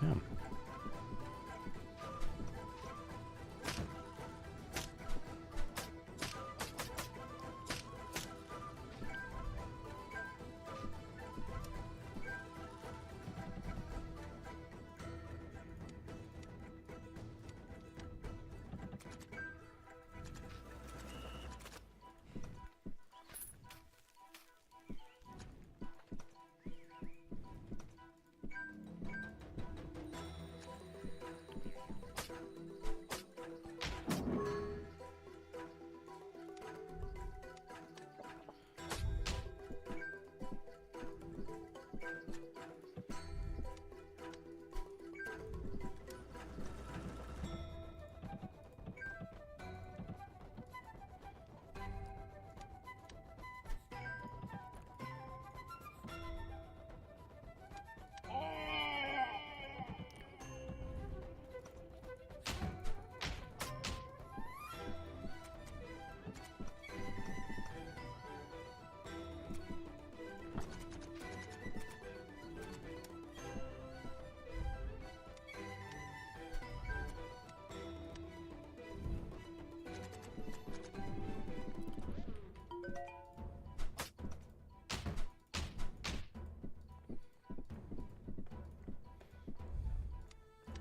Damn.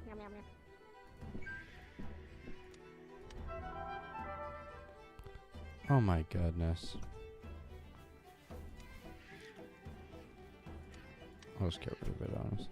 Yum, yum, yum. Oh my goodness. I'll just get rid of it, honestly.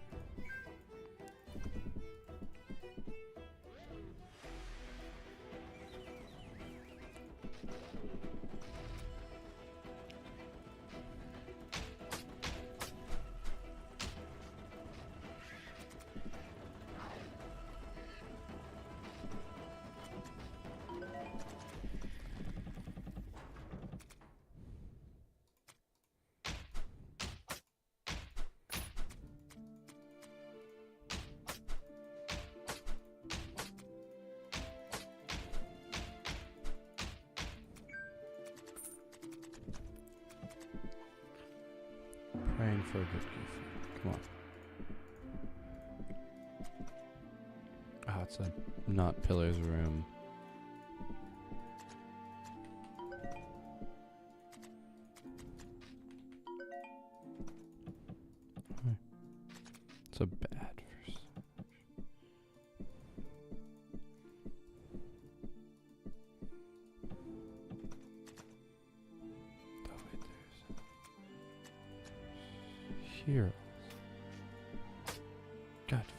Praying for a good gift. Come on. Oh, it's a not Pillar's room. It's a bad verse. Oh wait, there's here. God fuck.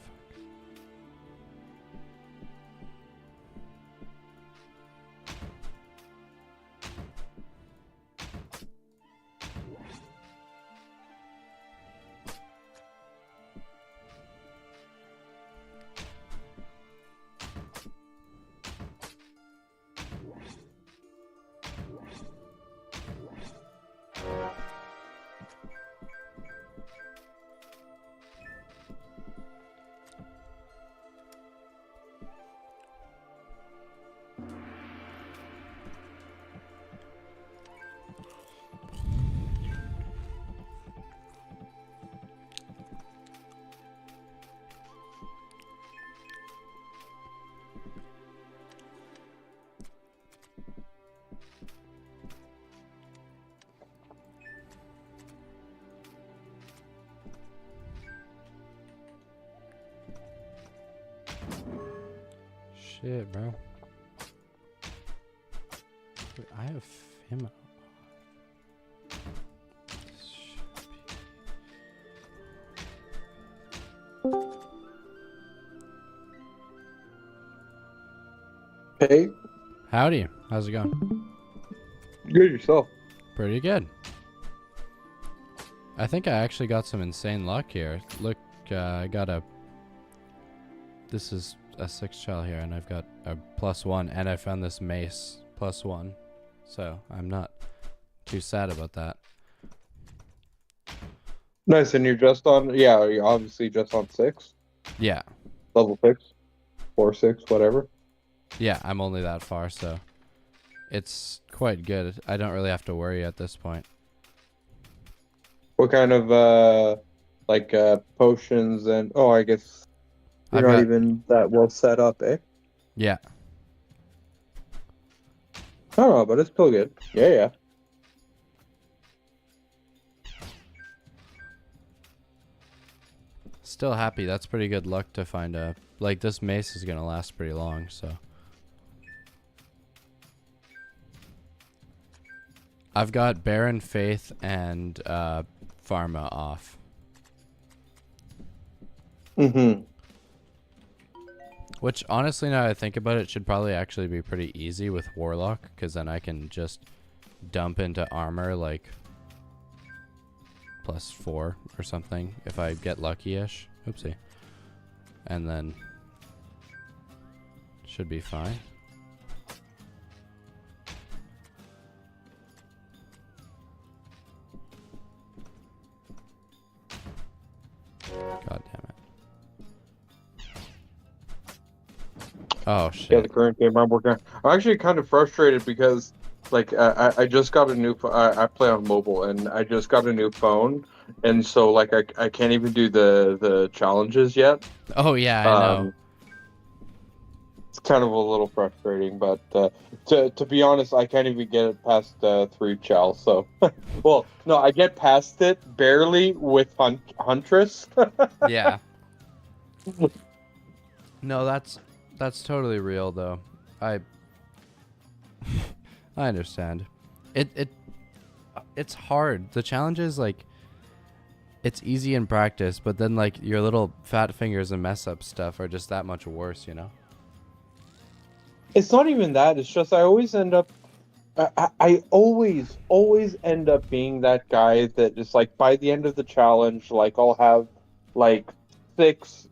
Shit, bro. Wait, I have him. This should be. Hey, Howdy. How's it going? good yourself. Pretty good. I think I actually got some insane luck here. Look, I got a... This is a 6 shell here, and I've got a +1, and I found this mace +1. So, I'm not too sad about that. Nice, and you're just on, yeah, you're obviously just on 6, Yeah. level 6, 4, 6, whatever. Yeah, I'm only that far, so... It's quite good. I don't really have to worry at this point. What kind of, potions and, oh, I guess you're I've not got... even that well set up, eh? Yeah. I don't know, but it's still good. Yeah, yeah. Still happy. That's pretty good luck to find a... Like, this mace is gonna last pretty long, so... I've got Baron Faith and Pharma off. Mm-hmm. Which, honestly, now that I think about it, should probably actually be pretty easy with Warlock, because then I can just dump into armor, like, +4 or something, if I get lucky-ish. Oopsie. And then... should be fine. God damn it. Oh, shit. Yeah, the current game I'm working on. I'm actually kind of frustrated because, like, I just got a new. I play on mobile, and I just got a new phone, and so like I can't even do the challenges yet. Oh, yeah, I know. It's kind of a little frustrating, but to be honest, I can't even get it past 3 chal. So, well, no, I get past it barely with Huntress. Yeah. No, that's totally real though. I understand. It's hard. The challenge is like it's easy in practice, but then like your little fat fingers and mess up stuff are just that much worse, you know? It's not even that. It's just I always end up. I always end up being that guy that just like by the end of the challenge, like I'll have like 6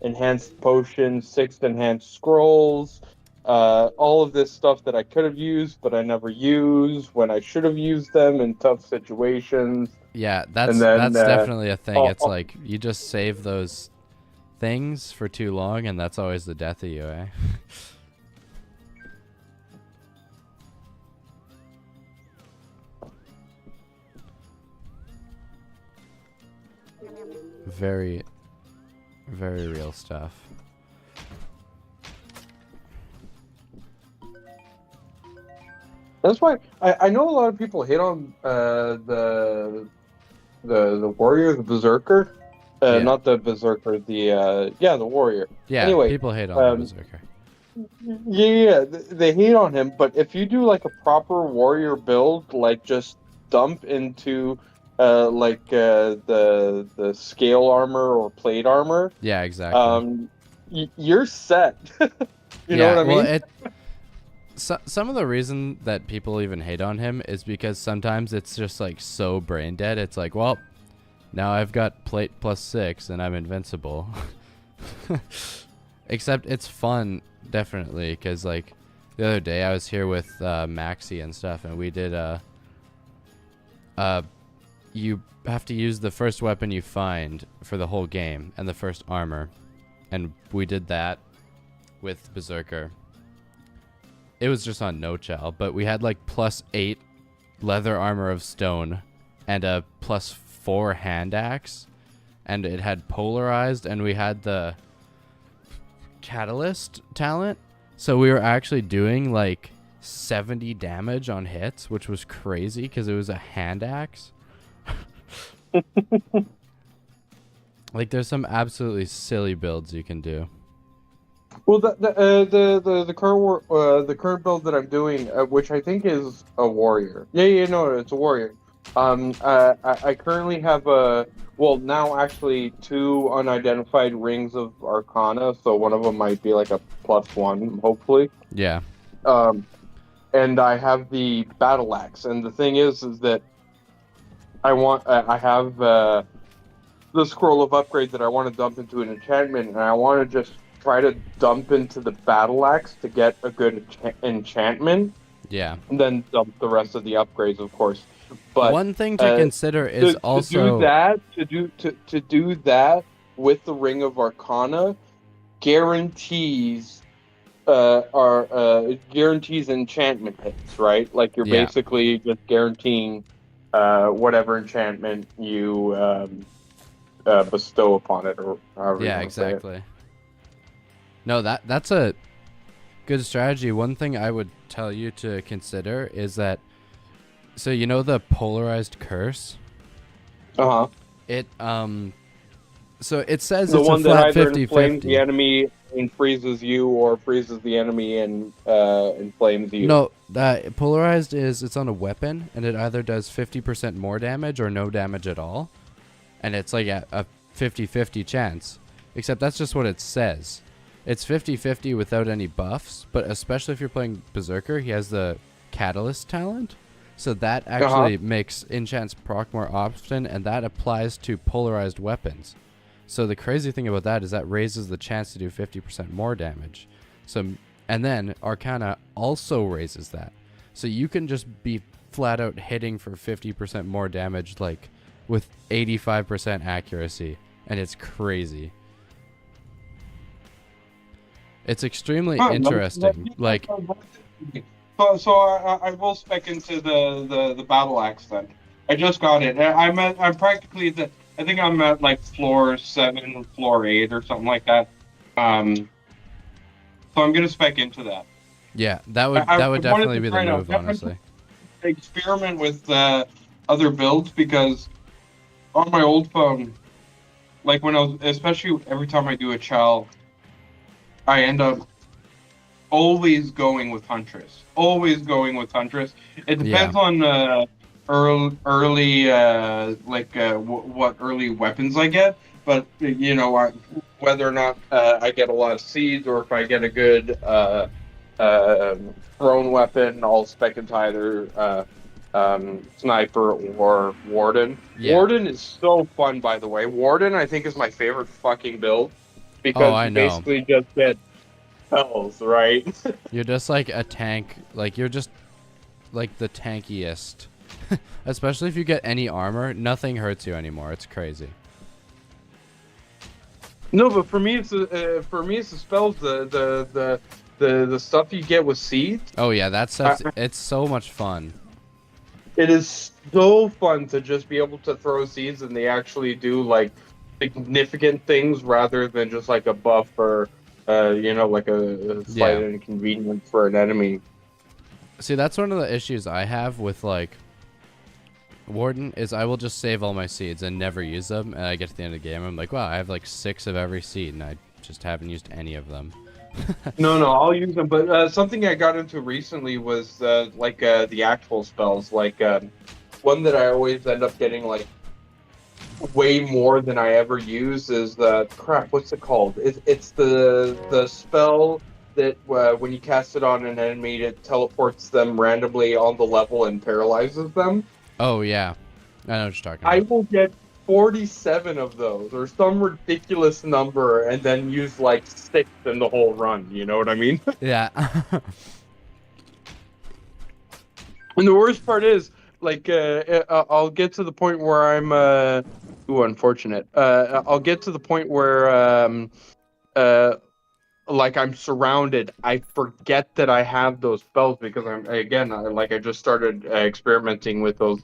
enhanced potions, 6 enhanced scrolls, all of this stuff that I could have used, but I never use when I should have used them in tough situations. Yeah, that's definitely a thing. It's like you just save those things for too long, and that's always the death of you, eh? Very, very real stuff. That's why I know a lot of people hate on the warrior, the berserker, Yeah. not the berserker, the warrior. Yeah, Anyway, people hate on the berserker. Yeah, they hate on him, but if you do like a proper warrior build, like just dump into the scale armor or plate armor, Yeah, exactly. you're set. You know what I mean? Well, some of the reason that people even hate on him is because sometimes it's just like so brain dead. It's like, well, now I've got plate +6 and I'm invincible. Except it's fun, definitely, because like the other day I was here with Maxi and stuff, and we did you have to use the first weapon you find for the whole game and the first armor, and we did that with Berserker. It was just on no chal, but we had like +8 leather armor of stone and a +4 hand axe, and it had polarized, and we had the catalyst talent, so we were actually doing like 70 damage on hits, which was crazy because it was a hand axe. Like, there's some absolutely silly builds you can do. Well, the current build that I'm doing, which I think is a warrior. Yeah, no, it's a warrior. I currently have a well, now actually 2 unidentified rings of Arcana, so one of them might be like a +1, hopefully. Yeah. Um, and I have the battle axe, and the thing is that I have the scroll of upgrade that I want to dump into an enchantment, and I want to just try to dump into the battle axe to get a good enchantment, Yeah. and then dump the rest of the upgrades, of course. But One thing to consider is to do also that, to do that with the Ring of Arcana guarantees guarantees enchantment hits, right? Like you're yeah. basically just guaranteeing whatever enchantment you bestow upon it, or however you Yeah, want to say it. exactly. No, that's a good strategy. One thing I would tell you to consider is that, so you know the polarized curse? Uh-huh. It so it says The it's a one that flat either inflames the 50-50. enemy and freezes you, or freezes the enemy and inflames you. No, that polarized is it's on a weapon and it either does 50% more damage or no damage at all. And it's like a 50-50 chance. Except that's just what it says. It's 50-50 without any buffs, but especially if you're playing Berserker, he has the Catalyst talent. So that actually makes enchants proc more often, and that applies to polarized weapons. So the crazy thing about that is that raises the chance to do 50% more damage. So, and then Arcana also raises that. So you can just be flat out hitting for 50% more damage, like with 85% accuracy, and it's crazy. It's extremely interesting. Like, So I will spec into the battle axe then. I just got it. I'm practically I think I'm at like floor 7, floor 8, or something like that. So I'm gonna spec into that. yeah, that would Wanted definitely to be the try to move, honestly. experiment with other builds, because on my old phone, like when I was, especially every time I do a chow, I end up always going with Huntress. Always going with Huntress. It Yeah, depends on what early weapons I get, but whether or not I get a lot of seeds, or if I get a good thrown weapon, I'll spec into either sniper or warden. yeah. Warden is so fun, by the way. Warden, I think, is my favorite fucking build, Oh, because I you know. basically just get spells, right? You're just like a tank. Like, you're just like the tankiest. Especially if you get any armor, nothing hurts you anymore. It's crazy. No, but for me, it's the spells, the stuff you get with seeds. Oh yeah, that stuff. It's so much fun. It is so fun to just be able to throw seeds, and they actually do like significant things, rather than just like a buff, or like a slight Yeah. inconvenience for an enemy. See, that's one of the issues I have with like Warden is I will just save all my seeds and never use them, and I get to the end of the game, I'm like, wow, I have like 6 of every seed, and I just haven't used any of them. No, I'll use them. But something I got into recently was the actual spells. Like one that I always end up getting like way more than I ever use is crap. What's it called? It's the spell that when you cast it on an enemy, it teleports them randomly on the level and paralyzes them. Oh yeah, I know what you're talking I about. will get 47 of those, or some ridiculous number, and then use like 6 in the whole run. You know what I mean? Yeah. And the worst part is, like, I'll get to the point where I'm, unfortunate. I'll get to the point where, like, I'm surrounded. I forget that I have those spells, because I just started experimenting with those,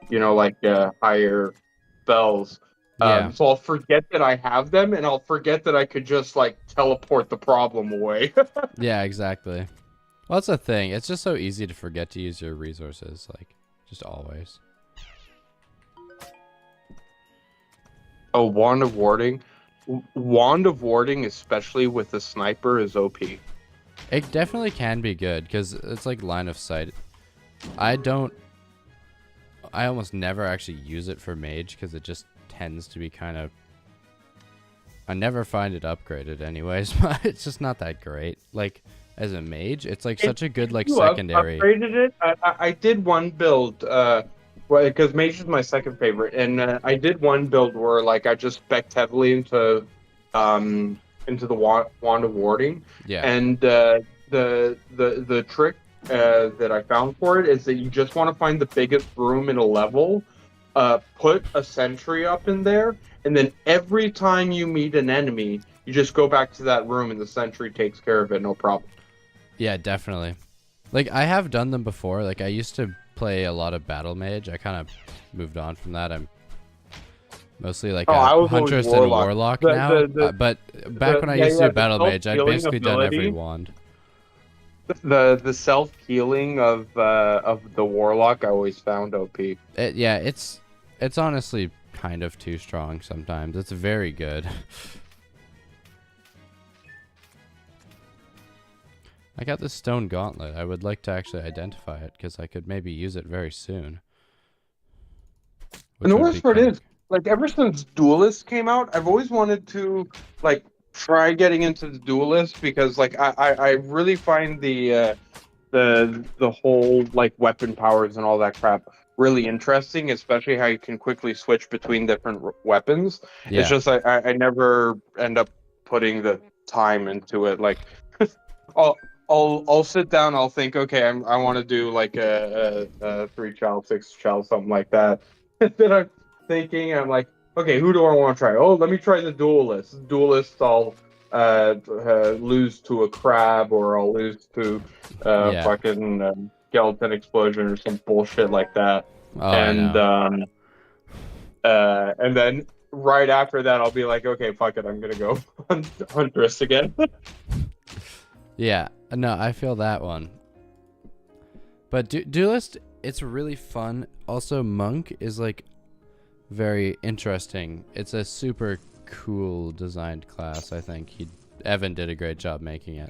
higher spells. Yeah. So I'll forget that I have them, and I'll forget that I could just, like, teleport the problem away. Yeah, exactly. Well, that's the thing. It's just so easy to forget to use your resources, like, just always. Oh, Wand of Warding. Wand of Warding, especially with the sniper, is OP. It definitely can be good, because it's like line of sight. I almost never actually use it for mage, because it just tends to be kind of. I never find it upgraded, anyways. But it's just not that great. Like as a mage, it's like such a good like You secondary. upgraded it. I did one build. Because mage is my second favorite, and I did one build where like I just spec'd heavily into the wand of warding, Yeah. and the trick that I found for it is that you just want to find the biggest room in a level, put a sentry up in there, and then every time you meet an enemy, you just go back to that room and the sentry takes care of it, no problem. Yeah, definitely. Like I have done them before. Like I used to play a lot of battle mage. I kind of moved on from that. I'm mostly like a huntress and warlock now. But back when I used to do battle mage, I'd basically done every wand. The self healing of the warlock I always found OP. Yeah, it's honestly kind of too strong sometimes. It's very good. I got this stone gauntlet. I would like to actually identify it because I could maybe use it very soon. And the worst part is, like, ever since Duelist came out, I've always wanted to like try getting into the Duelist because like I really find the whole like weapon powers and all that crap really interesting, especially how you can quickly switch between different weapons. Yeah. It's just I never end up putting the time into it. Like I'll sit down, I'll think, okay, I want to do like a 3 chal, 6 chal, something like that. Then I'm thinking, I'm like, okay, who do I want to try? Oh, let me try the Duelist. Duelist, I'll lose to a crab, or I'll lose to fucking skeleton explosion or some bullshit like that. Oh, and then right after that, I'll be like, okay, fuck it, I'm gonna go Huntress again. Yeah, no, I feel that one. But Duelist, it's really fun. Also, Monk is like very interesting. It's a super cool designed class. I think Evan did a great job making it.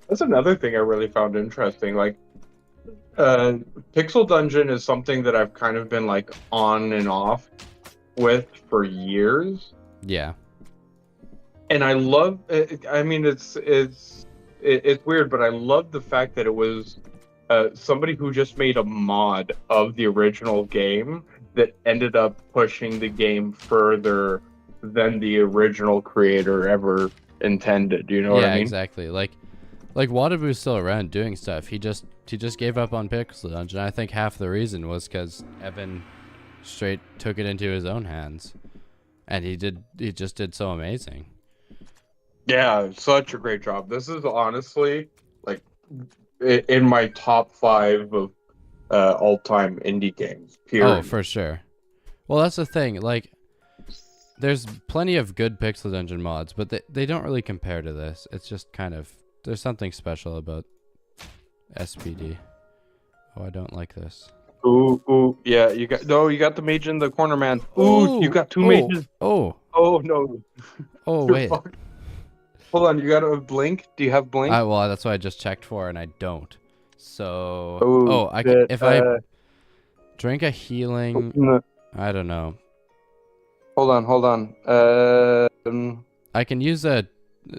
That's another thing I really found interesting. Like, Pixel Dungeon is something that I've kind of been like on and off with for years. Yeah. And I love it. I mean, it's weird, but I love the fact that it was somebody who just made a mod of the original game that ended up pushing the game further than the original creator ever intended. You know what I mean? Yeah, exactly. Like Wadabu's still around doing stuff. He just gave up on Pixel Dungeon. I think half the reason was because Evan straight took it into his own hands, and he just did so amazing. Yeah, such a great job. This is honestly like in my top 5 of all-time indie games. Period. Oh, for sure. Well, that's the thing. Like, there's plenty of good Pixel Dungeon mods, but they don't really compare to this. It's just kind of, there's something special about shpd. Oh, I don't like this. Ooh, yeah, you got the mage in the corner, man. Ooh, you got 2 mages. Oh No. Oh, wait. Hold on, you got a blink? Do you have blink? Well, that's what I just checked for, and I don't. So, I can, if I drink a healing, I don't know. Hold on. I can use a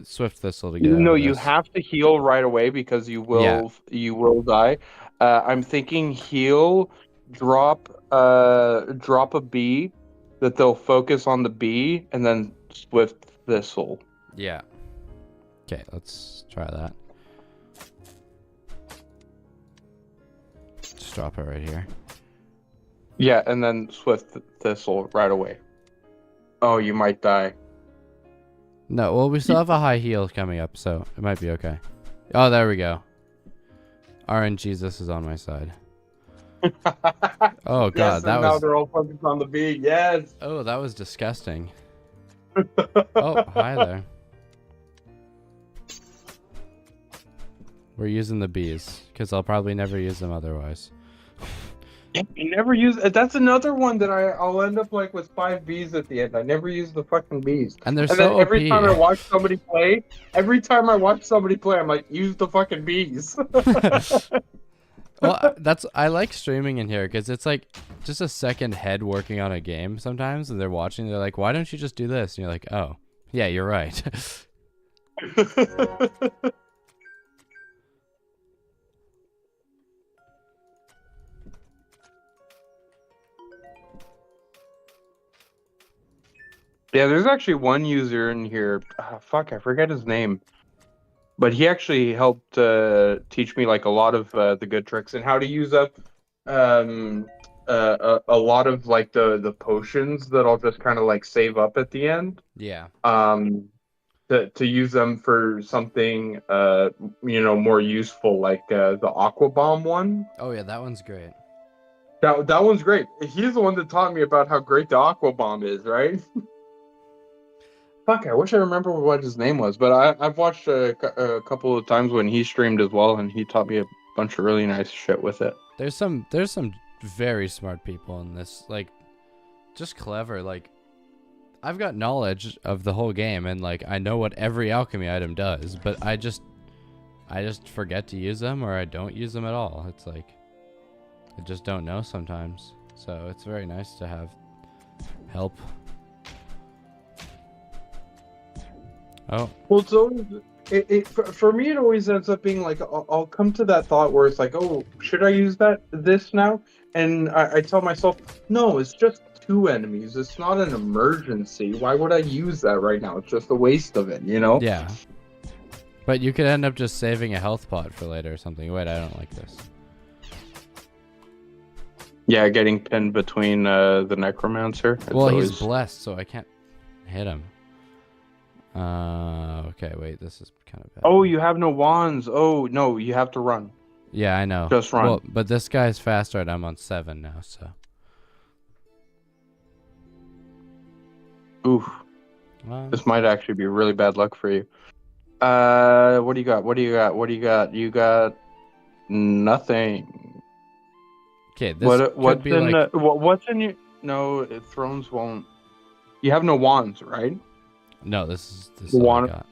Swift Thistle to get out No, of you this. have to heal right away because you will die. I'm thinking heal, drop a bee that they'll focus on the bee, and then Swift Thistle. Yeah. Okay, let's try that. Just drop it right here. Yeah, and then Swift Thistle right away. Oh, you might die. No, well, we still have a high heal coming up, so it might be okay. Oh, there we go. RNGesus is on my side. Oh, God, yes, that was... now they're all focused on the bee, yes! Oh, that was disgusting. Oh, hi there. We're using the bees, because I'll probably never use them otherwise. You never use... That's another one that I'll end up like with 5 bees at the end. I never use the fucking bees. And they're then so every OP. time I watch somebody play, I'm like, use the fucking bees. Well, I like streaming in here because it's like just a second head working on a game sometimes, and they're watching. They're like, "Why don't you just do this?" And you're like, "Oh, yeah, you're right." Yeah, there's actually one user in here. Fuck, I forget his name. But he actually helped teach me like a lot of the good tricks and how to use up um, a lot of like the potions that I'll just kind of like save up at the end. Yeah. Um, to use them for something more useful, like the aqua bomb one. Oh yeah, that one's great. That one's great. He's the one that taught me about how great the aqua bomb is, right? Fuck, I wish I remember what his name was, but I've watched a couple of times when he streamed as well, and he taught me a bunch of really nice shit with it. There's some very smart people in this, like, just clever. Like, I've got knowledge of the whole game, and like I know what every alchemy item does, but I just forget to use them, or I don't use them at all. It's like I just don't know sometimes. So it's very nice to have help. Oh. Well, it's always for me. It always ends up being like I'll come to that thought where it's like, oh, should I use this now? And I tell myself, no, it's just 2 enemies. It's not an emergency. Why would I use that right now? It's just a waste of it, you know? Yeah. But you could end up just saving a health pot for later or something. Wait, I don't like this. Yeah, getting pinned between the necromancer. Well, he's blessed, so I can't hit him. Okay, wait, this is kind of bad. Oh, you have no wands. Oh, no, you have to run. Yeah, I know. Just run. Well, but this guy's faster, and I'm on 7 now, so. Oof. This might actually be really bad luck for you. What do you got? What do you got? What do you got? You got nothing. Okay, this could be like... what's in your... No, thrones won't... You have no wands, right? No, this is all I got.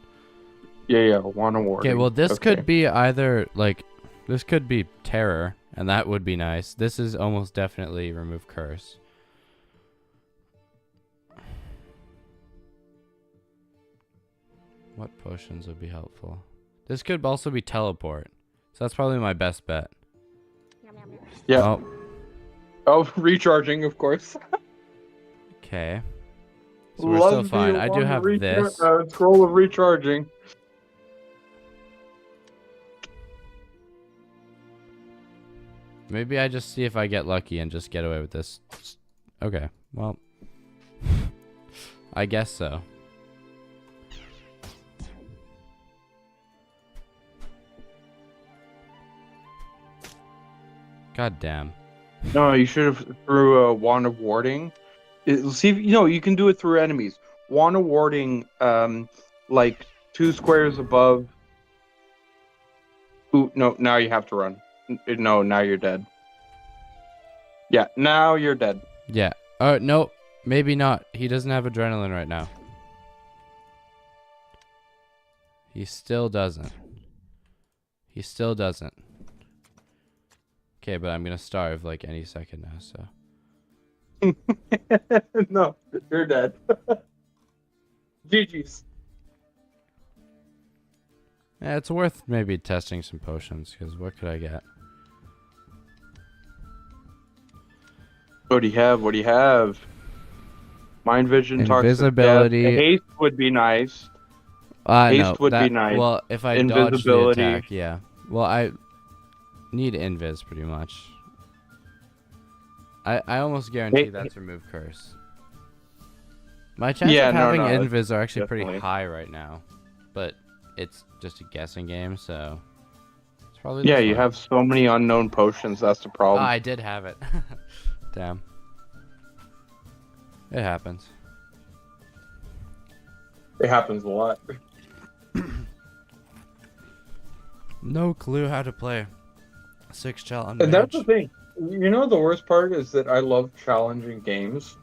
Yeah, wand of warding. Okay, well, this could be either, like... This could be terror, and that would be nice. This is almost definitely remove curse. What potions would be helpful? This could also be teleport. So that's probably my best bet. Yeah. Oh, recharging, of course. Okay. So we're still fine. I do have this. Scroll of recharging. Maybe I just see if I get lucky and just get away with this. Okay, well. I guess so. God damn. No, you should have threw a wand of warding. See, you can do it through enemies. Wand of warding, like 2 squares above. Ooh, no, now you have to run. No, now you're dead. Yeah, now you're dead. Yeah. No, maybe not. He doesn't have adrenaline right now. He still doesn't. He still doesn't. Okay, but I'm gonna starve like any second now, so. No, you're dead. GG's. Yeah, it's worth maybe testing some potions, because what could I get? What do you have? What do you have? Mind vision, invisibility. Haste would be nice. Haste would be nice. Well, if I dodge the attack, yeah. Well, I need invis pretty much. I almost guarantee that's remove curse. My chances of having invis are actually pretty high right now, but it's just a guessing game, so it's probably you have so many unknown potions. That's the problem. Oh, I did have it. Damn. It happens. It happens a lot. No clue how to play 6 challenge. And that's the thing. You know, the worst part is that I love challenging games.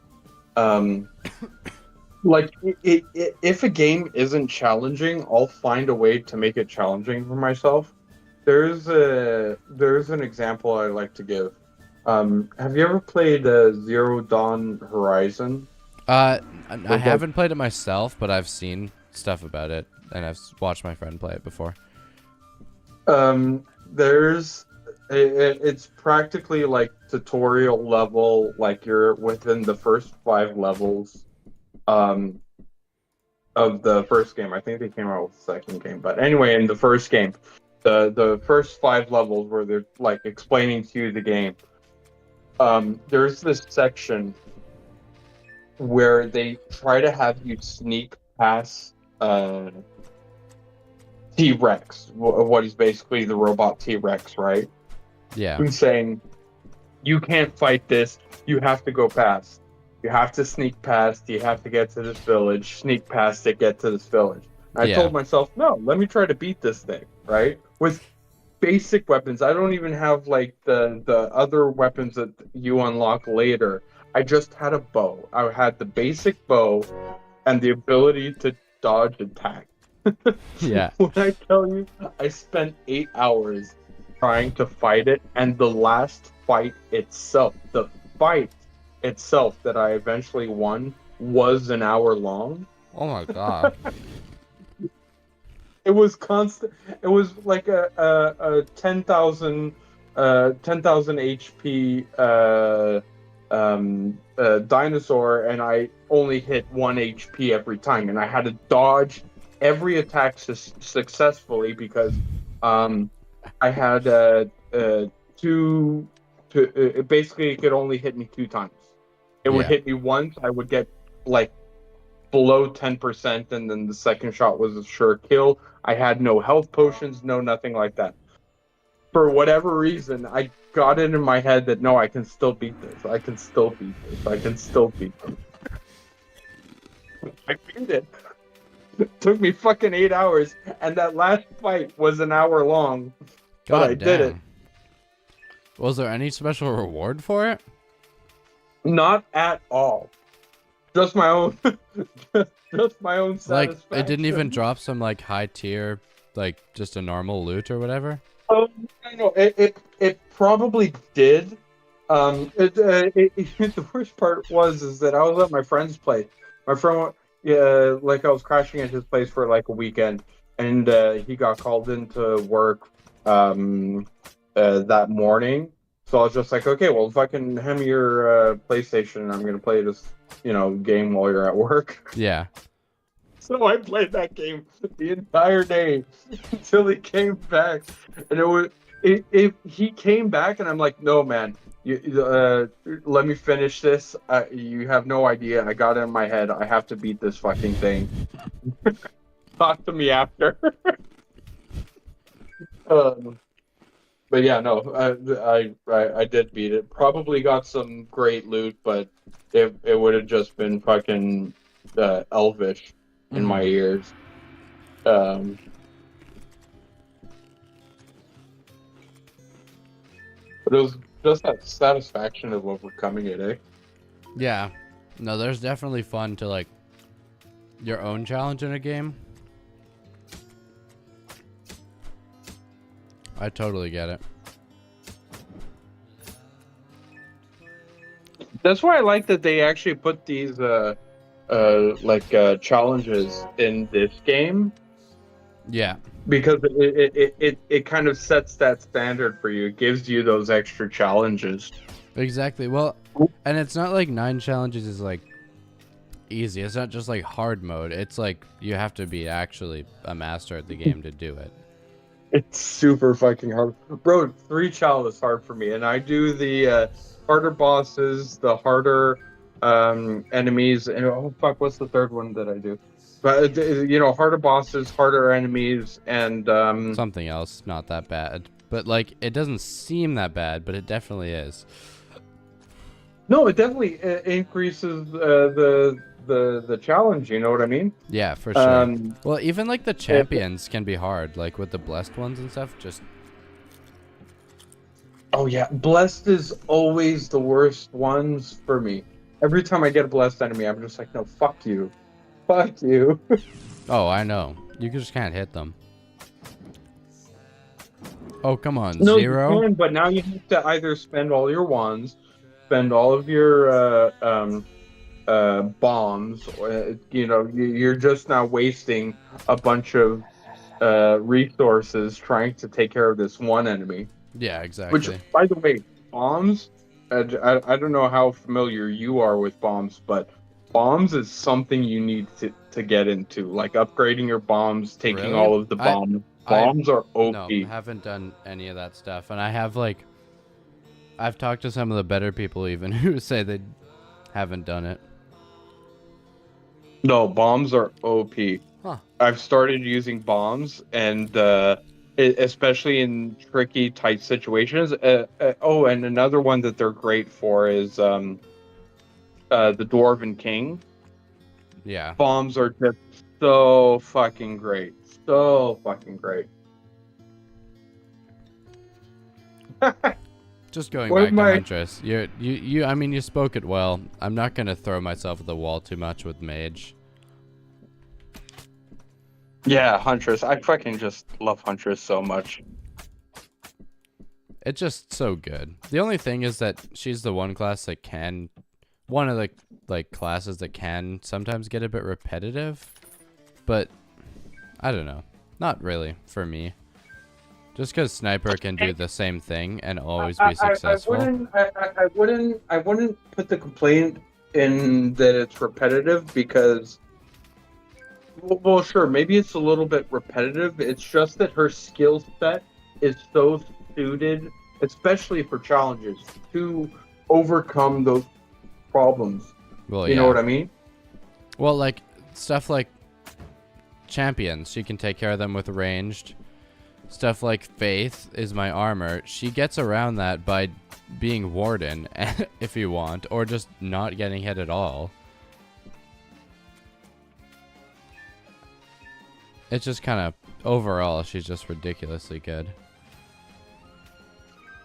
Like, if a game isn't challenging, I'll find a way to make it challenging for myself. there's an example I like to give. Have you ever played Zero Dawn Horizon? I haven't played it myself, but I've seen stuff about it, and watched my friend play it before. There's it's practically like tutorial level, like you're within the first 5 levels um of the first game. I think they came out with the second game, but anyway, in the first game, the first 5 levels where they're like explaining to you the game. There's this section where they try to have you sneak past T-Rex, what is basically the robot T-Rex, right? Yeah. Who's saying, you can't fight this, you have to go past. You have to sneak past, you have to get to this village, sneak past it, get to this village. I Yeah. told myself, no, let me try to beat this thing, right? With basic weapons. I don't even have like the other weapons that you unlock later. I just had a bow. I had the basic bow and the ability to dodge attack. Yeah. When I tell you, I spent 8 hours trying to fight it, and the last fight itself, the fight itself that I eventually won, was an hour long. Oh my god. It was constant. It was like a 10,000 HP dinosaur, and I only hit 1 HP every time, and I had to dodge every attack successfully because I had basically it could only hit me 2 times. It would Yeah. hit me once, I would get like below 10%, and then the second shot was a sure kill. I had no health potions, no nothing like that. For whatever reason, I got it in my head that no, I can still beat this. I can still beat this. I can still beat this. I beat it. It took me fucking 8 hours, and that last fight was an hour long. God but I damn. did it. Was there any special reward for it? Not at all. Just my own. just my own Like, satisfaction. it didn't even drop some like high tier, like just a normal loot or whatever. I know it probably did. The worst part is that I was at my friend's place. My friend, like I was crashing at his place for like a weekend, and he got called into work that morning. So I was just like, okay, well, if I can hand me your PlayStation, I'm gonna play this, game while you're at work. Yeah. So I played that game the entire day until he came back, and he came back, and I'm like, no, man, let me finish this. You have no idea. I got it in my head. I have to beat this fucking thing. Talk to me after. But yeah, no, I did beat it. Probably got some great loot, but it would have just been fucking elvish in my ears. But it was just that satisfaction of overcoming it, eh? Yeah. No, there's definitely fun to like your own challenge in a game. I totally get it. That's why I like that they actually put these challenges in this game. Yeah. Because it kind of sets that standard for you. It gives you those extra challenges. Exactly. Well, and it's not like 9 challenges is like easy. It's not just like hard mode. It's like you have to be actually a master at the game to do it. It's super fucking hard. Bro, 3 challenges is hard for me. And I do the harder bosses, the harder enemies, and oh fuck, what's the third one that I do? But harder bosses, harder enemies, and something else not that bad. But like it doesn't seem that bad, but it definitely is. No, it definitely increases the challenge, you know what I mean? Yeah, for sure. Well, even like the champions can be hard, like with the blessed ones and stuff. Just oh yeah, blessed is always the worst ones for me. Every time I get a blessed enemy, I'm just like, no, fuck you. Fuck you. Oh, I know. You just can't hit them. Oh, come on, No, you 0? can, but now you have to either spend all your wands, spend all of your bombs. You're just now wasting a bunch of resources trying to take care of this one enemy. Yeah, Which, exactly. by the way, bombs. I don't know how familiar you are with bombs, but bombs is something you need to get into. Like upgrading your bombs, taking Really? all of the bombs. I Bombs are no, OP. haven't done any of that stuff. And I have like I've talked to some of the better people even who say they haven't done it. No, bombs are OP. Huh. I've started using bombs, and especially in tricky, tight situations. Oh, and another one that they're great for is the Dwarven King. Yeah. Bombs are just so fucking great, so fucking great. Just going One of back to my Huntress. You I mean you spoke it well. I'm not gonna throw myself at the wall too much with Mage. Yeah, Huntress. I fucking just love Huntress so much. It's just so good. The only thing is that she's the one class that can one of the like classes that can sometimes get a bit repetitive. But I don't know. Not really for me. Just because Sniper can do the same thing and always be successful. I wouldn't put the complaint in that it's repetitive because, well, sure, maybe it's a little bit repetitive. It's just that her skill set is so suited, especially for challenges, to overcome those problems. Well, You yeah. know what I mean? Well, like stuff like champions, she can take care of them with ranged. Stuff like Faith is my armor. She gets around that by being Warden, if you want, or just not getting hit at all. It's just kind of, overall, she's just ridiculously good.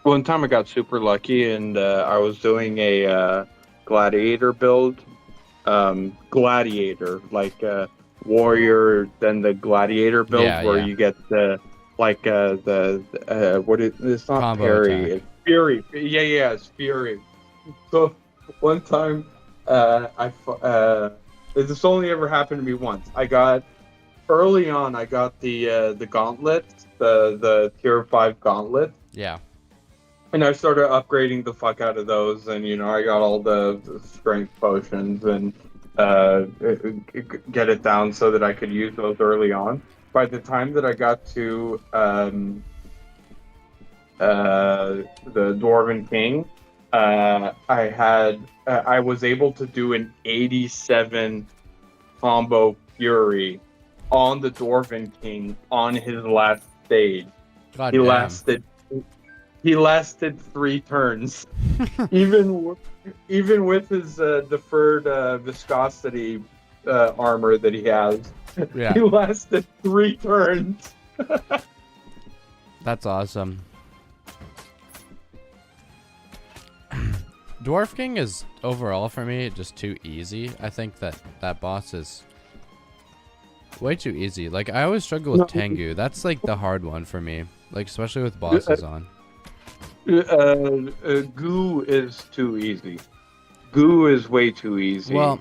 One time I got super lucky and I was doing a gladiator build. Gladiator, like warrior, then the gladiator build Yeah, where yeah. you get it's not Combo parry, attack. it's fury. Yeah, it's fury. So one time, this only ever happened to me once. Early on, I got the gauntlet, the tier 5 gauntlet. Yeah. And I started upgrading the fuck out of those, and I got all the strength potions and get it down so that I could use those early on. By the time that I got to the Dwarven King, I was able to do an 87 combo Fury on the Dwarven King on his last stage. God He damn. lasted 3 turns, even with his deferred viscosity armor that he has. Yeah. He lasted 3 turns. That's awesome. Dwarf King is, overall for me, just too easy. I think that boss is way too easy. Like, I always struggle with Tengu. That's, like, the hard one for me. Like, especially with bosses on. Goo is too easy. Goo is way too easy. Well,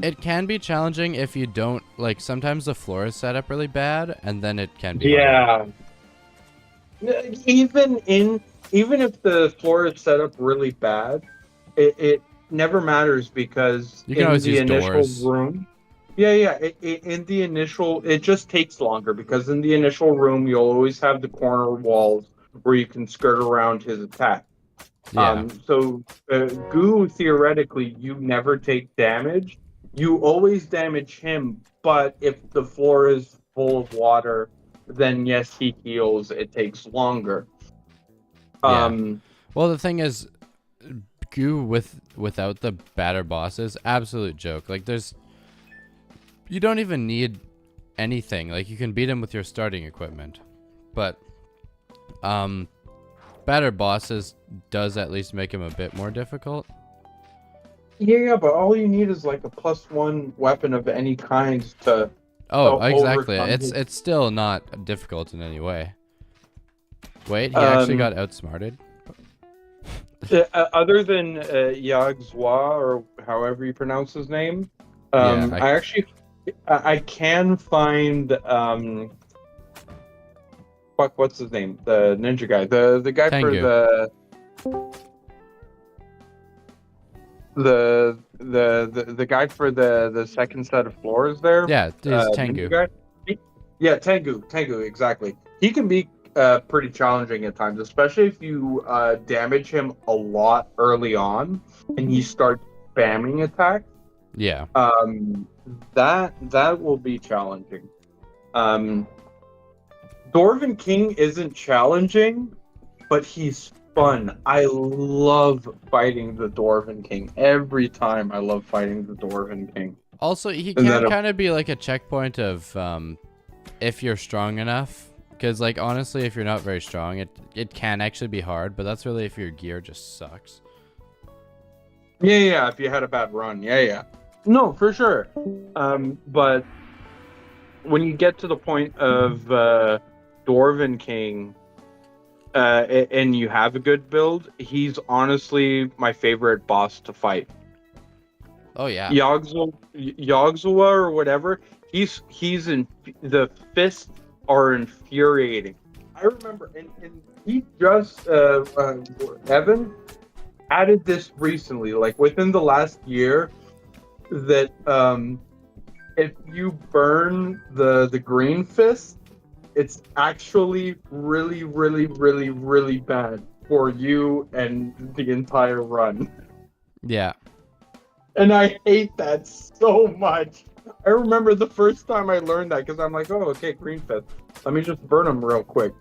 it can be challenging if you don't, like, sometimes the floor is set up really bad, and then it can be hard. Even if the floor is set up really bad, it never matters because You can always use doors. room. In the initial, it just takes longer because in the initial room, you'll always have the corner walls where you can skirt around his attack. Yeah. So Goo, theoretically, you never take damage. You always damage him, but if the floor is full of water, then yes, he heals. It takes longer. Yeah. Well, the thing is, Goo without the batter bosses, absolute joke. Like, you don't even need anything. Like, you can beat him with your starting equipment, but batter bosses does at least make him a bit more difficult. Yeah, but all you need is like a +1 weapon of any kind to. Oh, exactly. overcome It's still not difficult in any way. Wait, he actually got outsmarted? Other than Yagzwa, or however you pronounce his name, Yeah, I can find fuck, what's his name? The ninja guy, the guy for Tengu. the guy for the second set of floors there. Yeah, his Ninja Tengu. guy. Yeah, Tengu, exactly. He can be pretty challenging at times, especially if you damage him a lot early on and you start spamming attacks. Yeah. That will be challenging. Dwarven King isn't challenging, but he's fun. I love fighting the Dwarven King. Every time I love fighting the Dwarven King. Also, he And can then kind of be like a checkpoint of if you're strong enough. Because, like, honestly, if you're not very strong, it can actually be hard. But that's really if your gear just sucks. Yeah, if you had a bad run. Yeah. No, for sure. But when you get to the point of Dwarven King, and you have a good build, he's honestly my favorite boss to fight. Oh, yeah. Yogzawa or whatever, he's in the fists are infuriating. I remember, and he just Evan added this recently, like within the last year, that if you burn the green fist, it's actually really, really, really, really bad for you and the entire run. Yeah. And I hate that so much. I remember the first time I learned that, because I'm like, oh, okay, green fist. Let me just burn him real quick.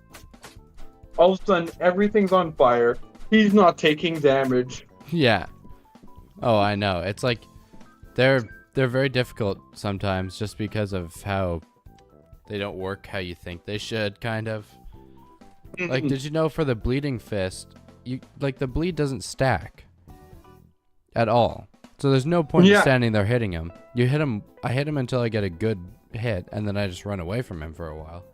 All of a sudden, everything's on fire. He's not taking damage. Yeah. Oh, I know. It's like they're very difficult sometimes just because of how they don't work how you think they should, kind of. Like, did you know for the bleeding fist, the bleed doesn't stack at all. So there's no point in standing there hitting him. You hit him. I hit him until I get a good hit, and then I just run away from him for a while.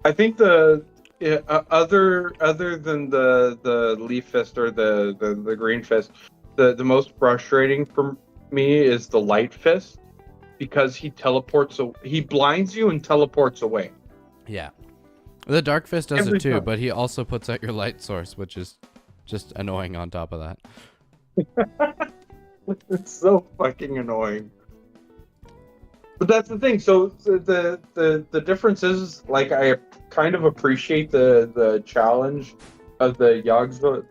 I think other than the leaf fist or the green fist, the most frustrating for me is the light fist, because he blinds you and teleports away. Yeah. The dark fist does Every it too, time. but he also puts out your light source, which is just annoying on top of that. It's so fucking annoying. But that's the thing. So the difference is, like, I kind of appreciate the challenge of the Yagzawa,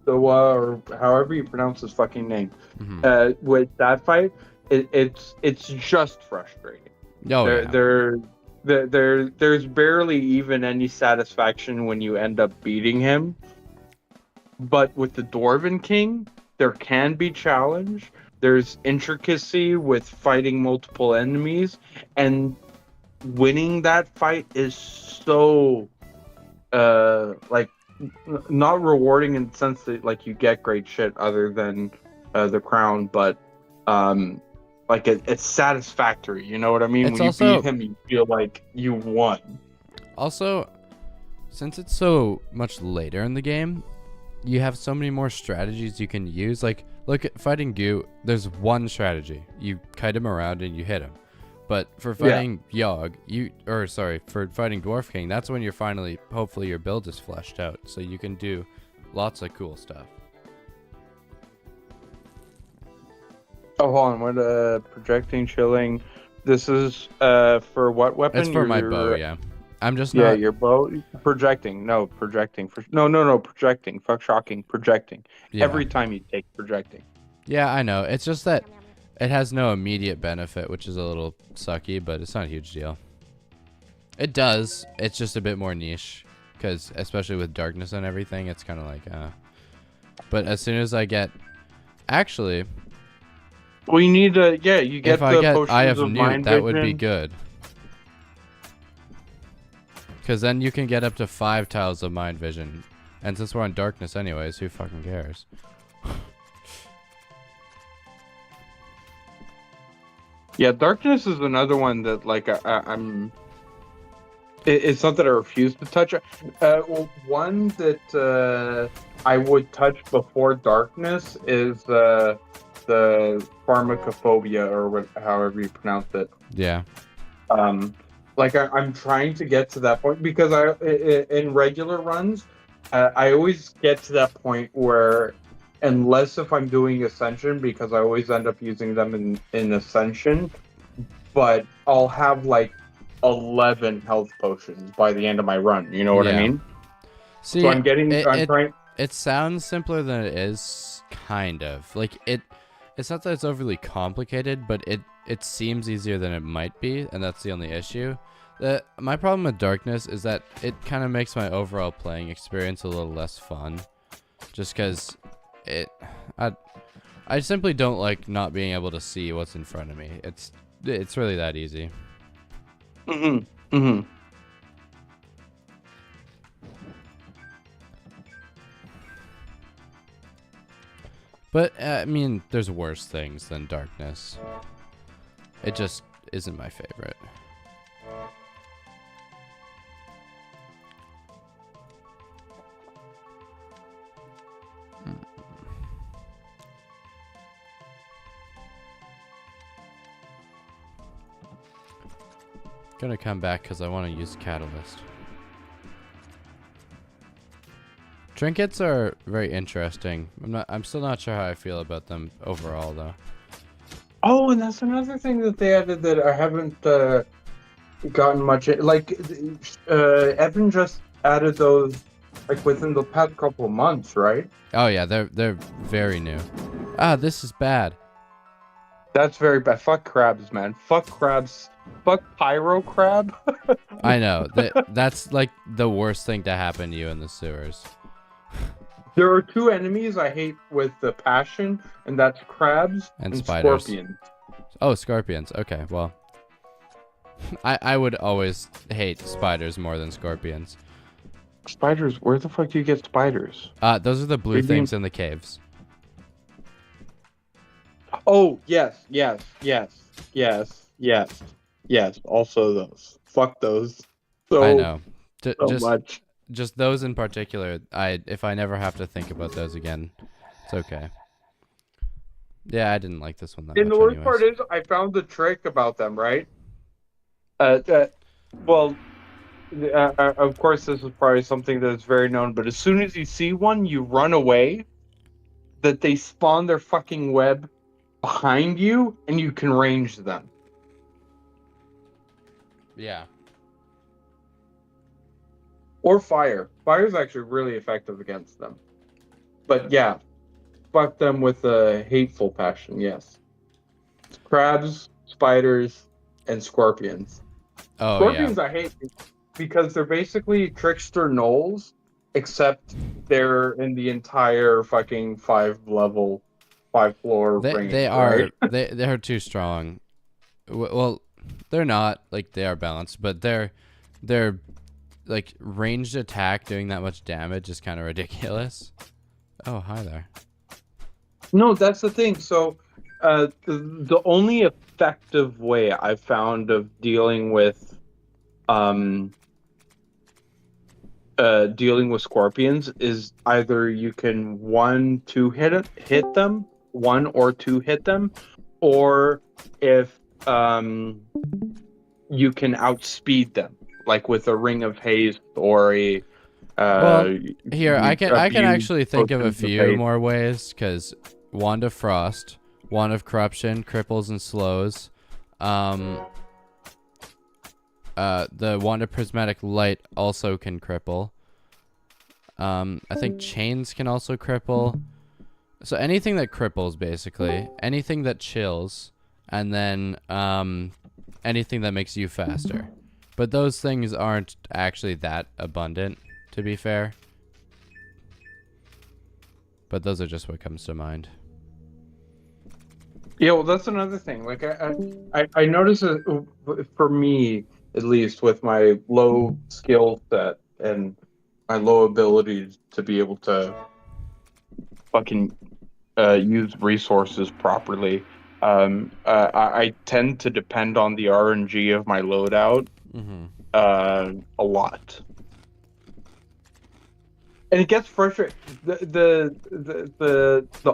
or however you pronounce his fucking name. Mm-hmm. With that fight, it's just frustrating. There's barely even any satisfaction when you end up beating him. But with the Dwarven King, there can be challenge. There's intricacy with fighting multiple enemies, and winning that fight is so not rewarding in the sense that, like, you get great shit other than the crown, but it's satisfactory. You know what I mean? It's when also, you beat him, you feel like you won. Also, since it's so much later in the game, you have so many more strategies you can use. Like, look at fighting Goo, there's one strategy. You kite him around and you hit him. But for fighting Yogg, for fighting Dwarf King, that's when you're finally, hopefully your build is fleshed out. So you can do lots of cool stuff. Oh, hold on. What, projecting, chilling. This is for what weapon? It's for my bow, yeah. I'm just not... Yeah, your bow. Projecting. No, projecting. No, projecting. Fuck shocking. Projecting. Yeah. Every time you take projecting. Yeah, I know. It's just that it has no immediate benefit, which is a little sucky, but it's not a huge deal. It does. It's just a bit more niche, because especially with darkness and everything, it's kind of like, But as soon as I get... Actually... Well, you need to... Yeah, you get if I get potions Eye of of Newt, mind that would be vision. good. Because then you can get up to 5 tiles of mind vision. And since we're on darkness anyways, who fucking cares? Yeah, darkness is another one that, like, I'm It's not that I refuse to touch it. Well, one that I would touch before darkness is the pharmacophobia, or however you pronounce it. Yeah. Like I'm trying to get to that point because in regular runs, I always get to that point where, unless if I'm doing Ascension, because I always end up using them in Ascension, but I'll have like 11 health potions by the end of my run. You know what I Yeah. mean? So See, I'm trying. it sounds simpler than it is, kind of. Like it's not that it's overly complicated, but it seems easier than it might be, and that's the only issue. My problem with Darkness is that it kind of makes my overall playing experience a little less fun, just because I simply don't like not being able to see what's in front of me. It's really that easy. Mm-hmm. Mm-hmm. But I mean, there's worse things than Darkness. It just isn't my favorite. Gonna come back because I want to use Catalyst. Trinkets are very interesting. I'm still not sure how I feel about them overall, though. Oh, and that's another thing that they added that I haven't gotten much. Like, Evan just added those like within the past couple of months, right? Oh yeah, they're very new. Ah, this is bad. That's very bad. Fuck crabs, man. Fuck crabs. Fuck pyro crab. I know that's like the worst thing to happen to you in the sewers. There are two enemies I hate with the passion, and that's crabs And and spiders. scorpions. Oh, scorpions. Okay, well, I would always hate spiders more than scorpions. Spiders? Where the fuck do you get spiders? Those are the blue things in the caves. Oh, yes, yes, yes, yes, yes, yes. Also those. Fuck those. I know. So much. Just those in particular. If I never have to think about those again, it's okay. Yeah, I didn't like this one that much. And the worst anyways. part is, I found the trick about them, right? Well, of course, this is probably something that's very known, but as soon as you see one, you run away, that they spawn their fucking web behind you, and you can range them. Yeah. Or fire. Fire is actually really effective against them. But yeah, fuck them with a hateful passion, yes. Crabs, spiders, and scorpions. Oh, Scorpions yeah. I hate because they're basically trickster gnolls, except they're in the entire fucking 5-floor range. They are right? they're too strong. Well, they're not, like, they are balanced, but they're like ranged attack doing that much damage is kind of ridiculous. Oh, hi there. No, that's the thing. So, the only effective way I've found of dealing with scorpions is either you can hit them, one or two hit them, or if you can outspeed them, like with a ring of haste or a Well, here I can actually think of a potions of few haste. more ways, because Wand of Frost, Wand of Corruption, cripples and slows. The Wand of Prismatic Light also can cripple. I think chains can also cripple. So anything that cripples, basically, anything that chills, and then anything that makes you faster. But those things aren't actually that abundant, to be fair. But those are just what comes to mind. Yeah, well, that's another thing. Like, I notice it, for me, at least, with my low skill set and my low ability to be able to fucking use resources properly, I tend to depend on the RNG of my loadout. Mm-hmm. a lot. And it gets frustrating. The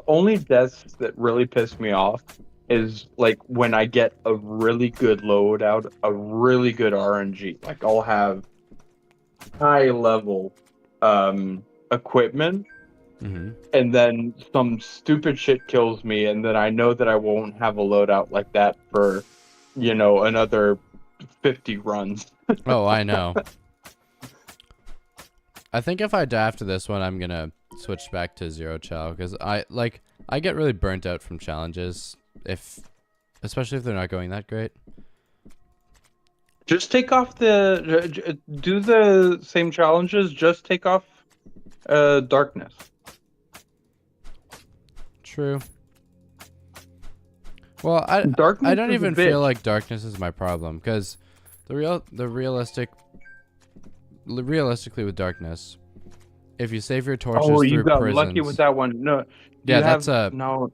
only deaths that really piss me off is like when I get a really good loadout, a really good RNG. Like I'll have high level equipment, Mm-hmm. and then some stupid shit kills me, and then I know that I won't have a loadout like that for, another 50 runs. Oh, I know. I think if I die after this one, I'm gonna switch back to zero chow because I get really burnt out from challenges especially if they're not going that great. Just take off do the same challenges, just take off darkness. True. Well, I Darkness don't is a even feel bitch. like darkness is my problem because realistically with darkness, if you save your Oh, torches you through got lucky with prisons, that one. No, yeah, you that's have a no.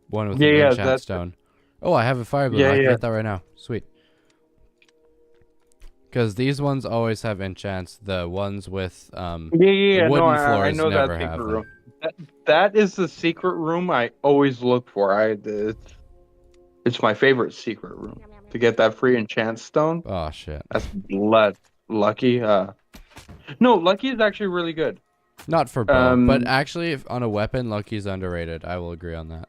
one with Yeah, an yeah, enchant stone. Oh, I have a fire bloom. yeah, I can yeah, get that right now. Sweet. Because these ones always have enchants. The ones with yeah, yeah, the yeah. No, wooden I floors know that never secret have them. room. That is the secret room I always look for. It's my favorite secret room to get that free enchant stone. Oh shit. That's blood. Lucky. No, Lucky is actually really good. Not for bow, but Um, actually, if on a weapon, Lucky's underrated. I will agree on that.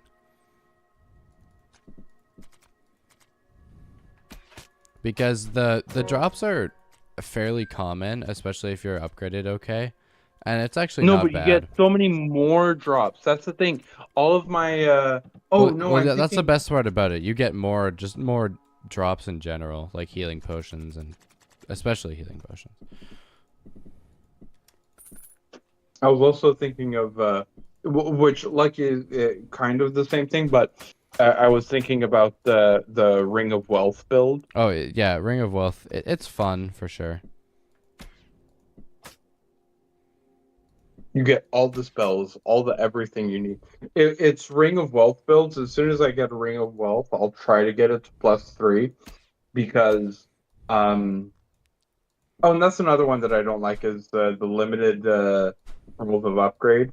Because the drops are fairly common, especially if you're upgraded okay, and it's actually no, not but you get bad. so many more drops. That's the thing. All of my oh Well, no, well, I'm that's the thinking. best part about it. You get just more drops in general, like healing potions and especially healing potions. I was also thinking of which Lucky is kind of the same thing, but I was thinking about the Ring of Wealth build. Oh yeah, Ring of Wealth. It's fun for sure. You get all the spells, all the everything you need. It's Ring of Wealth builds. As soon as I get a Ring of Wealth, I'll try to get it to +3 because oh, and that's another one that I don't like is the limited rules of upgrade.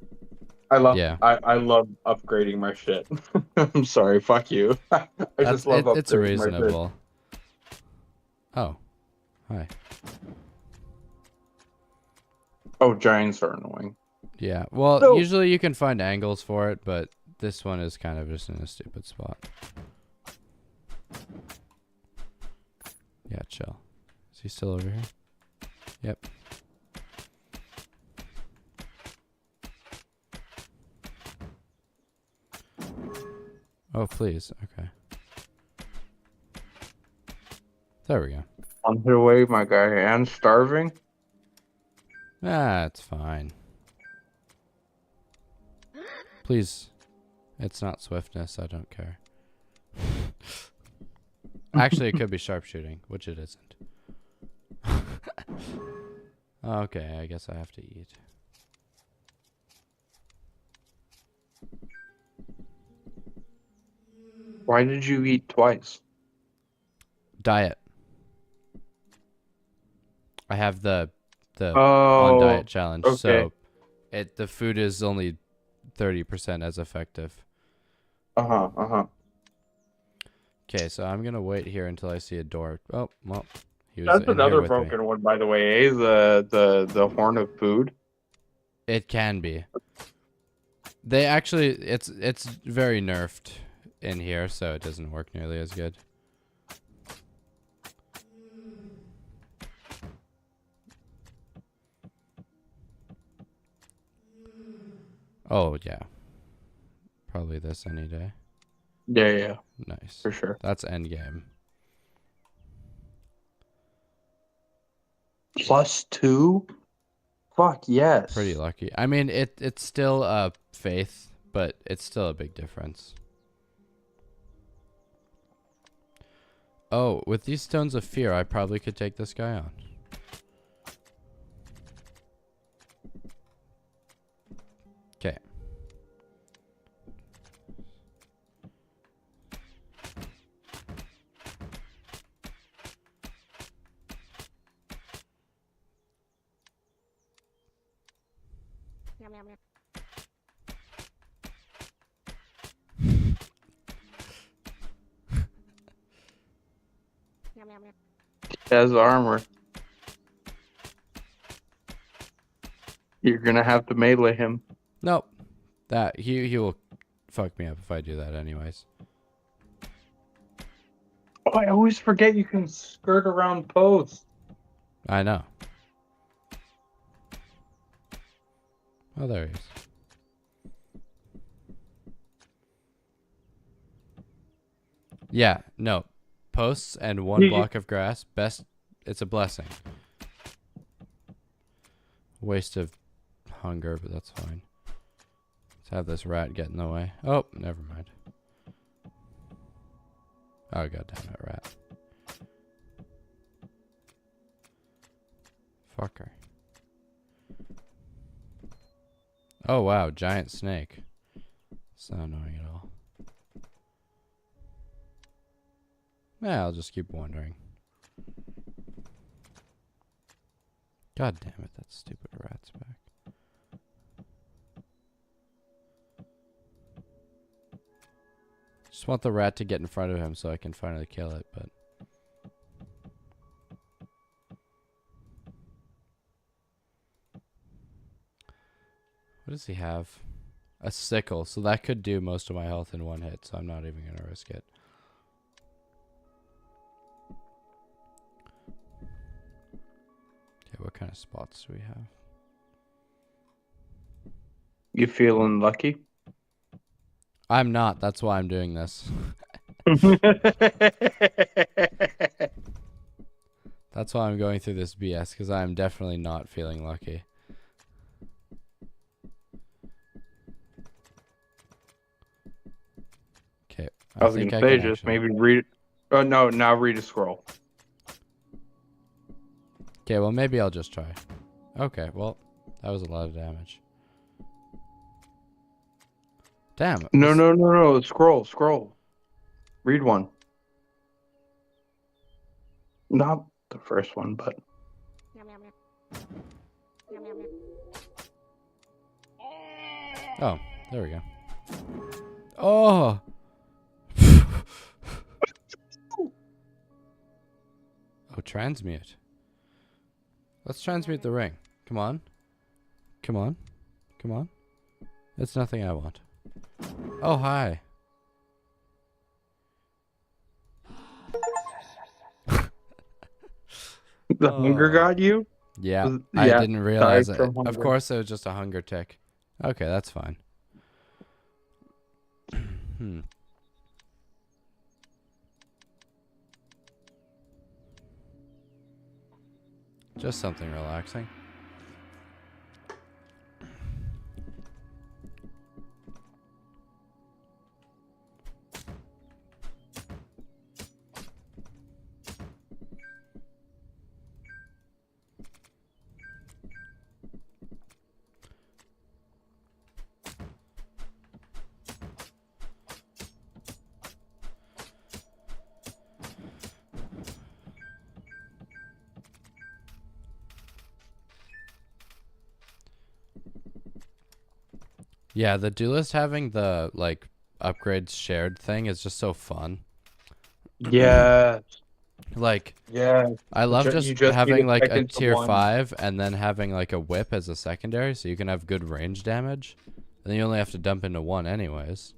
Yeah, I love upgrading my shit. I'm sorry, fuck you. I just love it's upgrading my shit. reasonable. Oh, hi. Oh, giants are annoying. Yeah, well, No. usually you can find angles for it, but this one is kind of just in a stupid spot. Yeah, chill. Is he still over here? Yep. Oh, please. Okay. There we go. On the way, my guy, and starving. Ah, it's fine. Please. It's not swiftness. I don't care. Actually, it could be sharpshooting, which it isn't. Okay, I guess I have to eat. Why did you eat twice? Diet. I have the on Oh, diet challenge, okay. so the food is only 30% as effective. Uh-huh, uh-huh. Okay, so I'm gonna wait here until I see a door. Oh, well, he was That's in here another with me. broken one, by the way, eh? The horn of food. It can be. They actually, it's very nerfed in here, so it doesn't work nearly as good. Oh yeah, probably this any day. Yeah, yeah, Nice. for sure. That's end game. +2? Fuck Pretty yes. lucky. I mean, it's still a faith, but it's still a big difference. Oh, with these stones of fear, I probably could take this guy on. Okay. As armor. You're gonna have to melee him. Nope. That he will fuck me up if I do that anyways. Oh, I always forget you can skirt around posts. I know. Oh, there he is. Yeah, no. Posts and one block of grass. Best. It's a blessing. Waste of hunger, but that's fine. Let's have this rat get in the way. Oh, never mind. Oh, goddamn it, rat. Fucker. Oh, wow, giant snake. It's not annoying at all. Yeah, I'll just keep wandering. God damn it, that stupid rat's back. Just want the rat to get in front of him so I can finally kill it, but... What does he have? A sickle, so that could do most of my health in one hit, so I'm not even gonna risk it. Okay, what kind of spots do we have? You feeling lucky? I'm not, that's why I'm doing this. That's why I'm going through this BS, because I'm definitely not feeling lucky. Okay, I was gonna say just maybe read. Oh no, now read a scroll. Okay, well maybe I'll just try. Okay, well that was a lot of damage. Damn. No. Scroll. Read one. Not the first one, but. Oh, there we go. Oh. Oh, transmute. Let's transmute the ring. Come on. Come on. Come on. It's nothing I want. Oh, hi. The hunger got you? Yeah, I didn't realize it. Of course, it was just a hunger tick. Okay, that's fine. Just something relaxing. Yeah, the duelist having the, like, upgrades shared thing is just so fun. Yeah. Like, yeah. I love just having, like, a tier 5 and then having, like, a whip as a secondary so you can have good range damage. And then you only have to dump into one anyways.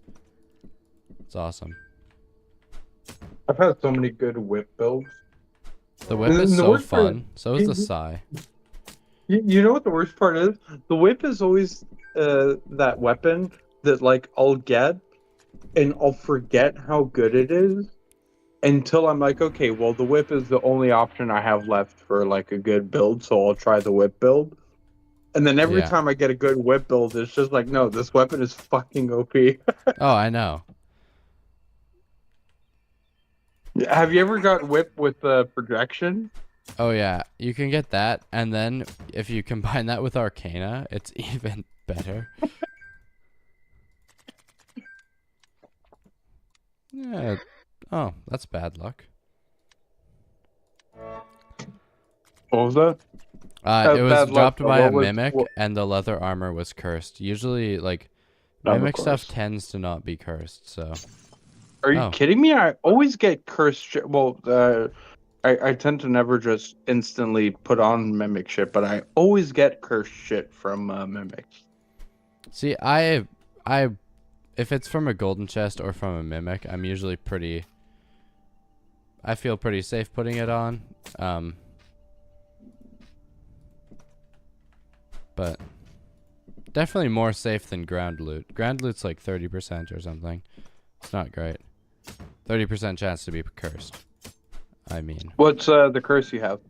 It's awesome. I've had so many good whip builds. The whip is so fun. So is the Psy. You know what the worst part is? The whip is always that weapon that, like, I'll get and I'll forget how good it is until I'm like, okay, well, the whip is the only option I have left for, like, a good build, so I'll try the whip build. And then every time I get a good whip build, it's just like, no, this weapon is fucking OP. Oh, I know. Have you ever got whip with projection? Oh, yeah. You can get that, and then if you combine that with Arcana, it's even better. Yeah. Oh, that's bad luck. What was that? It was Bad luck. dropped by a What was? mimic, and the leather armor was cursed. Usually, like, Of mimic stuff course. tends to not be cursed, so. Are you Oh, kidding me? I always get cursed shit. Well, I tend to never just instantly put on mimic shit, but I always get cursed shit from mimics. see, if it's from a golden chest or from a mimic, I'm usually pretty. I feel pretty safe putting it on. But definitely more safe than ground loot. Ground loot's like 30% or something. It's not great. 30% chance to be cursed. I mean. What's the curse you have?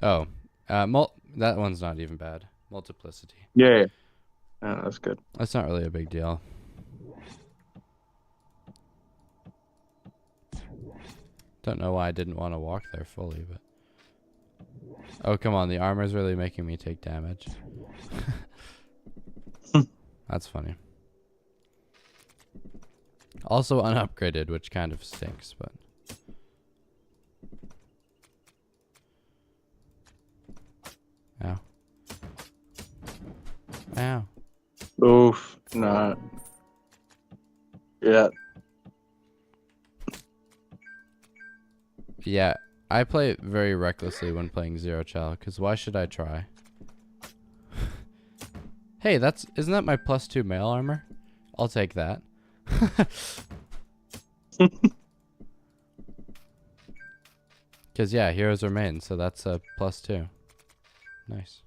Oh, that one's not even bad. Multiplicity. Yeah, that's good. That's not really a big deal. Don't know why I didn't want to walk there fully, but. Oh, come on. The armor's really making me take damage. That's funny. Also unupgraded, which kind of stinks, but. Ow. Ow. Oof, not. Yeah. Yeah, I play very recklessly when playing Zero Child, because why should I try? Hey, isn't that my +2 mail armor? I'll take that. Because, yeah, heroes remain, so that's a +2. Nice.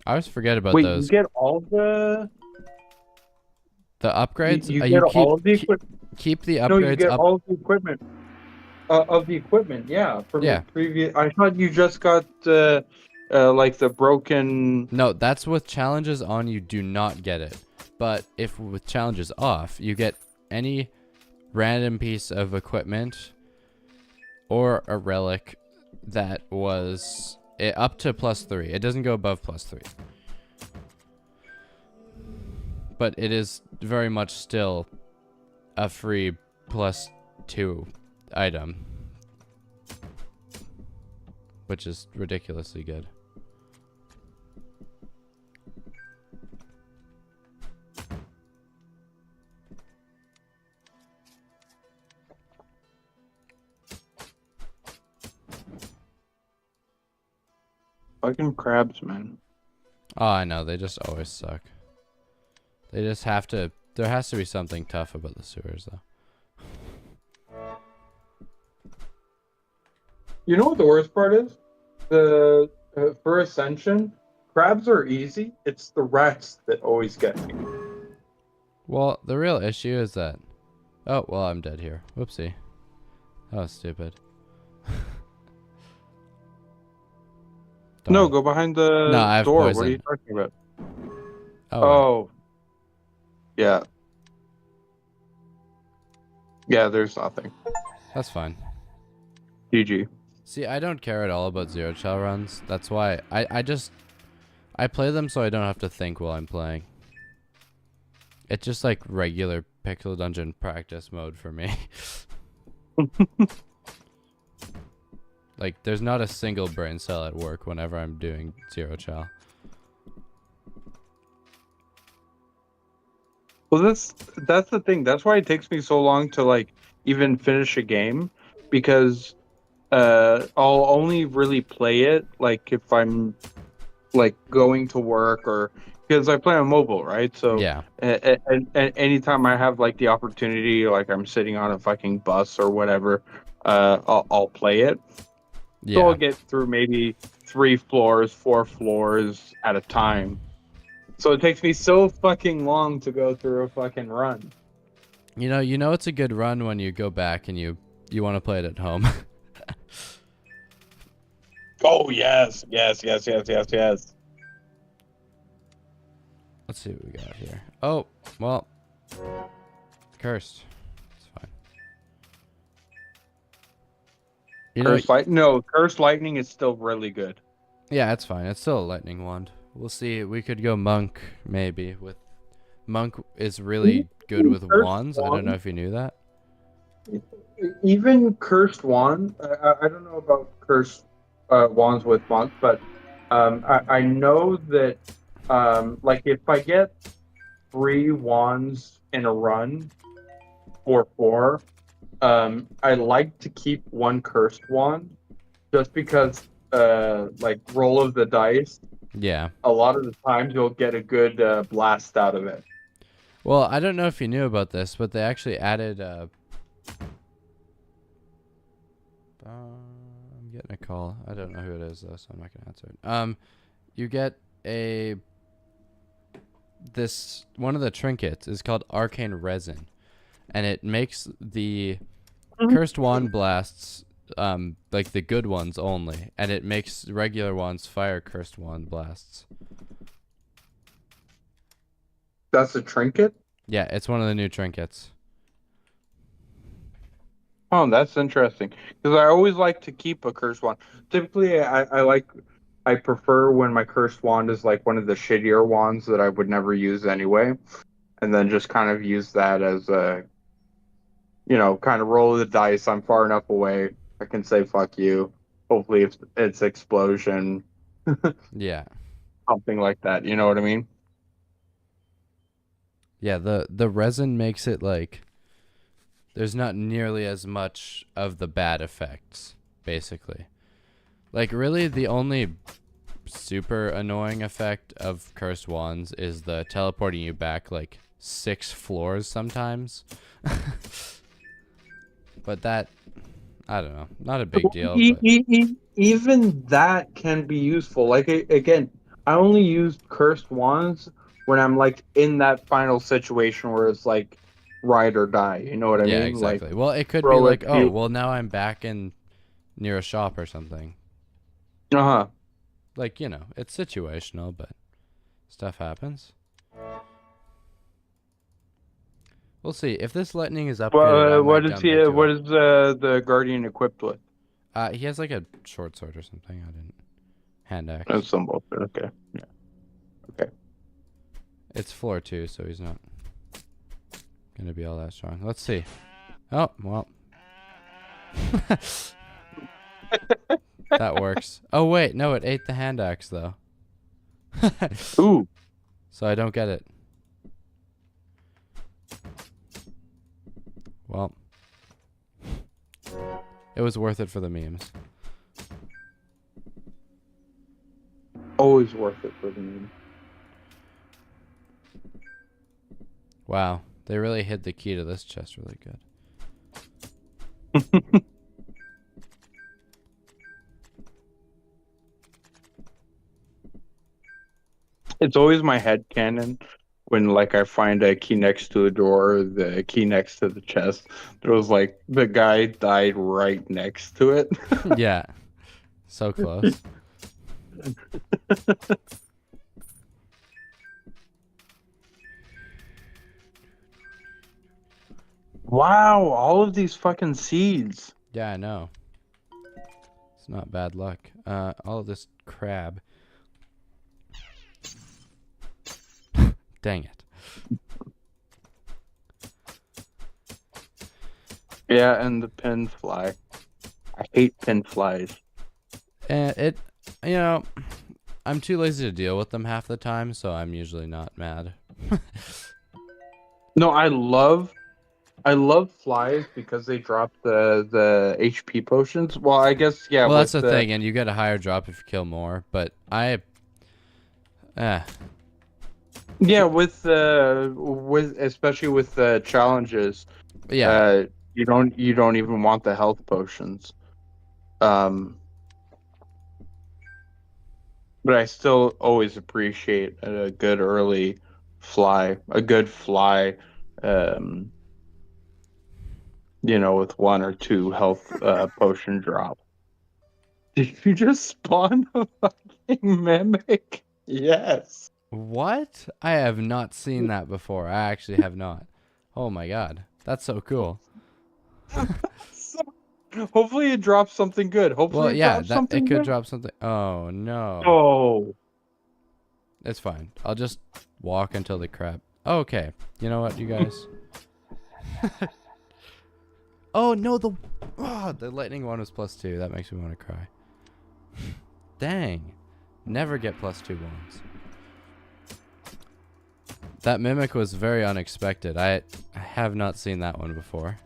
I always forget about Wait, those. you get all the upgrades? You get all of the equipment. Keep the upgrades No, you get up. all of the equipment. Of the equipment, yeah. From Yeah. the previous, I thought you just got like the broken. No, that's with challenges on, you do not get it. But if with challenges off, you get any random piece of equipment or a relic that was up to +3. It doesn't go above +3. But it is very much still a free +2 item, which is ridiculously good. Fucking crabs, man. Oh, I know. They just always suck. They just have to. There has to be something tough about the sewers, though. You know what the worst part is? The for Ascension, crabs are easy. It's the rats that always get me. Well, the real issue is that. Oh, well, I'm dead here. Whoopsie. That was stupid. No, Darn. go behind the No, I have door. poison. What are you talking about? Oh. Yeah. Yeah, there's nothing. That's fine. GG. See, I don't care at all about Zero Child runs. That's why I play them so I don't have to think while I'm playing. It's just like regular Pixel Dungeon practice mode for me. Like, there's not a single brain cell at work whenever I'm doing Zero Child. Well, that's the thing. That's why it takes me so long to like even finish a game, because I'll only really play it like if I'm like going to work, or because I play on mobile, right? So Yeah. and anytime I have like the opportunity, like I'm sitting on a fucking bus or whatever, I'll play it. Yeah. So I'll get through maybe 3 floors, 4 floors at a time. So it takes me so fucking long to go through a fucking run. You know it's a good run when you go back and you want to play it at home. Oh yes. Let's see what we got here. Oh, well. Cursed. It's fine. Cursed lightning is still really good. Yeah, it's fine. It's still a lightning wand. We'll see. We could go monk, maybe. Monk is really good with wands. I don't know if you knew that. Even cursed wand. I don't know about cursed wands with monks, but I know that like if I get 3 wands in a run or 4, I like to keep one cursed wand just because like roll of the dice. Yeah. A lot of the times you'll get a good blast out of it. Well, I don't know if you knew about this, but they actually added. I'm getting a call. I don't know who it is though, so I'm not gonna answer it. You get a this one of the trinkets is called arcane resin, and it makes the cursed wand blasts like the good ones only, and it makes regular wands fire cursed wand blasts. That's a trinket. Yeah, it's one of the new trinkets. Oh, that's interesting. Because I always like to keep a cursed wand. Typically, I prefer when my cursed wand is like one of the shittier wands that I would never use anyway, and then just kind of use that as a, kind of roll the dice. I'm far enough away. I can say fuck you. Hopefully, if it's explosion, Yeah. something like that. You know what I mean? Yeah, the resin makes it like there's not nearly as much of the bad effects, basically. Like really the only super annoying effect of cursed wands is the teleporting you back like 6 floors sometimes. But that I don't know, not a big deal, but Even that can be useful. Like again, I only use cursed wands when I'm like in that final situation where it's like ride or die. You know what I yeah, mean? Like exactly. Well, it could be throw it, like, oh, feel. well now I'm back in near a shop or something. Uh-huh. Like, it's situational, but stuff happens. We'll see. If this lightning is upgraded, I What might is jump he? into What it. is the guardian equipped with? He has like a short sword or something. I didn't. Hand axe. That's some bullshit. Okay. Yeah. Okay. It's floor 2, so he's not gonna be all that strong. Let's see. Oh, well. That works. Oh, wait. No, it ate the hand axe, though. Ooh. So I don't get it. Well. It was worth it for the memes. Always worth it for the meme. Wow. They really hid the key to this chest really good. It's always my head canon when like I find a key next to a door, the key next to the chest. There was like the guy died right next to it. Yeah. So close. Wow, all of these fucking seeds. Yeah, I know. It's not bad luck. All of this crab. Dang it. Yeah, and the pin fly. I hate pin flies. And you know, I'm too lazy to deal with them half the time, so I'm usually not mad. No, I love flies because they drop the HP potions. Well, I guess yeah, Well, that's with the the thing, and you get a higher drop if you kill more, but eh, yeah, with especially with the challenges, yeah. uh you don't even want the health potions. Um but I still always appreciate a good early fly, a good fly, um, with 1 or 2 health potion drop. Did you just spawn a fucking mimic? Yes. What? I have not seen that before. I actually have not. Oh my god. That's so cool. So, hopefully it drops something good. Well, Hopefully it yeah, drops that it something could good. drop something. Oh no. Oh. It's fine. I'll just walk until the crab. Okay. You know what, you guys? Oh no, the lightning one was +2. That makes me want to cry. Dang. Never get +2 ones. That mimic was very unexpected. I have not seen that one before.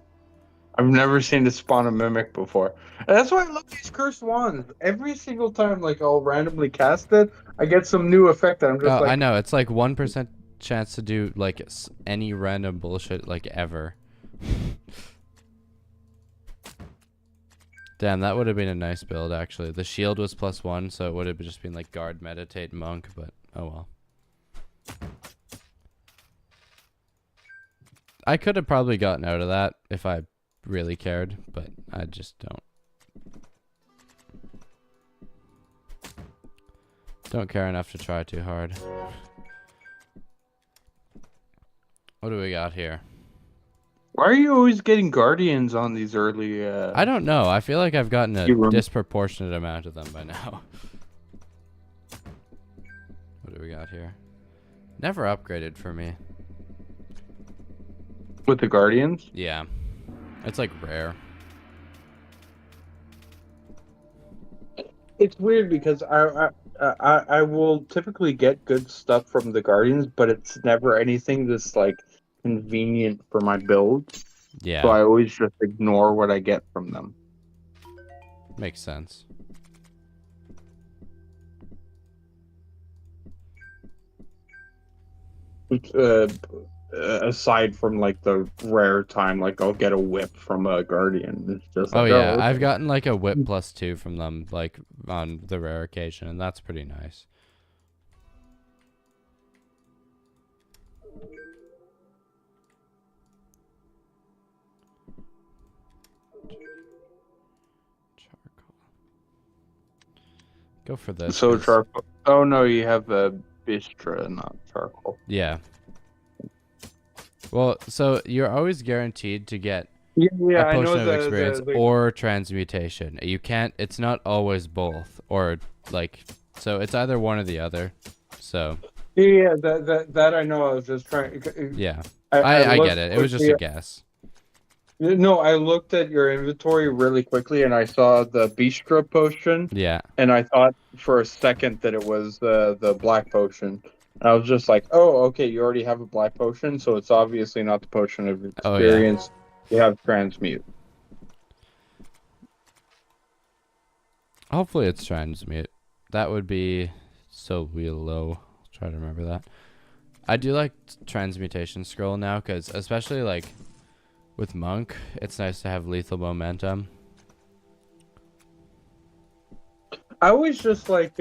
I've never seen to spawn a mimic before. And that's why I love these cursed wands. Every single time, like, I'll randomly cast it, I get some new effect. And I'm just Oh, I like, know. It's like 1% chance to do like any random bullshit like ever. Damn, that would have been a nice build actually. The shield was +1, so it would have just been like guard, meditate, monk, but oh well. I could have probably gotten out of that if I really cared, but I just don't. Don't care enough to try too hard. What do we got here? why are you always getting guardians on these early? I don't know. I feel like I've gotten a You disproportionate amount of them by now. What do we got here? Never upgraded for me. with the guardians? Yeah. It's like rare. It's weird because I will typically get good stuff from the guardians, but it's never anything that's like convenient for my build. So Yeah. I always just ignore what I get from them. Makes sense. Uh, aside from like the rare time, like I'll get a whip from a guardian. It's just Oh like, yeah, okay. I've gotten like a whip +2 from them, like on the rare occasion, and that's pretty nice. Charcoal. Go for this. So 'Cause charcoal. Oh no, you have a bistra, not charcoal. yeah. Well, so you're always guaranteed to get Yeah, a I know potion of experience the or transmutation. You can't. It's not always both, or like. So it's either one or the other. So yeah, that I know. I was just trying. yeah, I I looked get it. It was just quickly. a guess. No, I looked at your inventory really quickly, and I saw the Bistra potion, Yeah. and I thought for a second that it was the black potion. And I was just like, "Oh, okay, you already have a black potion, so it's obviously not the potion of Oh yeah. experience. You have transmute." Hopefully it's transmute. That would be so low. I'll try to remember that. I do like transmutation scroll now, because especially like with monk, it's nice to have lethal momentum. I always just like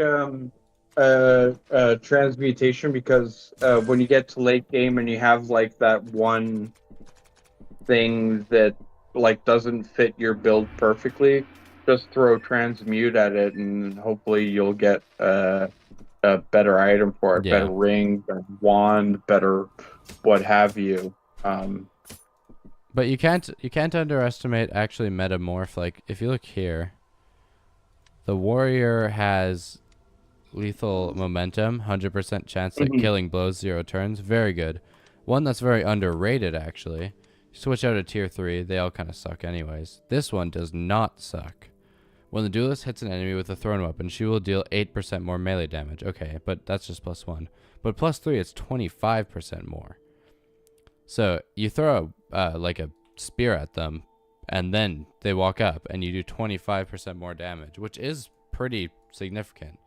transmutation because when you get to late game and you have like that one thing that like doesn't fit your build perfectly, just throw transmute at it and hopefully you'll get a better item for it, Yeah. better ring, better wand, better what have you. But you can't underestimate actually metamorph. Like if you look here, the warrior has lethal momentum, 100% chance at killing blows 0 turns. Very good. One that's very underrated actually. Switch out a tier 3, they all kind of suck anyways. This one does not suck. When the duelist hits an enemy with a thrown weapon, she will deal 8% more melee damage. Okay, but that's just +1. But +3, it's 25% more. So you throw like a spear at them, and then they walk up, and you do 25% more damage, which is pretty significant.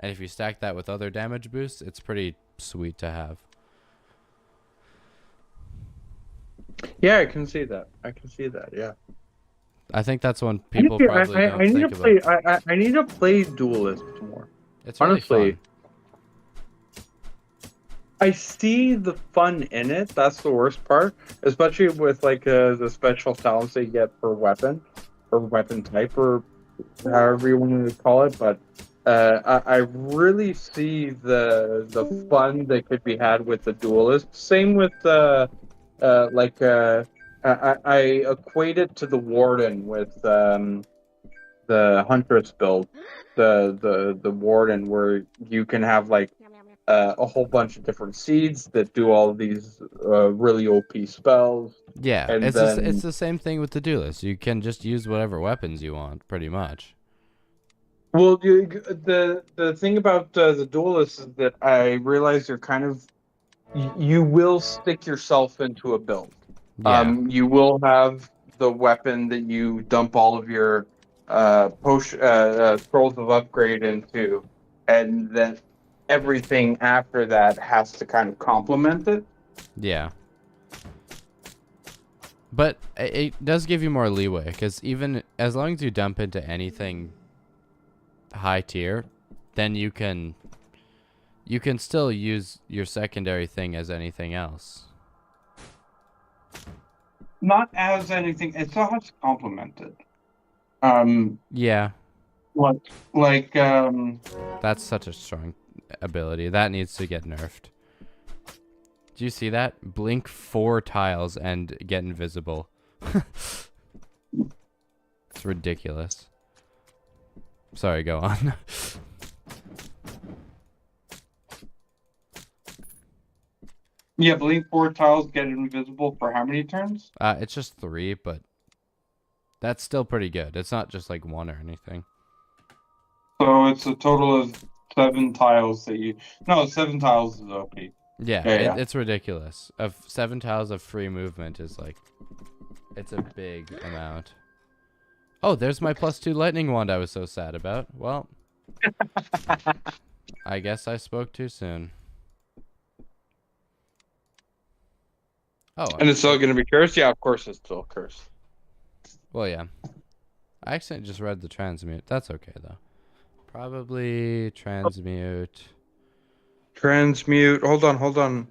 And if you stack that with other damage boosts, it's pretty sweet to have. Yeah, I can see that. I can see that. Yeah. I think that's one people probably don't I need think to play. about. I need to play Duelist more. It's really Honestly, fun. I see the fun in it. That's the worst part, especially with like the special talents they get per weapon, or weapon type, or however you want to call it. But I really see the fun that could be had with the Duelist. Same with like I equate it to the Warden with the Huntress build, the Warden, where you can have like a whole bunch of different seeds that do all of these really OP spells. Yeah, And it's then, the same thing with the duelist. You can just use whatever weapons you want, pretty much. well, the thing about the duelist is that I realize you're kind of you will stick yourself into a build. Yeah, You will have the weapon that you dump all of your potion scrolls of upgrade into, and then everything after that has to kind of complement it. yeah. But it does give you more leeway because even as long as you dump into anything high tier, then you can still use your secondary thing as anything else. Not as anything, it still has to complement it. Um, Yeah, like like that's such a strong ability. That needs to get nerfed. Do you see that? Blink 4 tiles and get invisible. It's ridiculous. Sorry, go on. yeah, blink four tiles, get invisible for how many turns? It's just 3, but that's still pretty good. It's not just like 1 or anything. So it's a total of seven tiles that you. No, seven tiles is OP. Yeah, Yeah, yeah. it's ridiculous. Of 7 tiles of free movement is like, it's a big amount. Oh, there's my +2 lightning wand I was so sad about. Well, I guess I spoke too soon. Oh, And it's still going to be cursed? Yeah, of course it's still cursed. well, yeah. I accidentally just read the transmute. That's okay, though. Probably transmute. Transmute. Hold on, hold on.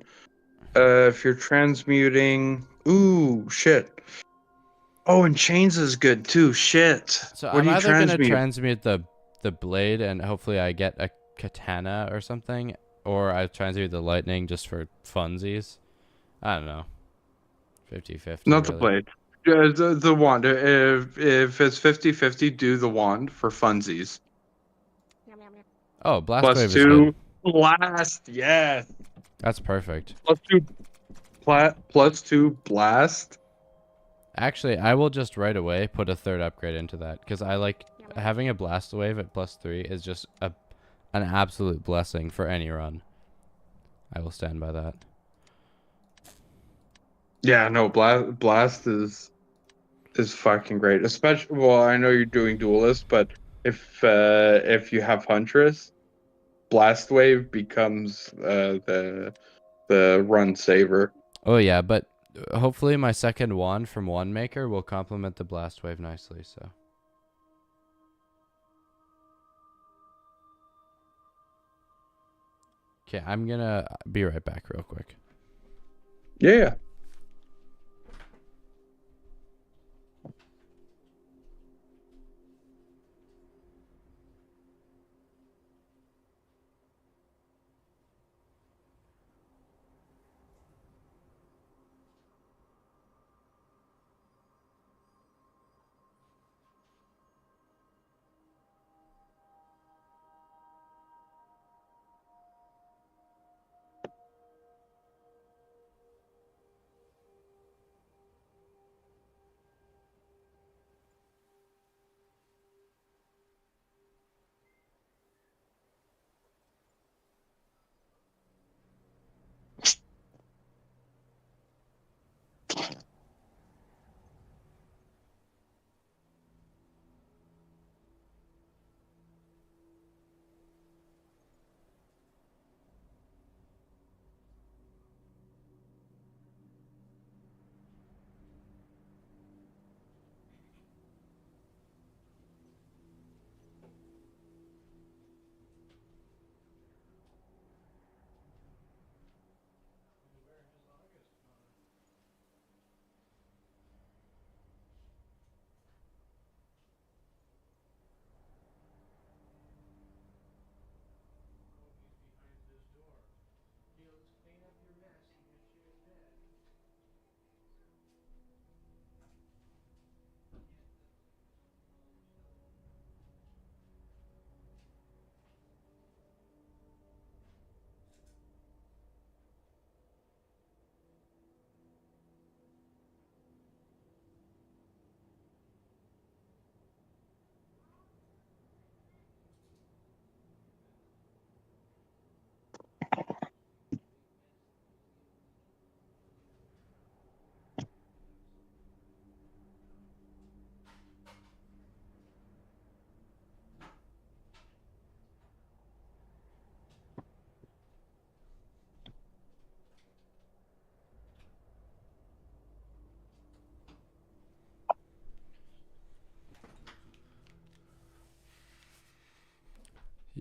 If you're transmuting. Ooh, shit. Oh, and chains is good too. Shit. So What I'm do you either going to transmute? transmute the blade and hopefully I get a katana or something, or I transmute the lightning just for funsies. I don't know. 50-50, Not the really. blade. The wand. If it's 50-50, do the wand for funsies. Oh, blast Plus wave is good. two blast. Yes. That's perfect. Plus two plus two blast. Actually, I will just right away put a third upgrade into that because I like having a blast wave at +3 is just an absolute blessing for any run. I will stand by that. Yeah, no, blast is fucking great. Especially, well, I know you're doing duelist, but if you have huntress, blast wave becomes the run saver. Oh yeah, but hopefully my second wand from Wand Maker will complement the blast wave nicely. So okay, I'm gonna be right back real quick. Yeah.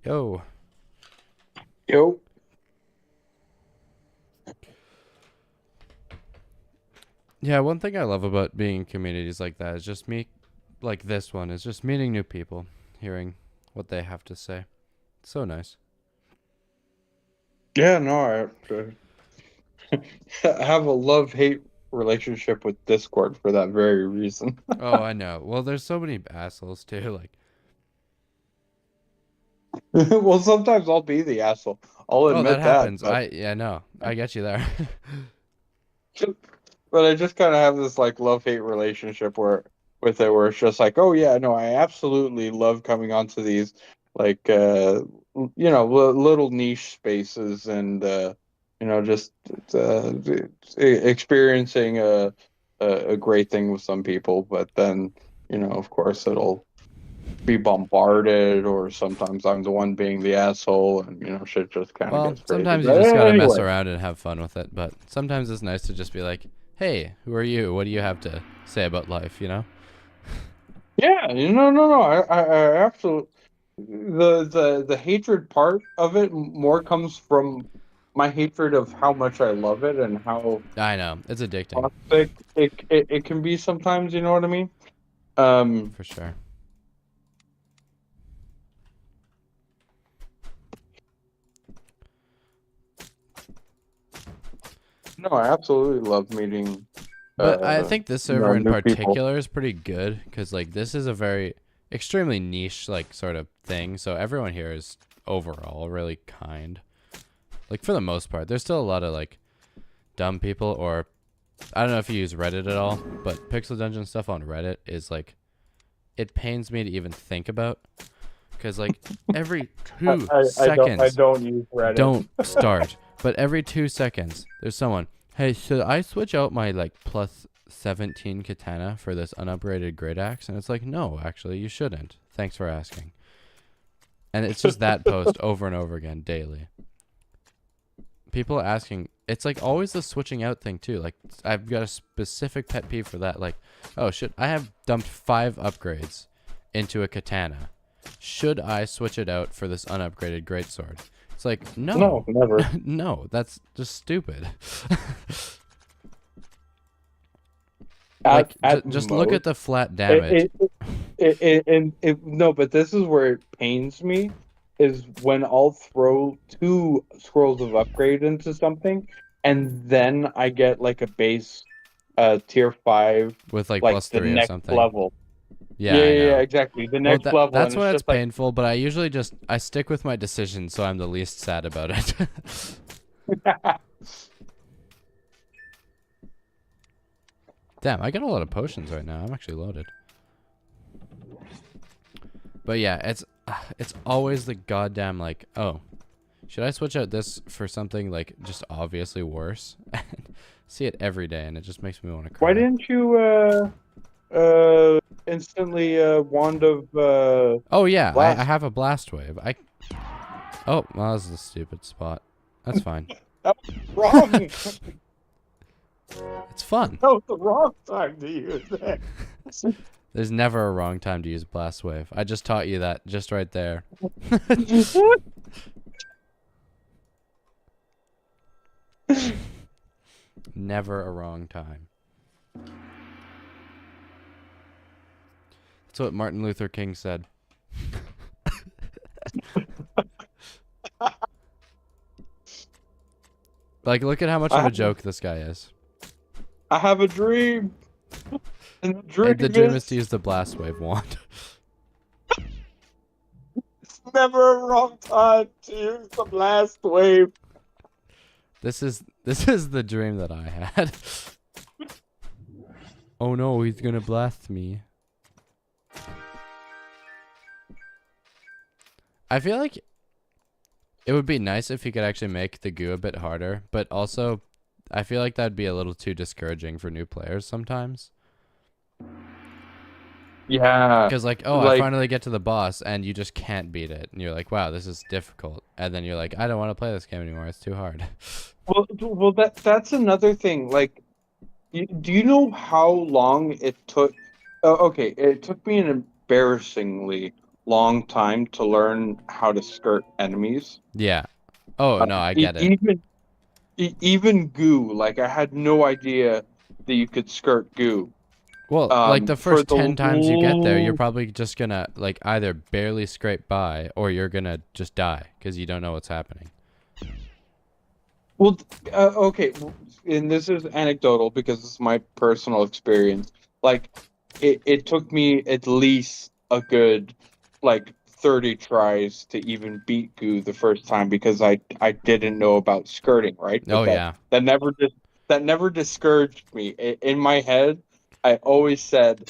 Yo. Yo. Yeah, one thing I love about being in communities like that is just like this one, is just meeting new people, hearing what they have to say. It's so nice. Yeah, no, I have a love-hate relationship with Discord for that very reason. Oh, I know. Well, there's so many assholes too. Like, Well, sometimes I'll be the asshole. I'll oh, that admit that, happens. but Yeah, no, I get you there. I just kind of have this like love-hate relationship where it's just like, oh yeah, no, I absolutely love coming onto these like little niche spaces and just experiencing a great thing with some people, but then of course it'll be bombarded, or sometimes I'm the one being the asshole, and shit just kind of Well, gets crazy. sometimes you But just gotta mess anyway, around and have fun with it. But sometimes it's nice to just be like, "Hey, who are you? What do you have to say about life?" You know? yeah, no, I absolutely the hatred part of it more comes from my hatred of how much I love it and how I know it's addicting toxic it can be sometimes. You know what I mean? for sure. No, I absolutely love meeting But I think this server in new people. particular is pretty good because like this is a very extremely niche like sort of thing. So everyone here is overall really kind. Like for the most part, there's still a lot of like dumb people, or I don't know if you use Reddit at all, but Pixel Dungeon stuff on Reddit is like it pains me to even think about because like every two I seconds, don't use Reddit. don't start, but every 2 seconds there's someone, hey, should I switch out my like plus 17 katana for this unupgraded great axe? And it's like, no, actually you shouldn't, thanks for asking. And it's just that post over and over again daily. People asking, it's like always the switching out thing too. Like I've got a specific pet peeve for that. Like, oh shit, I have dumped 5 upgrades into a katana. Should I switch it out for this unupgraded greatsword? It's like, no. No, never. No, that's just stupid. At, Like at just look most, at the flat damage. no, but this is where it pains me, is when I'll throw 2 scrolls of upgrade into something, and then I get like a base tier 5, With like like plus the 3 or next something. level. Yeah, Yeah, I yeah, yeah, know. exactly. The Well, next level, that's and it's why it's just like, painful, but I usually just I stick with my decision so I'm the least sad about it. Damn, I got a lot of potions right now. I'm actually loaded. But yeah, it's always the goddamn like, oh, should I switch out this for something like just obviously worse? See it every day, and it just makes me want to why cry. didn't you instantly wand of Oh yeah, I blast? have a blast wave. Oh, well, this is a stupid spot. That's fine. That was wrong. It's fun. That was the wrong time to use it. There's never a wrong time to use blast wave. I just taught you that just right there. Never a wrong time. That's what Martin Luther King said. Like, look at how much I of a have, joke this guy is. I have a dream, and the And the dream dream is to is use the blast wave wand. it's never a wrong time to use the blast wave. This is the dream that I had. Oh no, he's gonna blast me. I feel like it would be nice if you could actually make the goo a bit harder, but also I feel like that'd be a little too discouraging for new players sometimes. Yeah, Because like, oh, I like finally get to the boss and you just can't beat it. And you're like, wow, this is difficult. And then you're like, I don't want to play this game anymore. It's too hard. well, that's another thing. Like, do you know how long it took? Okay, it took me an embarrassingly long time to learn how to skirt enemies. Yeah. Oh, no, I E- get it. even even goo, like I had no idea that you could skirt goo. Well, like the For first the 10 times you get there, you're probably just gonna like either barely scrape by or you're gonna just die because you don't know what's happening. well, okay, and this is anecdotal because it's my personal experience. Like, it took me at least a good like 30 tries to even beat goo the first time because I didn't know about skirting, right? But Oh yeah. that never that never discouraged me. In my head, I always said,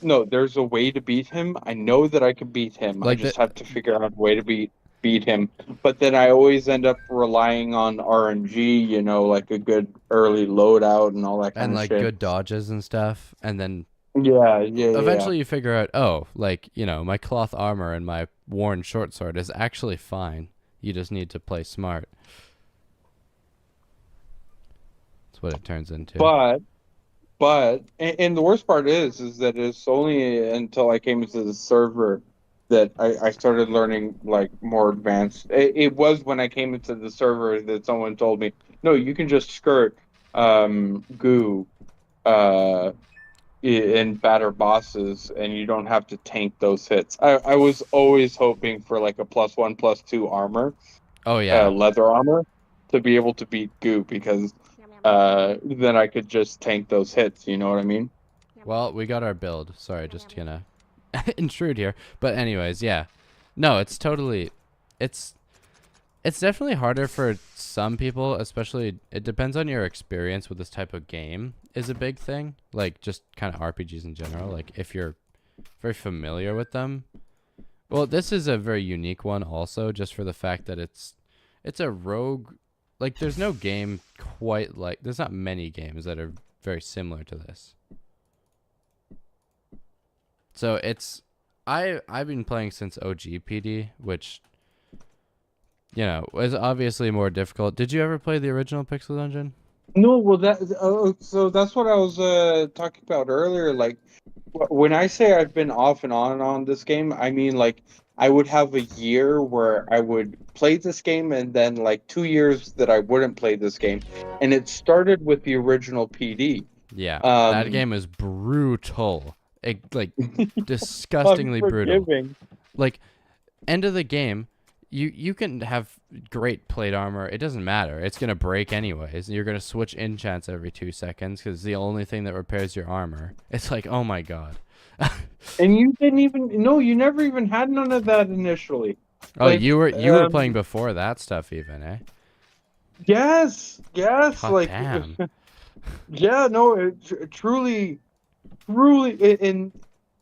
no, there's a way to beat him. I know that I can beat him. I Like the just have to figure out a way to beat him. But then I always end up relying on RNG, like a good early loadout and all that kind and of like shit. good dodges and stuff, and then Yeah. eventually you figure out, oh, like, my cloth armor and my worn short sword is actually fine. You just need to play smart. That's what it turns into. But and the worst part is that it's only until I came into the server that I started learning like more advanced. It was when I came into the server that someone told me, no, you can just skirt goo uh and batter bosses and you don't have to tank those hits. I was always hoping for like a +1 +2 armor, Oh yeah. leather armor, to be able to beat goo because then I could just tank those hits, you know what I mean? Well, we got our build. Sorry, just gonna intrude here. But anyways, yeah. No, it's it's definitely harder for some people, especially it depends on your experience with this type of game is a big thing. Like just kind of RPGs in general, like if you're very familiar with them. Well, this is a very unique one also just for the fact that it's a rogue, like there's no game quite like there's not many games that are very similar to this. So it's I've been playing since OGPD, which was obviously more difficult. Did you ever play the original Pixel Dungeon? No, well, so that's what I was talking about earlier. Like, when I say I've been off and on this game, I mean like I would have a year where I would play this game, and then like 2 years that I wouldn't play this game, and it started with the original PD. Yeah, that Um, game is brutal. Like disgustingly brutal. Unforgiving. Like end of the game, you can have great plate armor. It doesn't matter. It's gonna break anyways. You're gonna switch enchants every 2 seconds because it's the only thing that repairs your armor. It's like, oh my god. And you didn't even, no, you never even had none of that initially. Oh, Like, you were playing before that stuff even, eh? yes, Hot like, damn. yeah, no, truly, truly,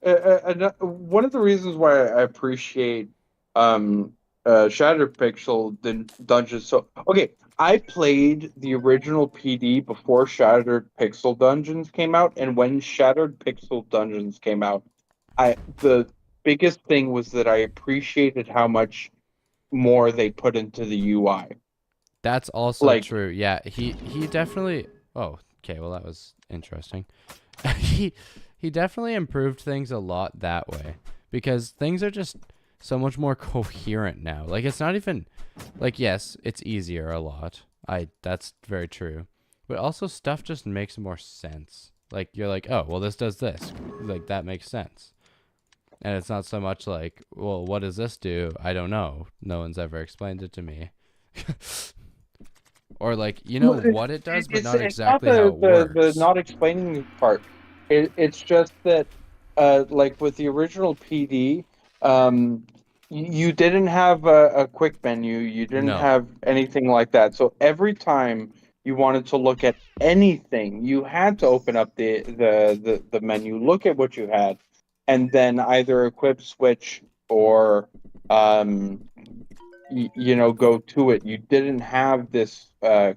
one of the reasons why I appreciate um Shattered Pixel Dungeons. So, okay, I played the original PD before Shattered Pixel Dungeons came out, and when Shattered Pixel Dungeons came out, the biggest thing was that I appreciated how much more they put into the UI. That's also Like, true. Yeah, he definitely. Oh, okay. Well, that was interesting. he he definitely improved things a lot that way because things are just so much more coherent now. Like it's not even like yes, it's easier a lot. That's very true. But also stuff just makes more sense. Like you're like, "Oh, well this does this." Like that makes sense. And it's not so much like, "Well, what does this do? I don't know. No one's ever explained it to me." Or like, you know well, what it does, but not it's not exactly how it the works. not explaining part. It's just that, like with the original PD, you didn't have a quick menu. You didn't No. have anything like that. So every time you wanted to look at anything, you had to open up the menu, look at what you had, and then either equip, switch, or um, go to it. You didn't have this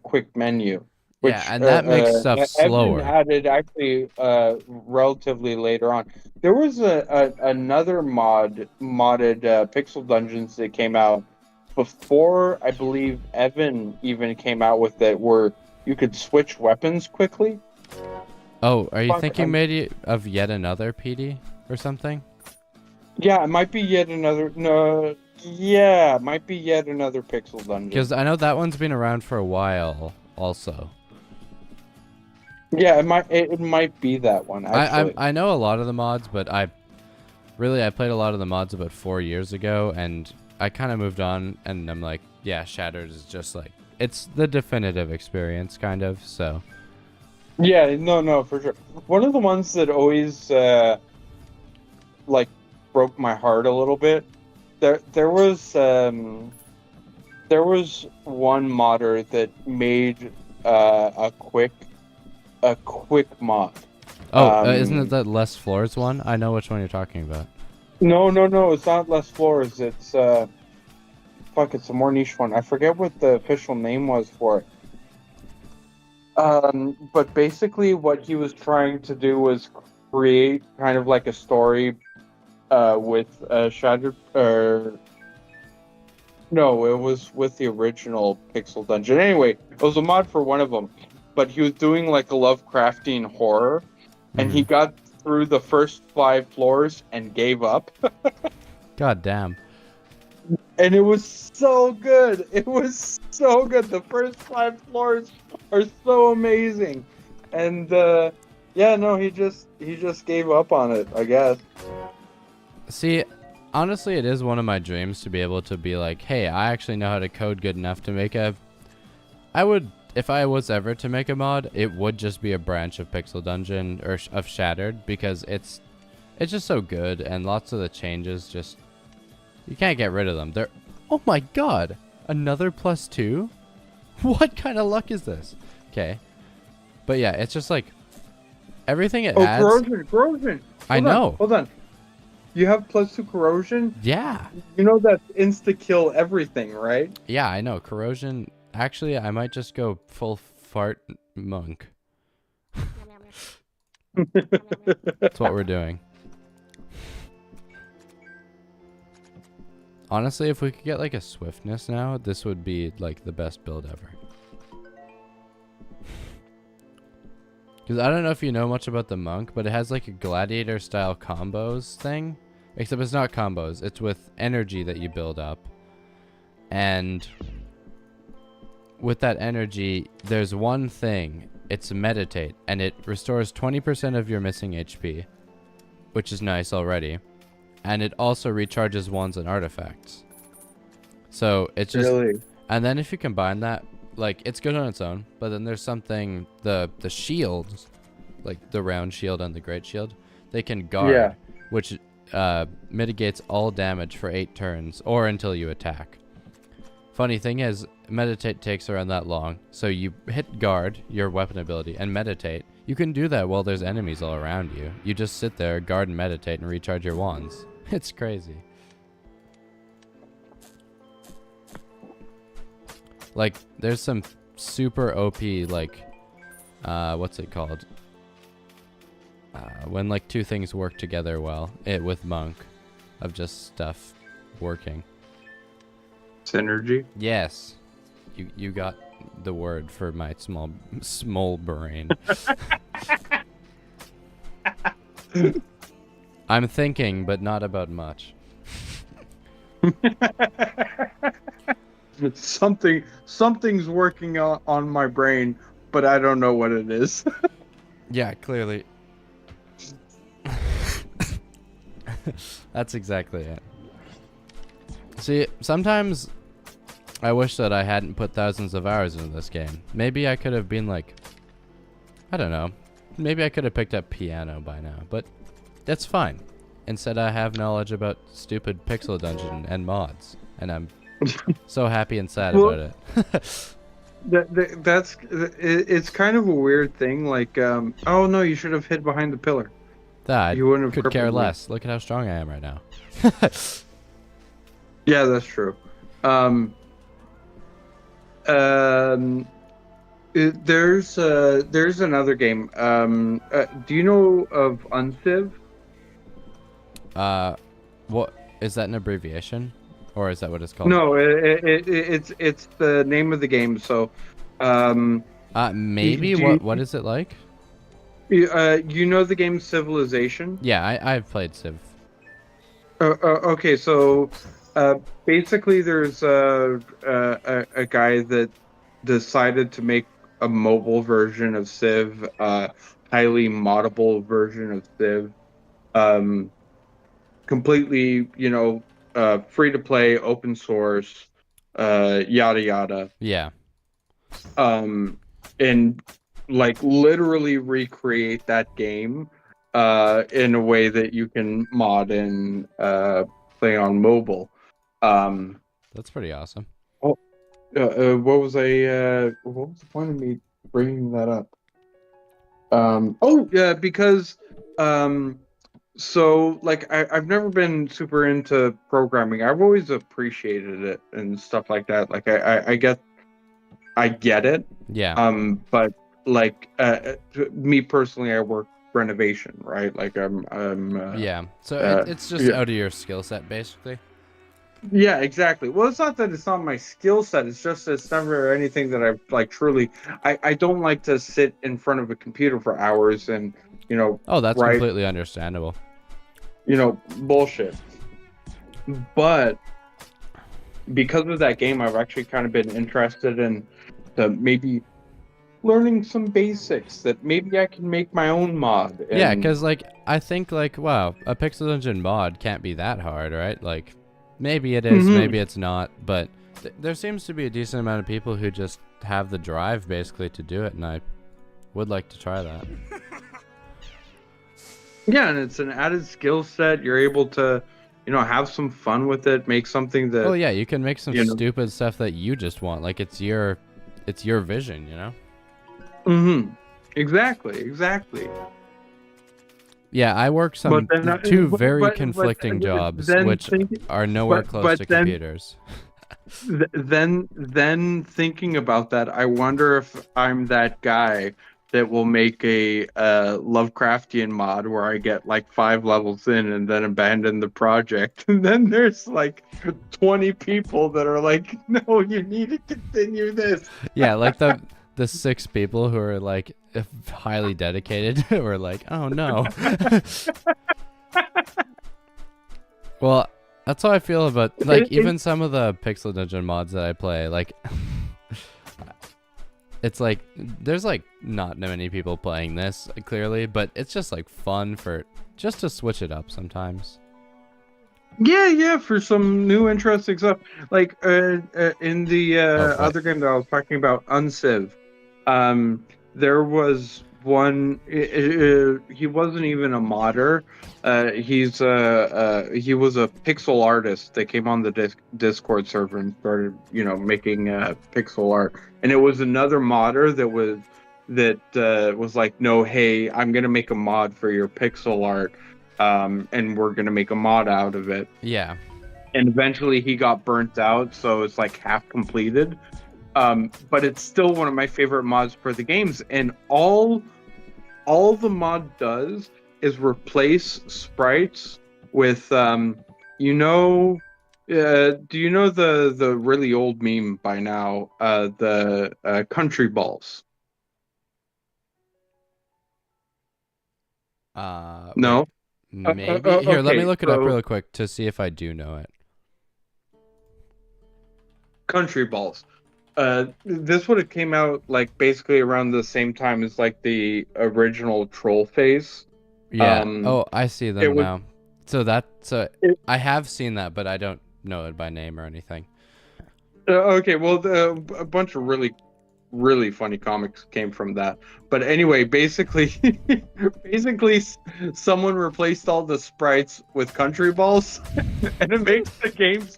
quick menu, Yeah, which and that makes stuff Evan slower. added actually relatively later on. There was another modded Pixel Dungeons that came out before I believe Evan even came out with it, where you could switch weapons quickly. Oh, are you Fuck, thinking maybe of yet another PD or something? Yeah, it might be yet another. No, yeah, it might be yet another pixel dungeon. Because I know that one's been around for a while also. Yeah, it might be that one actually. I know a lot of the mods, but I played a lot of the mods about 4 years ago, and I kind of moved on, and I'm like, yeah, Shattered is just like, it's the definitive experience, kind of. So Yeah, no, no, for sure. One of the ones that always like broke my heart a little bit. There was one modder that made a quick mod. oh, isn't it that less floors one? I know which one you're talking about. No, no, no, it's not less floors. It's fuck, it's a more niche one. I forget what the official name was for it. But basically, what he was trying to do was create kind of like a story, with Shattered. No, it was with the original Pixel Dungeon. Anyway, it was a mod for one of them, but he was doing like a Lovecraftian horror, and he Hmm. got through the first 5 floors and gave up. God damn. And it was so good. It was so good. The first 5 floors are so amazing. And yeah, no, he just gave up on it, I guess. See, honestly, it is one of my dreams to be able to be like, hey, I actually know how to code good enough to make a. I would, if I was ever to make a mod, it would just be a branch of Pixel Dungeon or of Shattered, because it's just so good, and lots of the changes just, you can't get rid of them. They're, oh my god, another +2? What kind of luck is this? Okay, but yeah, it's just like everything it Oh, adds. corrosion. I know. Hold on. You have +2 corrosion? Yeah. You know that's insta kill everything, right? Yeah, I know. Corrosion. Actually, I might just go full fart monk. That's what we're doing. Honestly, if we could get like a swiftness now, this would be like the best build ever. Because I don't know if you know much about the monk, but it has like a gladiator style combos thing. Except it's not combos, it's with energy that you build up. And with that energy, there's one thing. It's meditate, and it restores 20% of your missing HP, which is nice already. And it also recharges wands and artifacts. So it's just, Really? and then if you combine that, like, it's good on its own, but then there's something, the shields, like the round shield and the great shield, they can guard, Yeah. which mitigates all damage for 8 turns or until you attack. Funny thing is, meditate takes around that long, so you hit guard, your weapon ability, and meditate. You can do that while there's enemies all around you. You just sit there, guard and meditate, and recharge your wands. It's crazy. Like, there's some super OP, like, what's it called? When, like, two things work together well, with Monk, of just stuff working. Synergy? Yes. You got the word for my small brain. I'm thinking, but not about much. Something's working on my brain, but I don't know what it is. Yeah, clearly. That's exactly it. See, sometimes I wish that I hadn't put thousands of hours into this game. Maybe I could have been like, I don't know. Maybe I could have picked up piano by now, but that's fine. Instead, I have knowledge about stupid Pixel Dungeon and mods, and I'm so happy and sad about it. It's kind of a weird thing. Like, oh no, you should have hid behind the pillar. I You wouldn't have could care crippled me. less. Look at how strong I am right now. Yeah, that's true. Um, there's another game. Do you know of Unciv? What is that, an abbreviation, or is that what it's called? No, it's the name of the game. So, Maybe. do What is it like? you know the game Civilization? Yeah, I've played Civ. Okay, so uh, basically, there's a guy that decided to make a mobile version of Civ, highly moddable version of Civ, um, completely, free to play, open source, yada yada, Yeah, um, and like literally recreate that game in a way that you can mod and play on mobile. Um, that's pretty awesome. oh, what was the point of me bringing that up? Oh, yeah, because um, so like I've never been super into programming. I've always appreciated it and stuff like that. Like I get it. Yeah, But like me personally, I work renovation, right? Like I'm yeah. So uh it's just yeah. out of your skill set, basically. Yeah, exactly. Well, it's not that it's not my skill set. It's just it's never anything that I've like truly. I don't like to sit in front of a computer for hours and Oh, that's write completely understandable. bullshit. But because of that game, I've actually kind of been interested in maybe learning some basics that maybe I can make my own mod Yeah, and. because, like, I think, like, wow, a Pixel Dungeon mod can't be that hard, right? Like, maybe it is, Mhm. maybe it's not, but there seems to be a decent amount of people who just have the drive, basically, to do it, and I would like to try that. Yeah, and it's an added skill set. You're able to, have some fun with it, make something Oh, that, yeah, you can make some you know. stupid stuff that you just want. Like, it's your vision, you know? Hmm. Exactly, exactly. Yeah, I work But some then, two very conflicting jobs, then which think, are nowhere close but to then, computers. then thinking about that, I wonder if I'm that guy that will make a Lovecraftian mod where I get like 5 levels in and then abandon the project. And then there's like 20 people that are like, no, you need to continue this. Yeah, like the 6 people who are like highly dedicated were like, oh no. Well, that's how I feel about like It, it, even some of the Pixel Dungeon mods that I play. Like, it's like there's like not many people playing this clearly, but it's just like fun for just to switch it up sometimes. yeah, yeah, for some new interesting stuff. Like in the Oh, what? other game that I was talking about, Unciv, there was one. He wasn't even a modder. He was a pixel artist that came on the Discord server and started, making pixel art. And it was another modder that was like, no, hey, I'm gonna make a mod for your pixel art, and we're gonna make a mod out of it. Yeah. And eventually he got burnt out, so it's like half completed. But it's still one of my favorite mods for the games. And all the mod does is replace sprites with do you know the really old meme by now, the country balls? Wait. No. Maybe here. Let me Okay, look it up so real quick to see if I do know it. country balls. This would have came out like basically around the same time as like the original troll phase. Yeah. Um, Oh, I see it them was now. So it, I have seen that, but I don't know it by name or anything. okay. Well, a bunch of really funny comics came from that. But anyway, basically, basically, someone replaced all the sprites with country balls, and it makes the game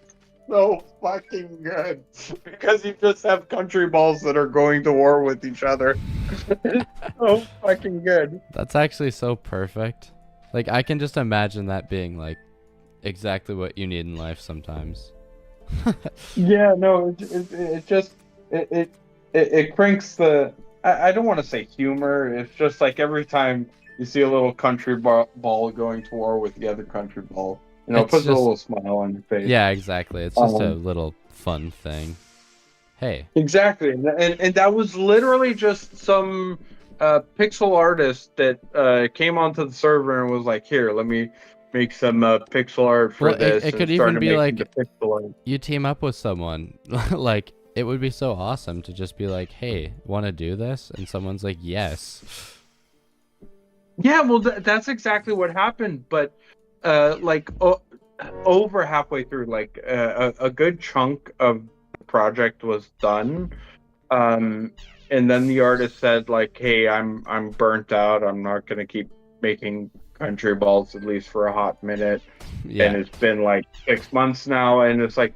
so fucking good because you just have country balls that are going to war with each other. It's so fucking good. That's actually so perfect. Like I can just imagine that being like exactly what you need in life sometimes. Yeah, no, it just it it it cranks the. I don't want to say humor. It's just like every time you see a little country ball going to war with the other country ball, it It's puts a just little smile on your face. yeah, exactly. It's just a Um, little fun thing. Hey, exactly, and that was literally just some pixel artist that came onto the server and was like, "Here, let me make some pixel art for Well, this it and could even started be making like the pixel art. you team up with someone. Like, it would be so awesome to just be like, hey, want to do this? And someone's like, yes. Yeah, well, that's exactly what happened. But like over halfway through, like a good chunk of the project was done. Um, and then the artist said, like, "Hey, I'm burnt out. I'm not gonna keep making country balls at least for a hot minute." And Yeah. it's been like 6 months now, and it's like,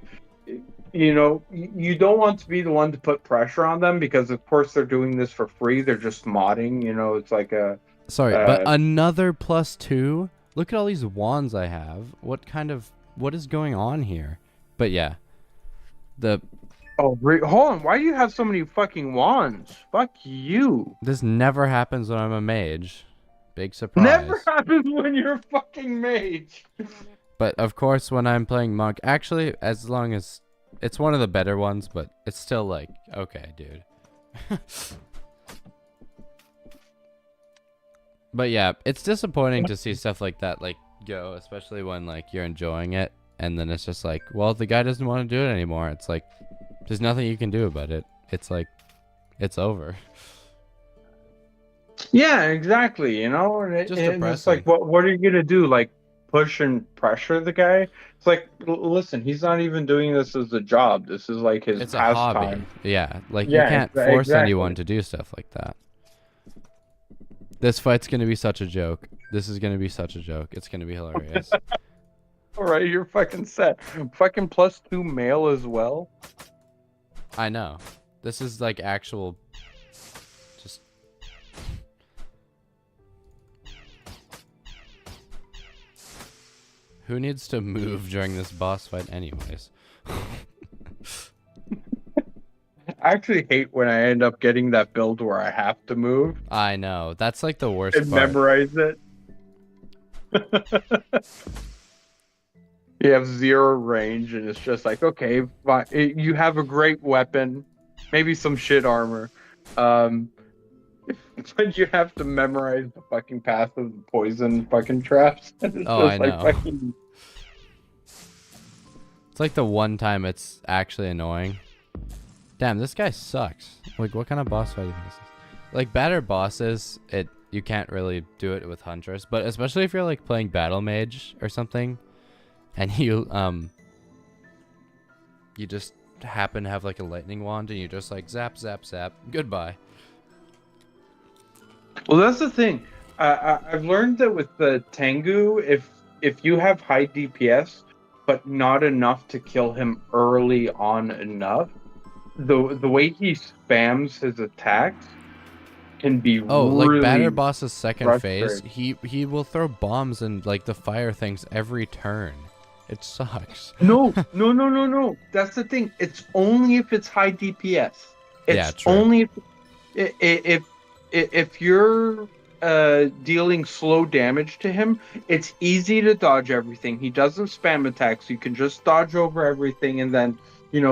you don't want to be the one to put pressure on them because, of course, they're doing this for free. They're just modding. It's like a Sorry, but uh, another +2? Look at all these wands I have. What is going on here? But yeah, the hold on. Why do you have so many fucking wands? Fuck you. this never happens when I'm a mage. Big Never surprise. happens when you're a fucking mage. But of course, when I'm playing monk, actually, as long as it's one of the better ones, but it's still like, okay, dude. But yeah, it's disappointing to see stuff like that like go, especially when like you're enjoying it, and then it's just like, well, the guy doesn't want to do it anymore. It's like, there's nothing you can do about it. It's like, it's over. Yeah, exactly. Just And it's like, depressing. what are you gonna do? Like, push and pressure the guy? It's like, listen, he's not even doing this as a job. This is like his It's a hobby. pastime. Yeah, like you Yeah, can't force anyone exactly. to do stuff like that. This fight's gonna be such a joke. This is gonna be such a joke. It's gonna be hilarious. All right, you're fucking set. Fucking +2 male as well. I know. This is like actual. Just. Who needs to move during this boss fight, anyways? I actually hate when I end up getting that build where I have to move I know. That's like the worst and part. memorize it. You have 0 range, and it's just like, okay, fine. You have a great weapon, maybe some shit armor, um, but you have to memorize the fucking path of the poison fucking traps. And it's Oh, I just like know. fucking. It's like the one time it's actually annoying. Damn, this guy sucks. Like, what kind of boss fight is this? Like, better bosses, you can't really do it with Huntress, but especially if you're like playing Battle Mage or something, and you just happen to have like a lightning wand, and you just like zap, zap, zap, goodbye. Well, that's the thing. I've learned that with the Tengu, if you have high DPS, but not enough to kill him early on enough, the way he spams his attacks can be Oh, like Batter really Boss's second phase, frustrating. he will throw bombs and like the fire things every turn. It sucks. No, no, no, no, no. That's the thing. It's only if it's high DPS. Yeah, It's true. only if you're dealing slow damage to him, it's easy to dodge everything. He doesn't spam attacks. You can just dodge over everything and then,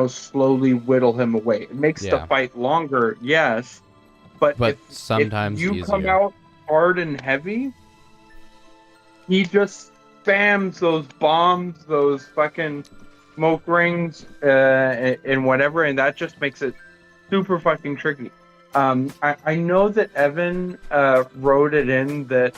slowly whittle him away. It makes the Yeah, fight longer, yes, but but if sometimes you come easier. out hard and heavy, he just spams those bombs, those fucking smoke rings, and whatever, and that just makes it super fucking tricky. I know that Evan wrote it in that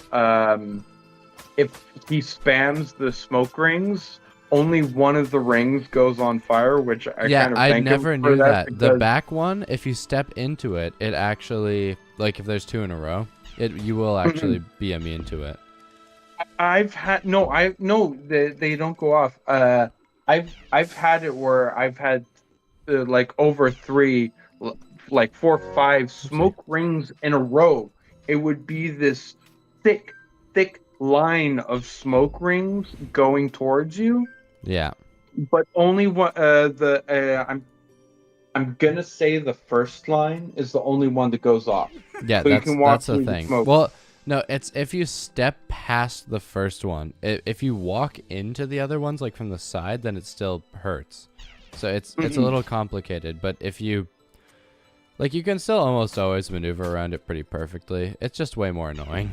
if he spams the smoke rings, only one of the rings goes on fire, which I Yeah, kind of I thank him never for knew that that. The because back one, if you step into it, it actually, like if there's 2 in a row, you will actually be immune to it. I've had they don't go off. I've had it where I've had like over 3, like 4, 5 Oopsie. smoke rings in a row. It would be this thick, thick line of smoke rings going towards you, Yeah. but only one. I'm gonna say the first line is the only one that goes off, Yeah, so you can walk that's the through the thing. smoke. Well, no, it's if you step past the first one. If you walk into the other ones like from the side, then it still hurts. So it's a little complicated, but if you like, you can still almost always maneuver around it pretty perfectly. It's just way more annoying.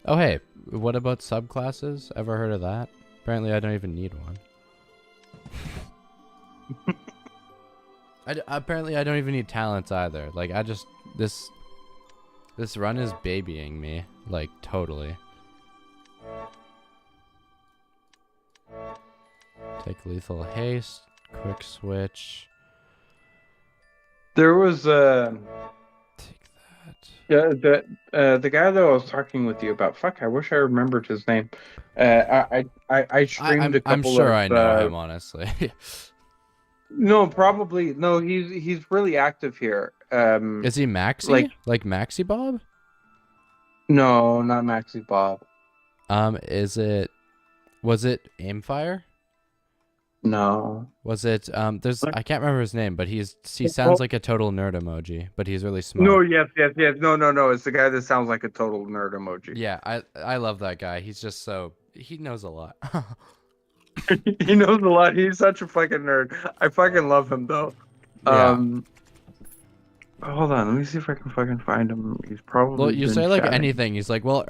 Oh hey, What about subclasses? Ever heard of that? Apparently, I don't even need one. Apparently, I don't even need talents either. Like, this run is babying me, like totally. Take lethal haste, quick switch. There was Take that. the guy that I was talking with you about. Fuck, I wish I remembered his name. I streamed a I'm couple sure of. I know him, honestly. No, probably no. He's really active here. Is he Maxi? Like Maxi Bob? No, not Maxi Bob. Was it Aimfire? No. Was it I can't remember his name, but he sounds like a total nerd emoji, but he's really smart. No, yes. No. It's the guy that sounds like a total nerd emoji. Yeah, I love that guy. He's just he knows a lot. He knows a lot. He's such a fucking nerd. I fucking love him though. Yeah. Hold on, let me see if I can fucking find him. He's probably. Well, you been say like chatting. anything. He's like, well,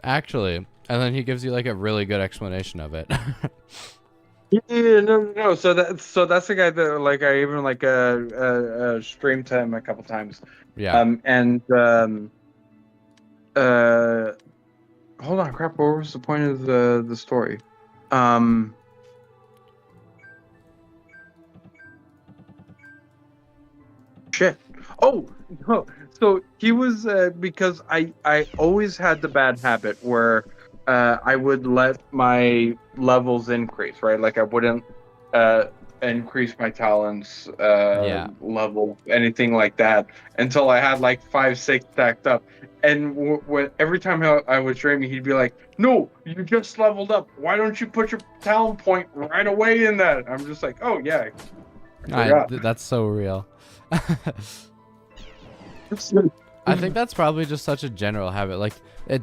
actually, and then he gives you like a really good explanation of it. Yeah, no. So that's the guy that like I even like streamed to him a couple times. Yeah. Hold on, crap. What was the point of the story? Shit. Oh no. So he was because I always had the bad habit where I would let my levels increase, right? Like I wouldn't increase my talents level, anything like that, until I had like 5, 6 stacked up. And every time I was streaming, he'd be like, "No, you just leveled up. Why don't you put your talent point right away in that?" I'm just like, "Oh yeah." That's so real. I think that's probably just such a general habit. Like,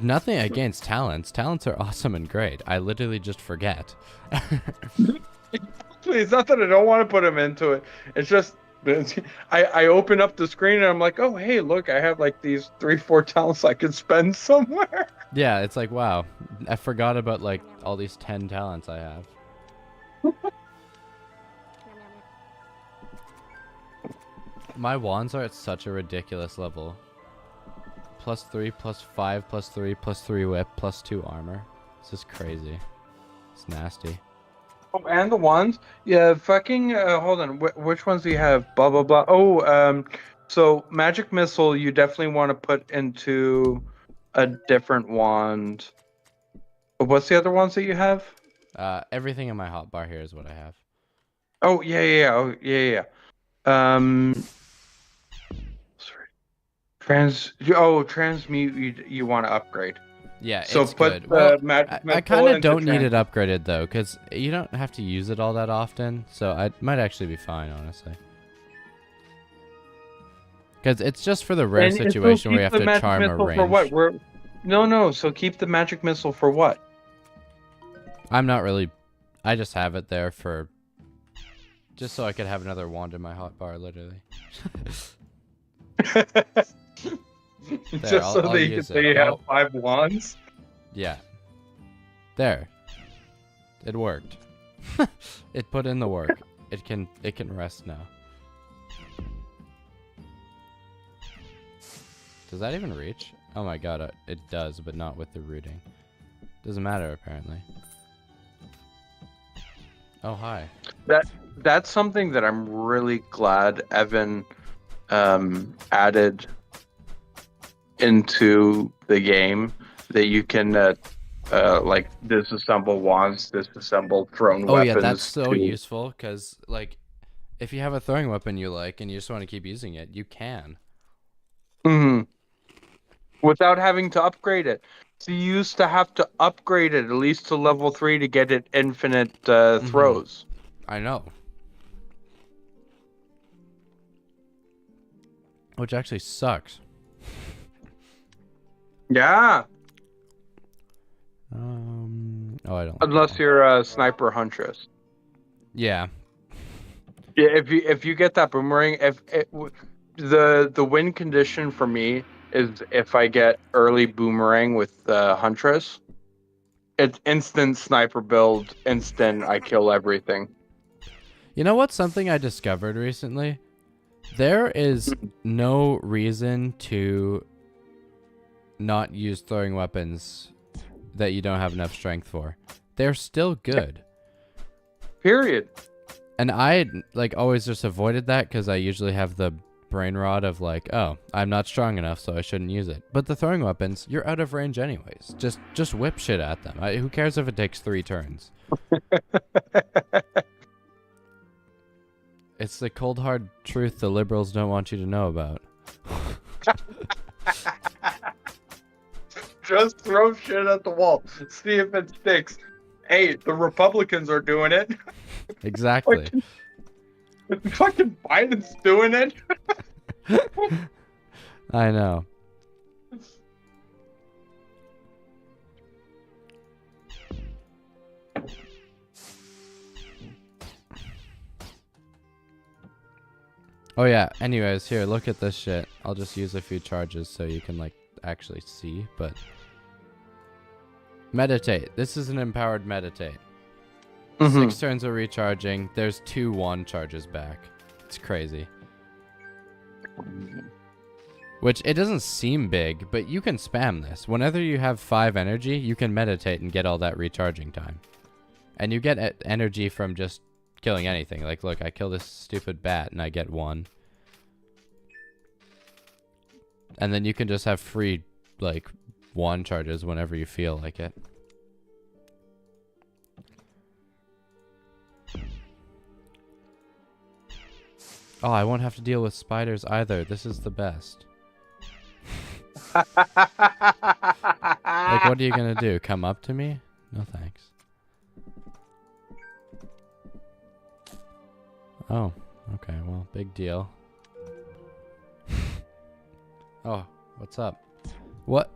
nothing against talents. Talents are awesome and great. I literally just forget. It's not that I don't want to put them into it. It's just I open up the screen and I'm like, oh hey, look, I have like these 3, 4 talents I could spend somewhere. Yeah, it's like, wow, I forgot about like all these 10 talents I have. My wands are at such a ridiculous level. +3, +5, +3, +3 whip, +2 armor. This is crazy. It's nasty. Oh, and the wands? Yeah, fucking, hold on. Which ones do you have? Blah, blah, blah. Oh, so magic missile, you definitely want to put into a different wand. What's the other ones that you have? Everything in my hotbar here is what I have. Oh, yeah. Oh, yeah. Sorry. Transmute, you want to upgrade. Yeah, so it's put good. Well, magic I kind of don't need it upgraded though, because you don't have to use it all that often. So I might actually be fine, honestly. Because it's just for the rare situation where you have to charm a range. For what? No. So keep the magic missile for what? I'm not really. I just have it there for. Just so I could have another wand in my hotbar, literally. Just so that you can say you have 5 wands? Yeah. There. It worked. It put in the work. It can rest now. Does that even reach? Oh my god, it does, but not with the rooting. Doesn't matter, apparently. Oh, hi. That's something that I'm really glad Evan added into the game, that you can like disassemble wands, disassemble thrown weapons. Oh yeah, that's so useful, because like if you have a throwing weapon you like and you just want to keep using it, you can. Without having to upgrade it. So you used to have to upgrade it at least to level 3 to get it infinite throws. I know. Which actually sucks. Yeah. Oh, I don't. Unless you're a sniper huntress. Yeah. Yeah. If you get that boomerang, the win condition for me is if I get early boomerang with huntress, It's instant sniper build, instant I kill everything. You know what's something I discovered recently? There is no reason to not use throwing weapons that you don't have enough strength for. They're still good. Period. And I like always just avoided that because I usually have the brain rot of like, oh, I'm not strong enough, so I shouldn't use it. But the throwing weapons, you're out of range anyways. Just whip shit at them. Who cares if it takes 3 turns? It's the cold hard truth the liberals don't want you to know about. Just throw shit at the wall. See if it sticks. Hey, the Republicans are doing it. Exactly. Fucking Biden's doing it. I know. Oh yeah, anyways, here, look at this shit. I'll just use a few charges so you can like actually see, but meditate. This is an empowered meditate. 6 turns of recharging. There's 2 wand charges back. It's crazy. Which, it doesn't seem big, but you can spam this. Whenever you have 5 energy, you can meditate and get all that recharging time. And you get energy from just killing anything. Like, look, I kill this stupid bat and I get 1. And then you can just have free, like, wand charges whenever you feel like it. Oh, I won't have to deal with spiders either. This is the best. Like, what are you gonna do? Come up to me? No thanks. Oh, okay, well, big deal. Oh, what's up? What?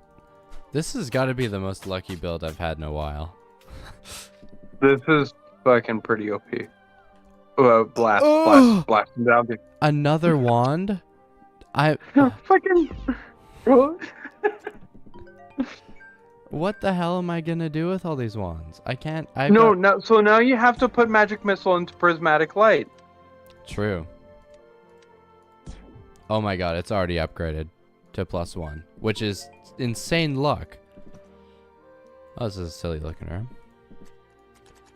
This has got to be the most lucky build I've had in a while. This is fucking pretty OP. Blast down. Another wand? I fucking. What the hell am I gonna do with all these wands? I can't. No. So now you have to put magic missile into prismatic light. True. Oh my god, it's already upgraded to +1, which is insane luck. Oh, this is a silly looking room.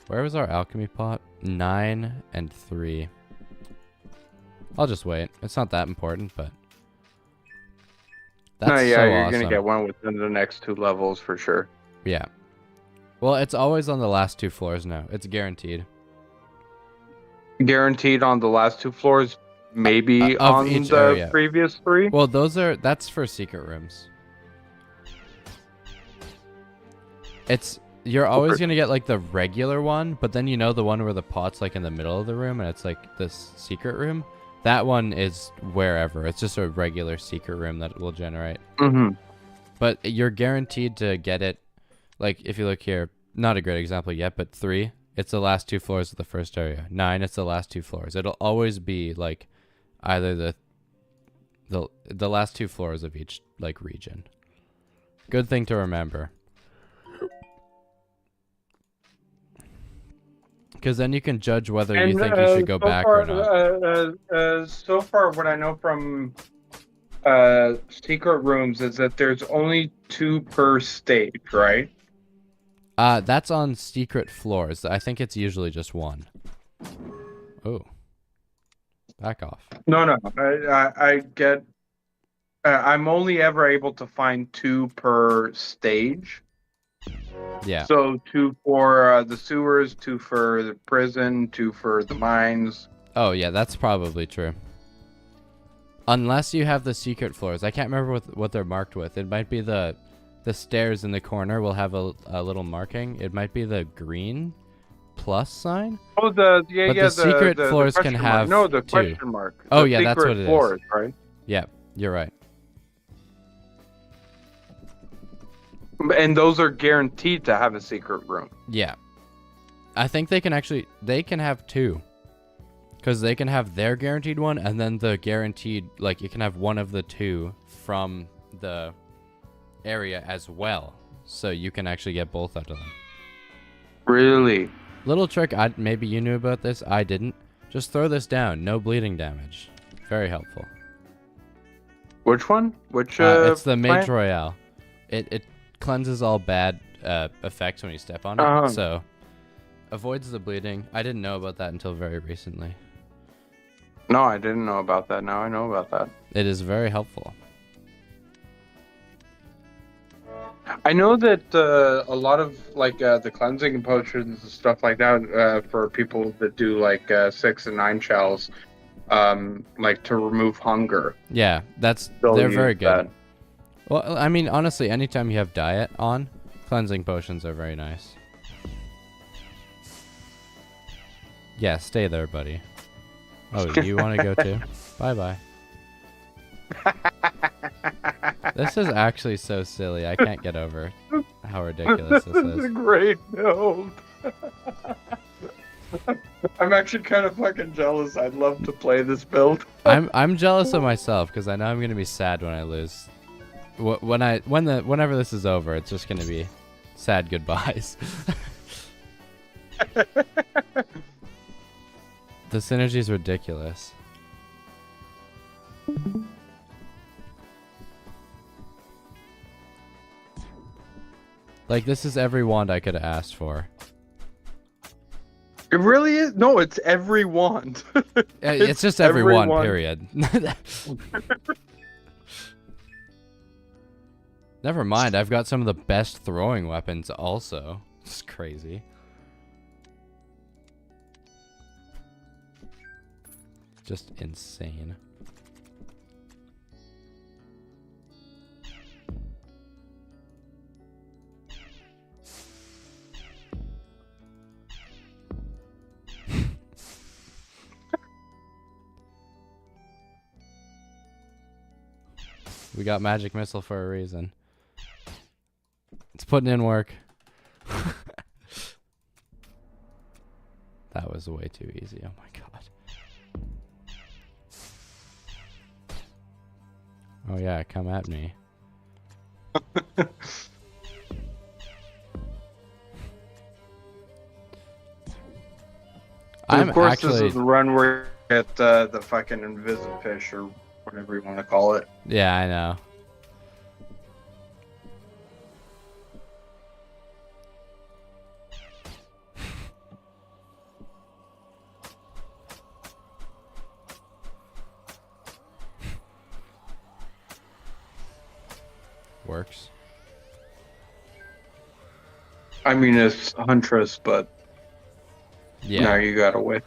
Where was our alchemy pot? 9 and 3. I'll just wait. It's not that important, but that's you're awesome. gonna get one within the next 2 levels for sure. Yeah. Well, it's always on the last 2 floors now. It's guaranteed. Guaranteed on the last 2 floors, maybe on the area. Previous 3. Well, that's for secret rooms. You're always gonna get like the regular one, but then the one where the pot's like in the middle of the room and it's like this secret room. That one is wherever. It's just a regular secret room that will generate. But you're guaranteed to get it. Like if you look here, not a great example yet, but 3, it's the last 2 floors of the first area. 9, it's the last 2 floors. It'll always be like either the last 2 floors of each like region. Good thing to remember. Because then you can judge whether you think you should go back or not. So far, what I know from secret rooms is that there's only 2 per stage, right? That's on secret floors. I think it's usually just 1. Oh. Back off. No. I get... I'm only ever able to find 2 per stage. Yeah. So 2 for the sewers, 2 for the prison, 2 for the mines. Oh yeah, that's probably true. Unless you have the secret floors. I can't remember what they're marked with. It might be the stairs in the corner will have a little marking. It might be the green plus sign. Oh, the secret floors can have the question mark. Oh yeah, that's what it floors, is. Right? Yeah, you're right. And those are guaranteed to have a secret room. Yeah. I think they can have 2. Because they can have their guaranteed one, and then the guaranteed, like, you can have one of the 2 from the area as well. So you can actually get both out of them. Really? Little trick, maybe you knew about this, I didn't. Just throw this down, no bleeding damage. Very helpful. Which one? Which It's the Mage plant? Royale. It cleanses all bad effects when you step on it, Uh-huh. so avoids the bleeding. I didn't know about that until very recently. No, I didn't know about that. Now I know about that. It is very helpful. I know that a lot of like the cleansing potions and stuff like that for people that do like 6 and 9 shells, like to remove hunger. Yeah, They'll they're use very good. that. Well, I mean, honestly, anytime you have diet on, cleansing potions are very nice. Yeah, stay there, buddy. Oh, you want to go too? Bye-bye. This is actually so silly. I can't get over how ridiculous this This is a is. great build. I'm actually kind of fucking jealous. I'd love to play this build. I'm jealous of myself because I know I'm gonna be sad when I lose. Whenever this is over, it's just gonna be sad goodbyes. The synergy is ridiculous. Like, this is every wand I could have asked for. It really is. No, it's every wand. It's just every wand, period. Never mind, I've got some of the best throwing weapons also. It's crazy. Just insane. We got magic missile for a reason. It's putting in work. That was way too easy. Oh my god. Oh yeah, come at me. Of course, this is the run where you get the fucking invisifish or whatever you want to call it. Yeah, I know. Works. I mean, it's Huntress, but Yeah. now you gotta wait.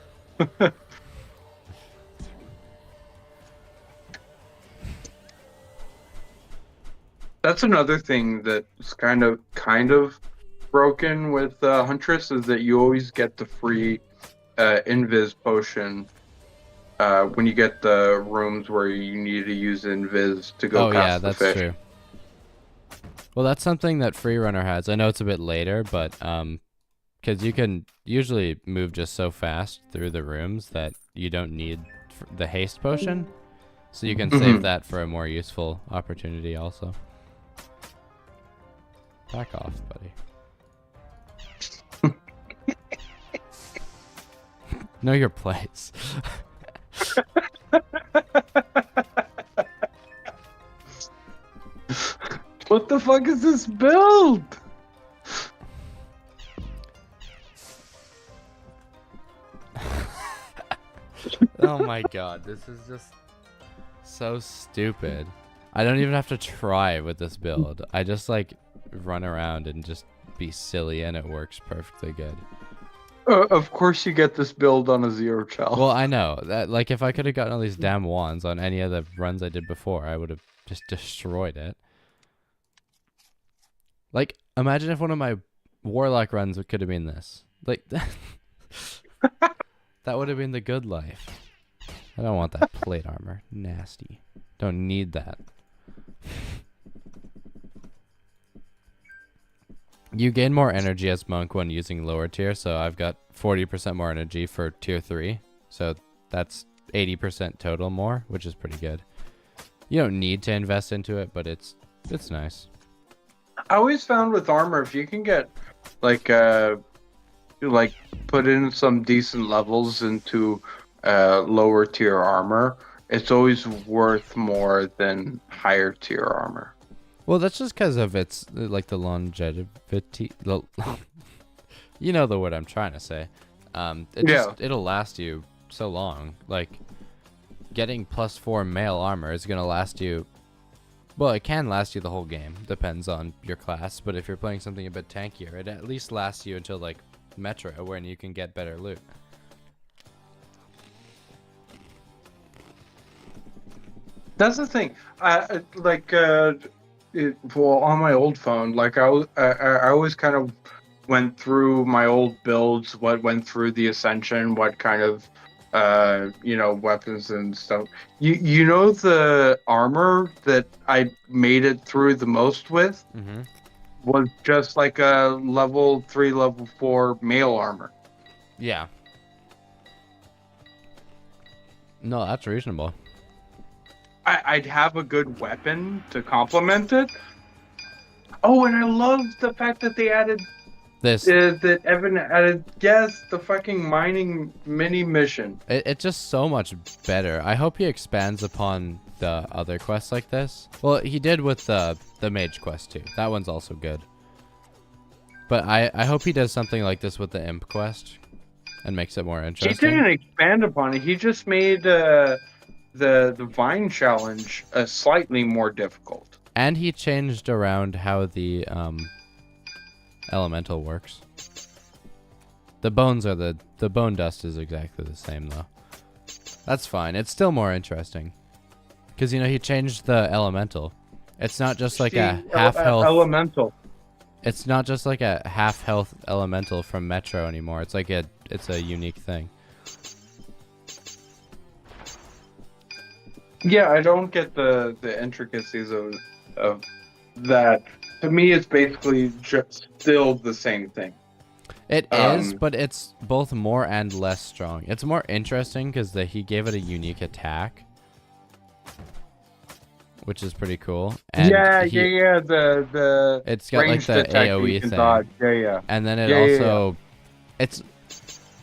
That's another thing that's kind of broken with Huntress is that you always get the free invis potion when you get the rooms where you need to use invis to go past the fish. That's true. Well, that's something that Freerunner has. I know it's a bit later, but because you can usually move just so fast through the rooms that you don't need the haste potion, so you can save that for a more useful opportunity also. Back off, buddy. Know your place. What the fuck is this build? Oh my god, this is just so stupid. I don't even have to try with this build. I just like run around and just be silly and it works perfectly good. Of course you get this build on a 0 chal. Well, I know that, like, if I could have gotten all these damn wands on any of the runs I did before, I would have just destroyed it. Like, imagine if one of my warlock runs could have been this. Like, that would have been the good life. I don't want that plate armor. Nasty. Don't need that. You gain more energy as monk when using lower tier, so I've got 40% more energy for tier 3. So that's 80% total more, which is pretty good. You don't need to invest into it, but it's nice. I always found with armor, if you can get like like put in some decent levels into lower tier armor, it's always worth more than higher tier armor. Well, that's just because of its like the longevity. You know the word I'm trying to say. It'll last you so long. Like getting +4 mail armor is gonna last you. Well, it can last you the whole game. Depends on your class. But if you're playing something a bit tankier, it at least lasts you until like Metro, when you can get better loot. That's the thing. Well, on my old phone, like I always kind of went through my old builds, what went through the Ascension, what kind of weapons and stuff. You know the armor that I made it through the most with was just like a level 3, level 4 mail armor. Yeah. No, that's reasonable. I'd have a good weapon to complement it. Oh, and I love the fact that they added this. That Evan added, yes, the fucking mining mini mission. It's just so much better. I hope he expands upon the other quests like this. Well, he did with the mage quest too. That one's also good. But I hope he does something like this with the imp quest and makes it more interesting. He didn't expand upon it. He just made the Vine challenge slightly more difficult. And he changed around how the elemental works. The bones are the bone dust is exactly the same though. That's fine. It's still more interesting. Because he changed the elemental. It's not just like a half health elemental. It's not just like a half health elemental from Metro anymore. It's like it's a unique thing. Yeah, I don't get the intricacies of that. To me, it's basically just still the same thing. It is, but it's both more and less strong. It's more interesting because he gave it a unique attack, which is pretty cool. And it's got like the AoE thing. Dodge. Yeah. And then it's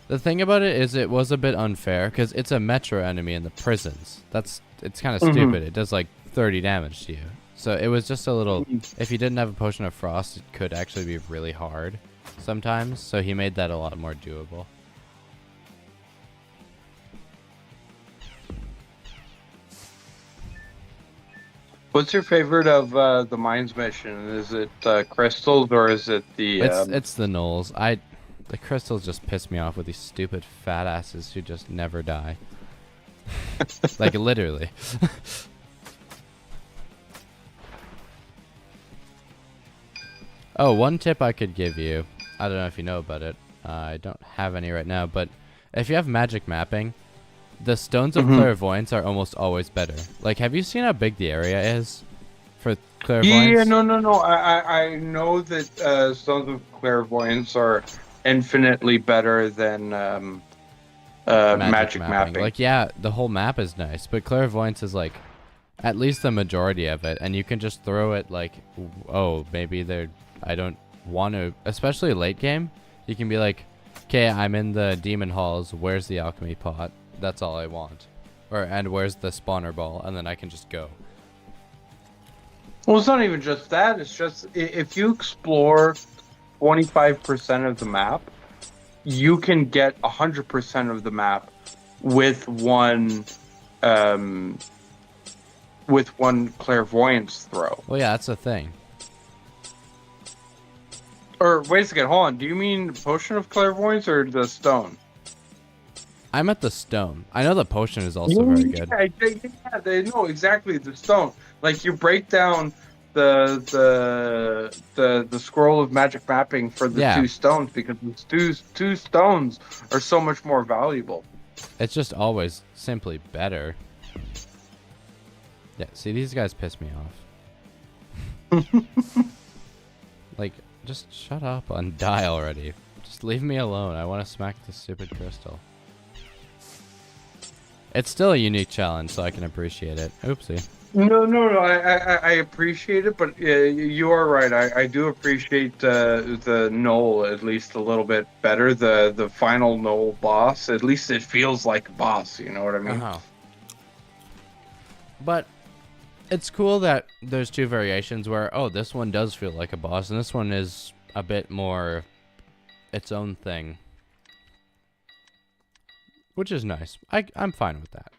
the thing about it is it was a bit unfair because it's a Metro enemy in the prisons. It's kind of stupid. It does like 30 damage to you. So it was just a little. If you didn't have a potion of frost, it could actually be really hard sometimes. So he made that a lot more doable. What's your favorite of the mines mission? Is it crystals or is it the? It's the gnolls. The crystals just piss me off with these stupid fat asses who just never die. Like literally. Oh, one tip I could give you. I don't know if you know about it. I don't have any right now, but if you have magic mapping, the stones of clairvoyance are almost always better. Like, have you seen how big the area is for clairvoyance? Yeah, no. I know that stones of clairvoyance are infinitely better than magic mapping. Like, yeah, the whole map is nice, but clairvoyance is like at least the majority of it, and you can just throw it like, oh, maybe I don't want to, especially late game. You can be like, okay, I'm in the demon halls. Where's the alchemy pot? That's all I want. And where's the spawner ball? And then I can just go. Well, it's not even just that. It's just if you explore 25% of the map, you can get 100% of the map with one clairvoyance throw. Well, yeah, that's the thing. Or wait a second, hold on. Do you mean potion of clairvoyance or the stone? I'm at the stone. I know the potion is also very good. Yeah, they know exactly the stone. Like you break down the scroll of magic mapping for the two stones because the two stones are so much more valuable. It's just always simply better. Yeah, see, these guys piss me off. Like, just shut up and die already. Just leave me alone. I want to smack this stupid crystal. It's still a unique challenge, so I can appreciate it. Oopsie. No. I appreciate it, but you are right. I do appreciate the Knoll at least a little bit better. The final Knoll boss, at least it feels like a boss. You know what I mean? Uh-huh. But it's cool that there's two variations where, oh, this one does feel like a boss, and this one is a bit more its own thing. Which is nice. I'm fine with that.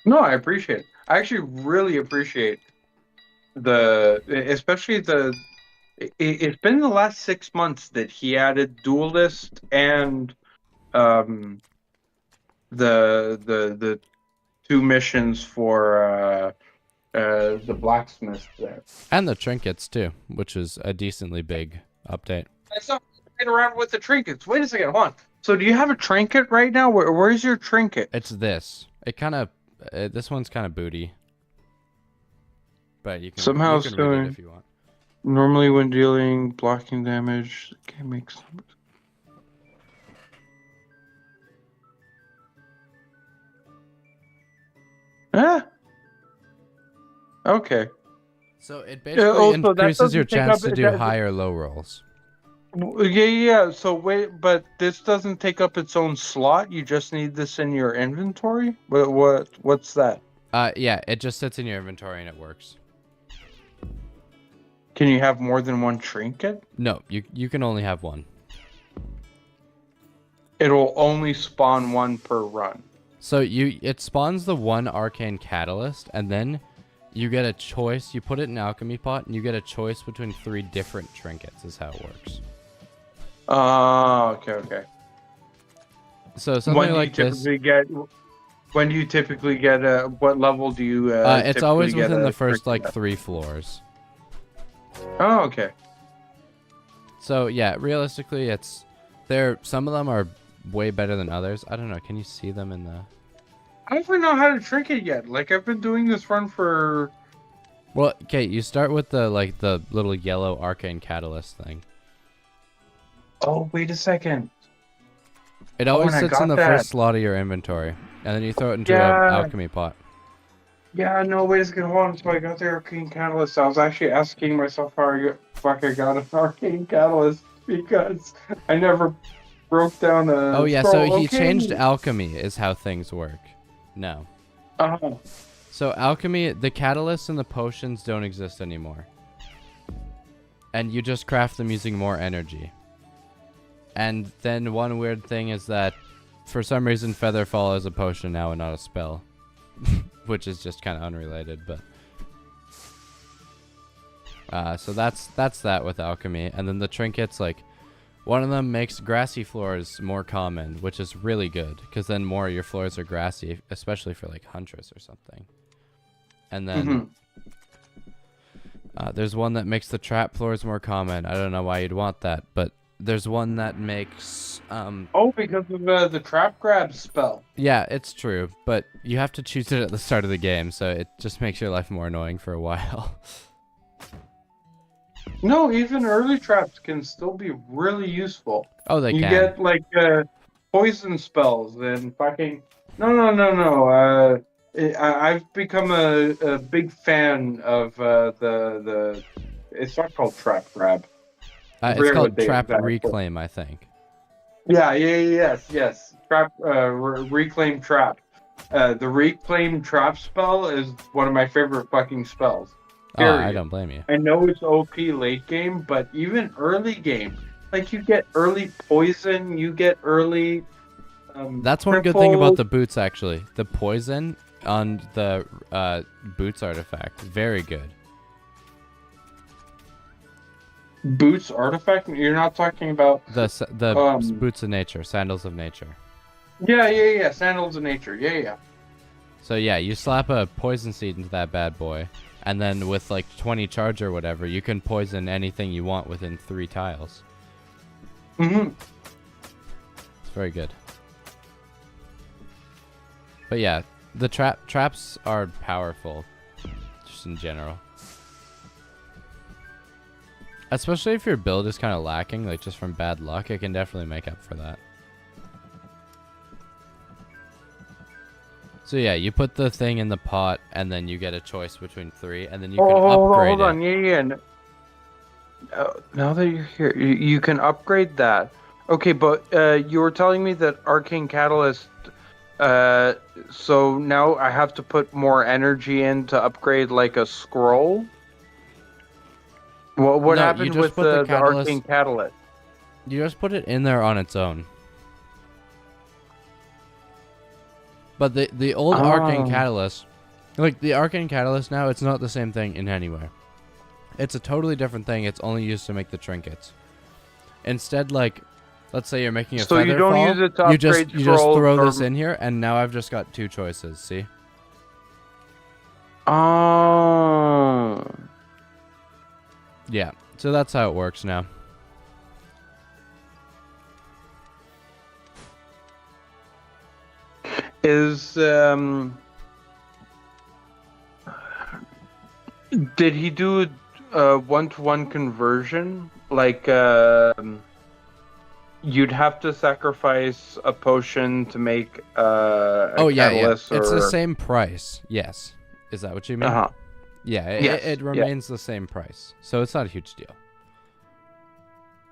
No, I appreciate it. I actually really appreciate especially it's been the last 6 months that he added Duelist and um the two missions for the blacksmith there. And the trinkets, too, which is a decently big update. I saw right around with the trinkets. Wait a second, hold on. So do you have a trinket right now? Where's your trinket? It's this. It kind of... this one's kind of booty. But you can read it if you want. Normally when dealing blocking damage, the game makes... Ah! Okay. So it basically increases your chance to do high or low rolls. Yeah. So wait, but this doesn't take up its own slot. You just need this in your inventory. What's that? Yeah, it just sits in your inventory and it works. Can you have more than one trinket? No, you can only have one. It'll only spawn one per run. So it spawns the one arcane catalyst, and then you get a choice. You put it in an alchemy pot, and you get a choice between 3 different trinkets. Is how it works. Oh, okay. So something like this. When do you typically get what level do you? It's always within the first like 3 floors. Oh, okay. So yeah, realistically, it's there. Some of them are way better than others. I don't know. Can you see them in the? I don't even know how to trinket yet. Like I've been doing this run for. Well, okay. You start with the little yellow arcane catalyst thing. Oh, wait a second. It always sits in the first slot of your inventory, and then you throw it into an alchemy pot. Yeah, no, wait a second, hold on. So I got the arcane catalyst. I was actually asking myself how I got an arcane catalyst because I never broke down a. Oh yeah, so he changed alchemy is how things work. No. Uh-huh. So alchemy, the catalysts and the potions don't exist anymore, and you just craft them using more energy. And then one weird thing is that, for some reason, Featherfall is a potion now and not a spell. Which is just kind of unrelated, but... so that's that with alchemy. And then the trinkets, like, one of them makes grassy floors more common, which is really good, because then more of your floors are grassy, especially for, like, Huntress or something. And then... there's one that makes the trap floors more common. I don't know why you'd want that, but... There's one that makes because of the trap grab spell. Yeah, it's true, but you have to choose it at the start of the game, so it just makes your life more annoying for a while. No, even early traps can still be really useful. Oh, they can. You get like poison spells and fucking no. I've become a big fan of the it's not called trap grab. It's called Trap Reclaim, I think. Yes. Trap, Reclaim Trap. The Reclaim Trap spell is one of my favorite fucking spells. Period. Oh, I don't blame you. I know it's OP late game, but even early game, like you get early poison, you get early. That's one good thing about the boots, actually. The poison on the boots artifact, very good. Boots artifact? You're not talking about the boots of nature, sandals of nature. Yeah. Sandals of nature. Yeah. So yeah, you slap a poison seed into that bad boy, and then with like 20 charge or whatever, you can poison anything you want within 3 tiles. It's very good. But yeah, the traps are powerful, just in general. Especially if your build is kind of lacking, like just from bad luck, it can definitely make up for that. So yeah, you put the thing in the pot, and then you get a choice between 3, and then you Oh, can upgrade hold on. it. Yeah. Now that you're here, you can upgrade that. Okay, but you were telling me that Arcane Catalyst. Uh, so now I have to put more energy in to upgrade like a scroll. What No, you happened just with put the the Arcane catalyst. Catalyst? You just put it in there on its own. But the old Arcane Oh, Catalyst, like the Arcane Catalyst now, it's not the same thing in anywhere. It's a totally different thing. It's only used to make the trinkets. Instead, like, let's say you're making a so you feather don't fall, use it to you just upgrade you just scrolls throw or? this in here, and now I've just got 2 choices. See? Oh, Yeah. So that's how it works now. is did he do a one-to-one conversion? Like, you'd have to sacrifice a potion to make a Oh yeah, yeah. catalyst, It's the or same price. Yes. Is that what you mean? uh-huh. Yeah. Yes. It Yeah. remains the same price, so it's not a huge deal.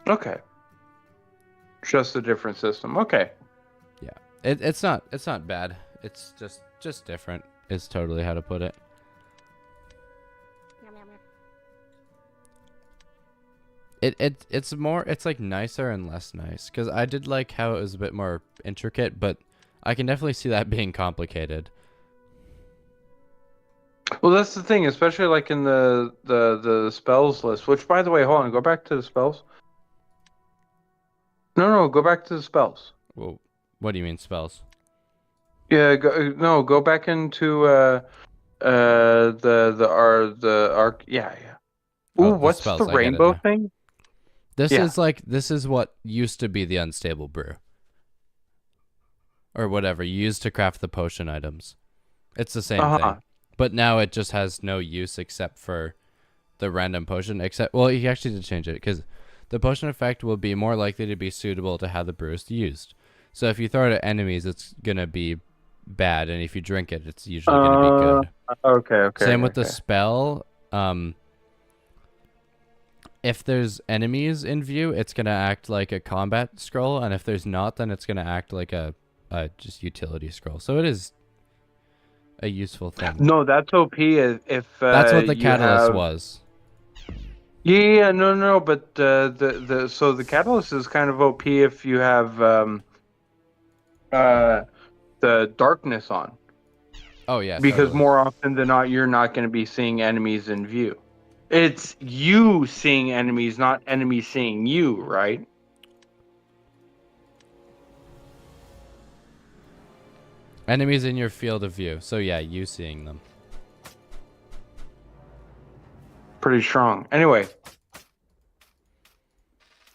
Okay. Just a different system. Okay. Yeah. It's not bad. It's just different. Is totally how to put it. It's like nicer and less nice, because I did like how it was a bit more intricate, but I can definitely see that being complicated. Well, that's the thing, especially like in the spells list. Which, by the way, hold on. Go back to the spells. No, go back to the spells. Well, what do you mean spells? Yeah, no, go back into the arc. Yeah, yeah. Oh, Ooh, the what's the spells. I get it rainbow now. thing? This Yeah. is what used to be the unstable brew, or whatever you use to craft the potion items. It's the same Uh-huh. thing, but now it just has no use except for the random potion. Except, well, he actually did change it, because the potion effect will be more likely to be suitable to how the brew is used. So if you throw it at enemies, it's gonna be bad, and if you drink it, it's usually gonna be Uh, good. Same with the okay. spell. If there's enemies in view, it's gonna act like a combat scroll, and if there's not, then it's gonna act like a just utility scroll. So it is a useful thing. No, that's OP if That's what the you catalyst have. was. Yeah, no, but the catalyst is kind of OP if you have uh the darkness on, Oh yeah, because totally. more often than not you're not going to be seeing enemies in view. It's you seeing enemies, not enemies seeing you, right? Enemies in your field of view. So yeah, you seeing them. Pretty strong. Anyway,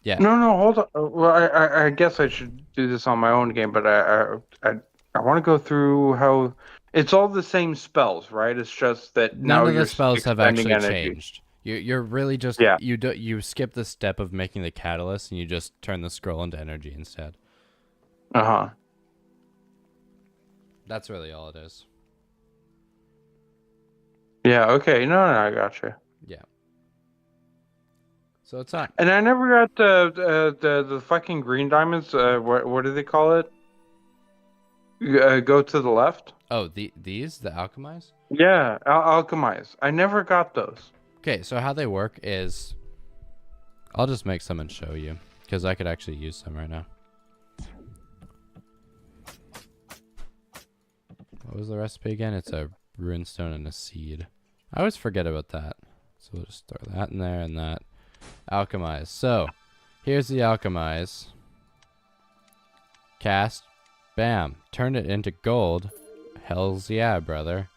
Yeah. no, hold on. Well, I guess I should do this on my own game, but I want to go through how it's all the same spells, right? It's just that None now of the you're spells have expending actually energy. changed. You're really just Yeah. you skip the step of making the catalyst, and you just turn the scroll into energy instead. Uh-huh. That's really all it is. Yeah, okay. No, I got you. Yeah. So it's not. And I never got the fucking green diamonds. What do they call it? Go to the left. Oh, these the alchemize. Yeah, alchemize. I never got those. Okay, so how they work is, I'll just make some and show you, because I could actually use some right now. What was the recipe again? It's a runestone and a seed. I always forget about that. So we'll just throw that in there and that. Alchemize. So, here's the alchemize. Cast. Bam. Turn it into gold. Hells yeah, brother.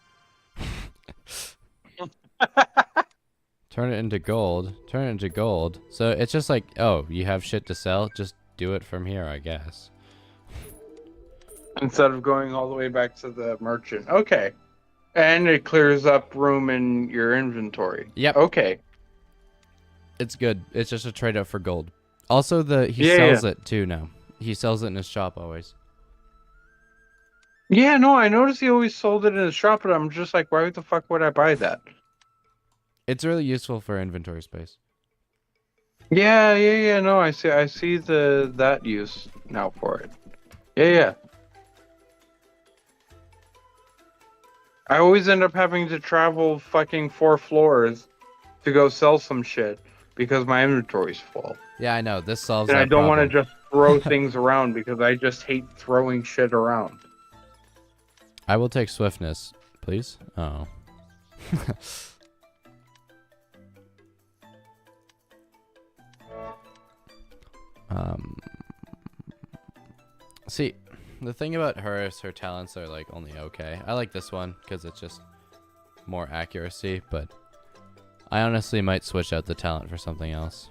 Turn it into gold. Turn it into gold. So it's just like, oh, you have shit to sell? Just do it from here, I guess. Instead of going all the way back to the merchant. Okay. And it clears up room in your inventory. Yep. Okay. It's good. It's just a trade-off for gold. Also, he Yeah, sells it too now. He sells it in his shop always. Yeah, no, I noticed he always sold it in his shop, but I'm just like, why the fuck would I buy that? It's really useful for inventory space. Yeah, no, I see that use now for it. Yeah. I always end up having to travel fucking 4 floors to go sell some shit because my inventory's full. Yeah, I know. This solves And I that don't want to problem. just throw things around because I just hate throwing shit around. I will take swiftness, please. Oh. um. See, the thing about her is her talents are like only okay. I like this one because it's just more accuracy, but I honestly might switch out the talent for something else.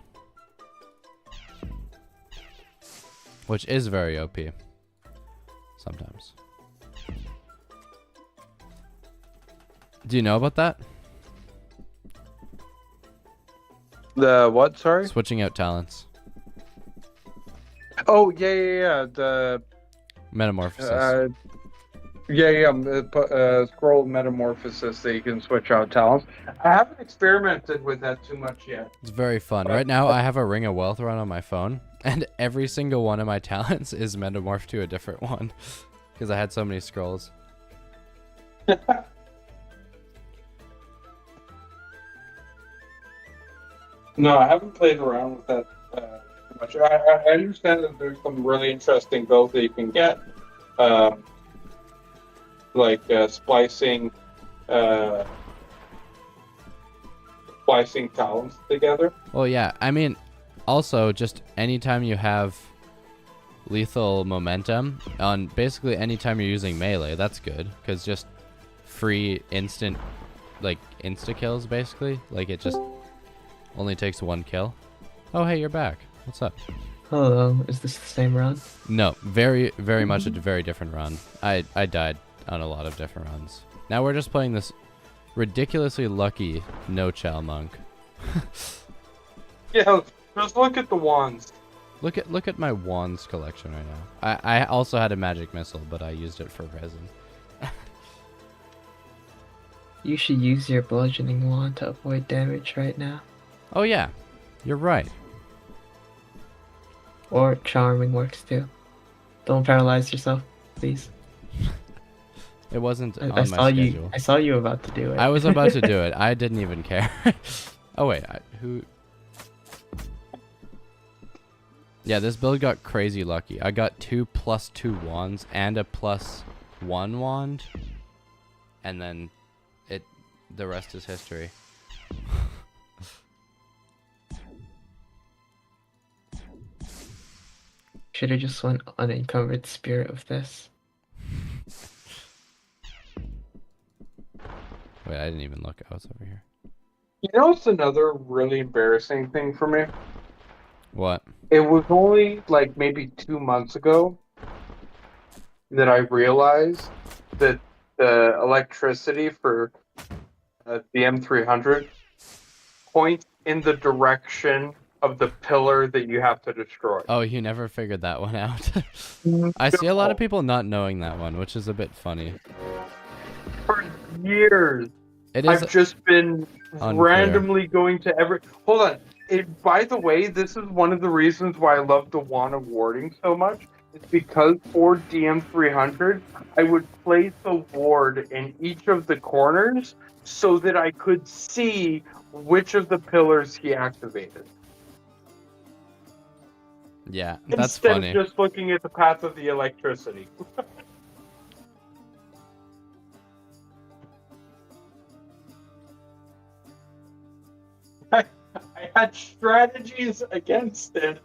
Which is very OP. Sometimes. Do you know about that? The what, sorry? Switching out talents. Oh, yeah. The Metamorphosis. scroll metamorphosis that you can switch out talents. I haven't experimented with that too much yet. It's very fun. But Right now, I have a Ring of Wealth run on my phone, and every single one of my talents is metamorphed to a different one because I had so many scrolls. no, I haven't played around with that too much. I understand that there's some really interesting builds that you can get, um, like uh, splicing talents together. Well, yeah. I mean, also, just anytime you have lethal momentum on basically anytime you're using melee, that's good because just free instant, like insta kills basically. Like it just only takes one kill. Oh, hey, you're back. What's up? Hello, is this the same run? No, very much a very different run. I died on a lot of different runs. Now we're just playing this ridiculously lucky no-chow monk. Yeah, just look at the wands. Look at my wands collection right now. I also had a magic missile, but I used it for resin. You should use your bludgeoning wand to avoid damage right now. Oh yeah, you're right. Or charming works too. Don't paralyze yourself, please. It wasn't I on my saw you. schedule. I saw you about to do it. I was about to do it. I didn't even care. Oh wait, who? Yeah, this build got crazy lucky. I got 2 +2 wands and a +1 wand, and then the rest is history. Should have just went unencumbered spirit of this. Wait, I didn't even look. I was over here. You know, it's another really embarrassing thing for me. What? It was only like maybe 2 months ago that I realized that the electricity for the M300 points in the direction of the pillar that you have to destroy. Oh, you never figured that one out. I see a lot of people not knowing that one, which is a bit funny. For years, It is I've just been unclear. randomly going to every. Hold on. By the way, this is one of the reasons why I love the Wand of Warding so much. It's because for DM300, I would place a ward in each of the corners so that I could see which of the pillars he activated. Yeah, that's Instead funny. of just looking at the path of the electricity. I had strategies against it,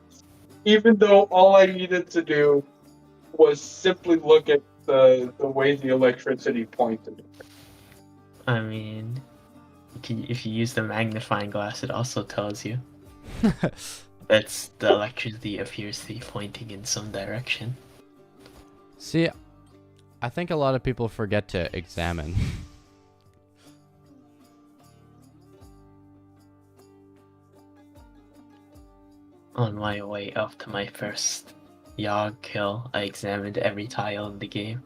even though all I needed to do was simply look at the way the electricity pointed. I mean, if you use the magnifying glass, it also tells you that the electricity appears to be pointing in some direction. See, I think a lot of people forget to examine. On my way up to my first Yogg kill, I examined every tile in the game.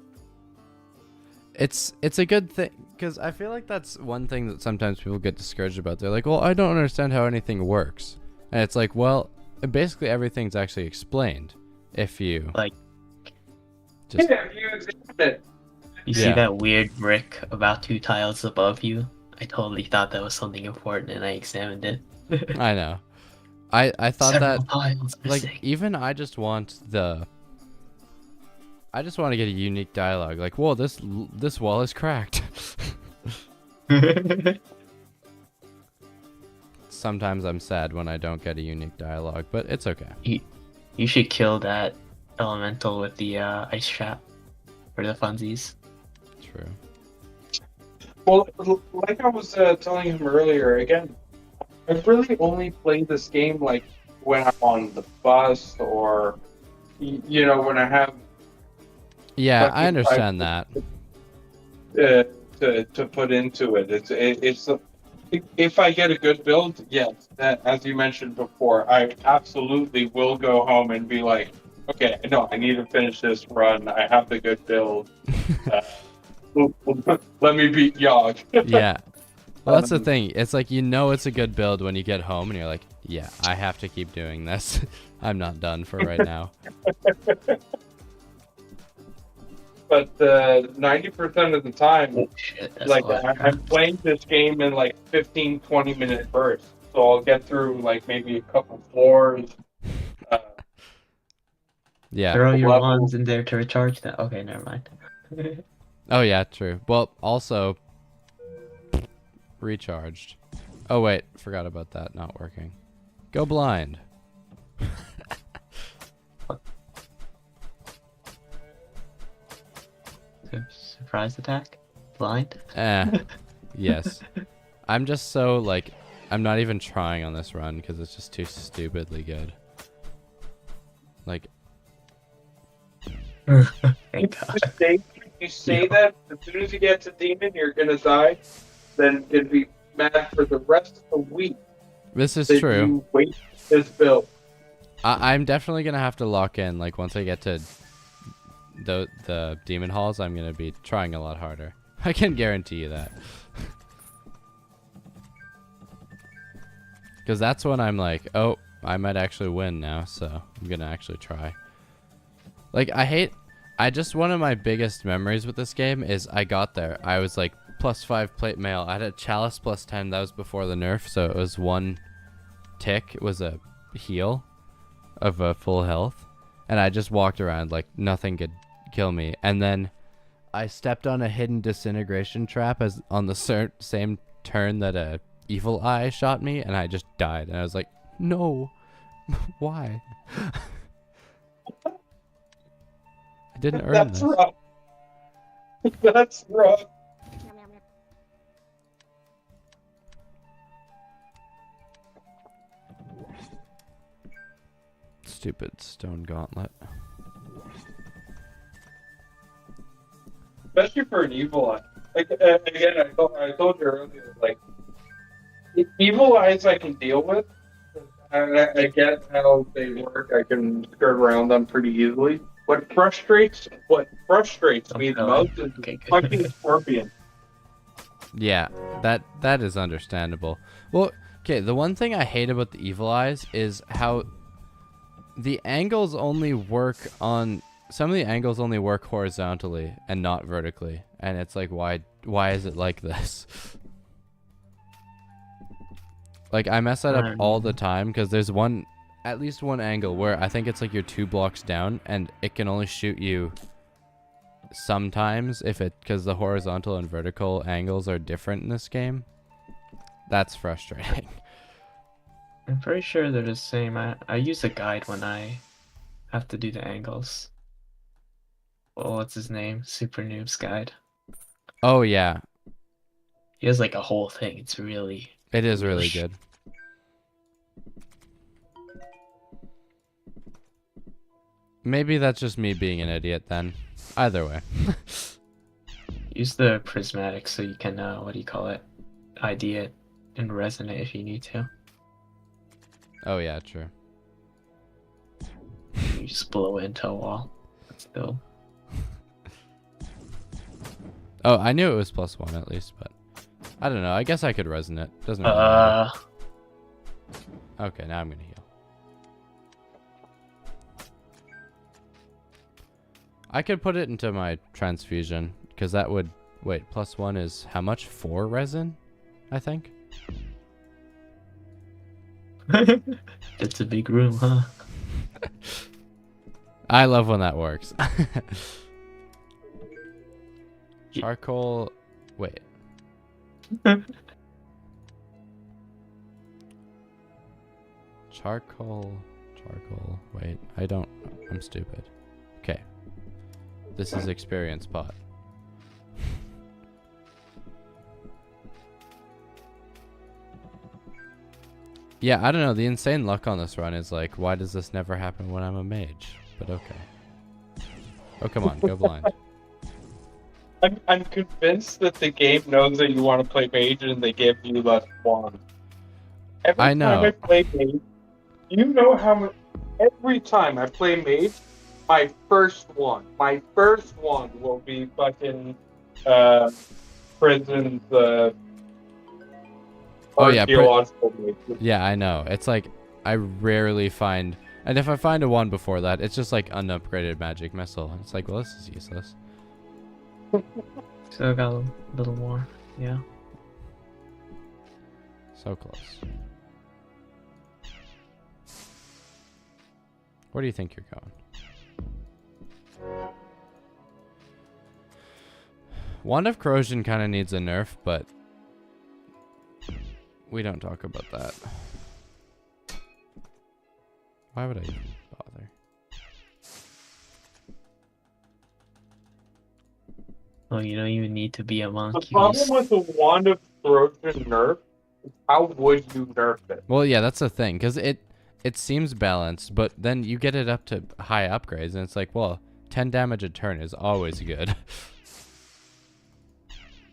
it's a good thing, because I feel like that's one thing that sometimes people get discouraged about. They're like, well, I don't understand how anything works. And it's like, well, basically everything's actually explained if you Like, just Yeah, if you examine it. you Yeah. see that weird brick about 2 tiles above you? I totally thought that was something important, and I examined it. I know. I thought that, Several tiles like, missing. even I just want to get a unique dialogue. Like, whoa, this wall is cracked. Sometimes I'm sad when I don't get a unique dialogue, but it's okay. You should kill that elemental with the ice trap for the funsies. True. Well, like I was telling him earlier, again, I really only play this game like when I'm on the bus or, when I have Yeah, fucking I understand that. to put into it. It's if I get a good build, yes, as you mentioned before, I absolutely will go home and be like, okay, no, I need to finish this run. I have the good build. Let me beat Yogg. Yeah. Well, that's the thing. It's like, it's a good build when you get home and you're like, yeah, I have to keep doing this. I'm not done for right now. But 90% of the time, Oh shit, that's like a lot. I'm playing this game in like 15, 20-minute bursts. So I'll get through like maybe a couple floors. Yeah. Throw your level. wands in there to recharge that. Okay, never mind. Oh, yeah, true. Well, also, recharged. Oh, wait. Forgot about that not working. Go blind. Surprise attack? Blind? Yes. I'm just so, like, I'm not even trying on this run because it's just too stupidly good. Like, Thank God. You say that as soon as you get to demon, you're gonna die. Then it'd be mad for the rest of the week. this is that true. You wait this build. I'm definitely going to have to lock in. Like, once I get to the demon halls, I'm going to be trying a lot harder. I can guarantee you that. Because that's when I'm like, oh, I might actually win now, so I'm going to actually try. Like, one of my biggest memories with this game is I got there. I was like, +5 plate mail. I had a chalice +10. That was before the nerf, so it was 1 tick. It was a heal of a full health. And I just walked around like nothing could kill me. And then I stepped on a hidden disintegration trap on the same turn that a evil eye shot me, and I just died. And I was like, no, why? I didn't earn That's this. rough. That's rough. Stupid stone gauntlet. Especially for an evil eye. Like again, I told you earlier, like evil eyes I can deal with. I get how they work. I can skirt around them pretty easily. What frustrates me the most is Okay, good. fucking scorpion. Yeah, that is understandable. Well, okay, the one thing I hate about the evil eyes is how the angles only work on some of the angles only work horizontally and not vertically, and it's like, why is it like this? Like, I mess that up all the time because there's at least one angle where I think it's like you're 2 blocks down and it can only shoot you sometimes because the horizontal and vertical angles are different in this game. That's frustrating. I'm pretty sure they're the same. I use a guide when I have to do the angles. Well, what's his name? Super Noob's Guide. Oh yeah, He has like a whole thing. It's really... it is really good. Maybe that's just me being an idiot then. Either way. Use the prismatic so you can, ID it and resonate if you need to. Oh yeah, true. You just blow it into a wall. Still. Oh, I knew it was +1 at least, but I don't know. I guess I could resin it. Doesn't really matter. Okay, now I'm gonna heal. I could put it into my transfusion because that would wait. +1 is how much? 4 resin, I think. It's a big room, huh? I love when that works. Charcoal. Wait. Charcoal. Wait, I'm stupid. Okay. This is experience pot. Yeah, I don't know. The insane luck on this run is like, why does this never happen when I'm a mage? But okay. Oh, come on. Go blind. I'm convinced that the game knows that you want to play mage and they give you less one. I know. Time I play mage, you know how much. Every time I play mage, my first one will be fucking prison's Oh yeah, archaeological mage. yeah, I know. It's like I rarely find, and if I find a one before that, it's just like unupgraded magic missile. It's like, well, this is useless. So I got a little more, yeah. So close. Where do you think you're going? Wand of Corrosion kind of needs a nerf, but we don't talk about that. Why would I even bother? Oh, you don't even need to be a monk. The problem with the Wand of Corrosion nerf is how would you nerf it? Well, yeah, that's the thing, because it seems balanced, but then you get it up to high upgrades, and it's like, well, 10 damage a turn is always good.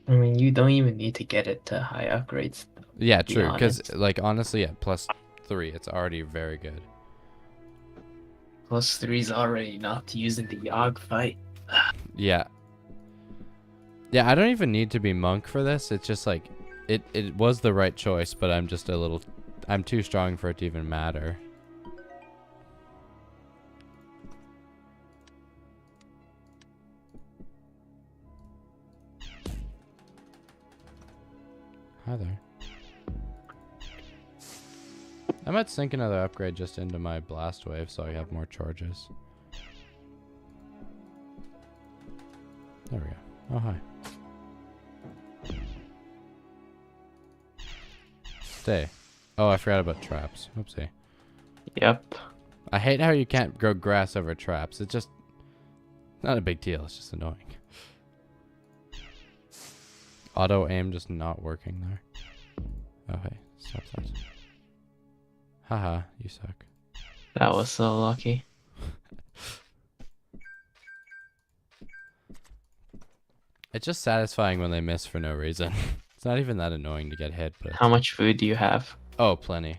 I mean, you don't even need to get it to high upgrades. Yeah, true, because, like, honestly, at +3, it's already very good. +3 is already enough to use in the Yogg fight. Yeah. Yeah, I don't even need to be monk for this. It's just like, it was the right choice, but I'm just I'm too strong for it to even matter. Hi there. I might sink another upgrade just into my blast wave so I have more charges. There we go. Oh, hi. Stay. Oh, I forgot about traps. Oopsie. Yep. I hate how you can't grow grass over traps. It's just not a big deal. It's just annoying. Auto aim just not working there. Oh, hey. Stop that. Haha, you suck. That was so lucky. It's just satisfying when they miss for no reason. It's not even that annoying to get hit, but... How much food do you have? Oh, plenty.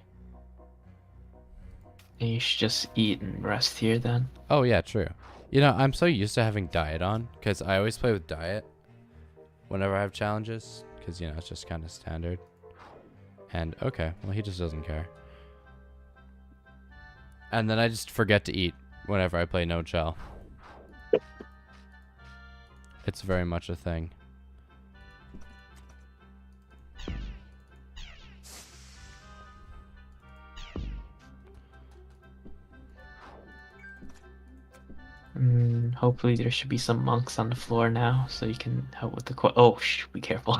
And you should just eat and rest here then. Oh, yeah, true. You know, I'm so used to having diet on, because I always play with diet whenever I have challenges, because, you know, it's just kind of standard. And, okay, well, he just doesn't care. And then I just forget to eat whenever I play no chal. It's very much a thing. Hopefully there should be some monks on the floor now, so you can help with the oh, be careful.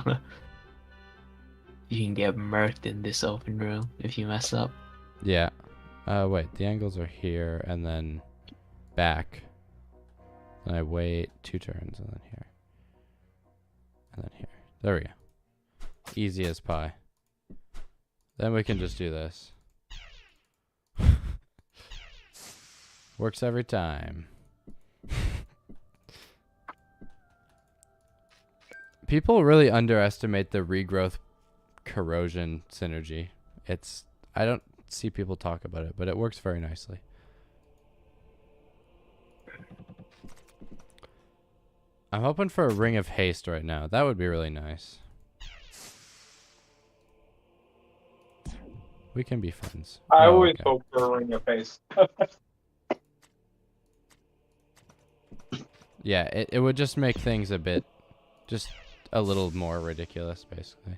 You can get murked in this open room if you mess up. Yeah. Wait, the angles are here and then back. Then I wait 2 turns and then here. And then here. There we go. Easy as pie. Then we can just do this. Works every time. People really underestimate the regrowth corrosion synergy. I don't see people talk about it, but it works very nicely. I'm hoping for a ring of haste right now. That would be really nice. We can be friends. I Oh, always okay. hope for a ring of face. Yeah, it would just make things a bit, just a little more ridiculous, basically.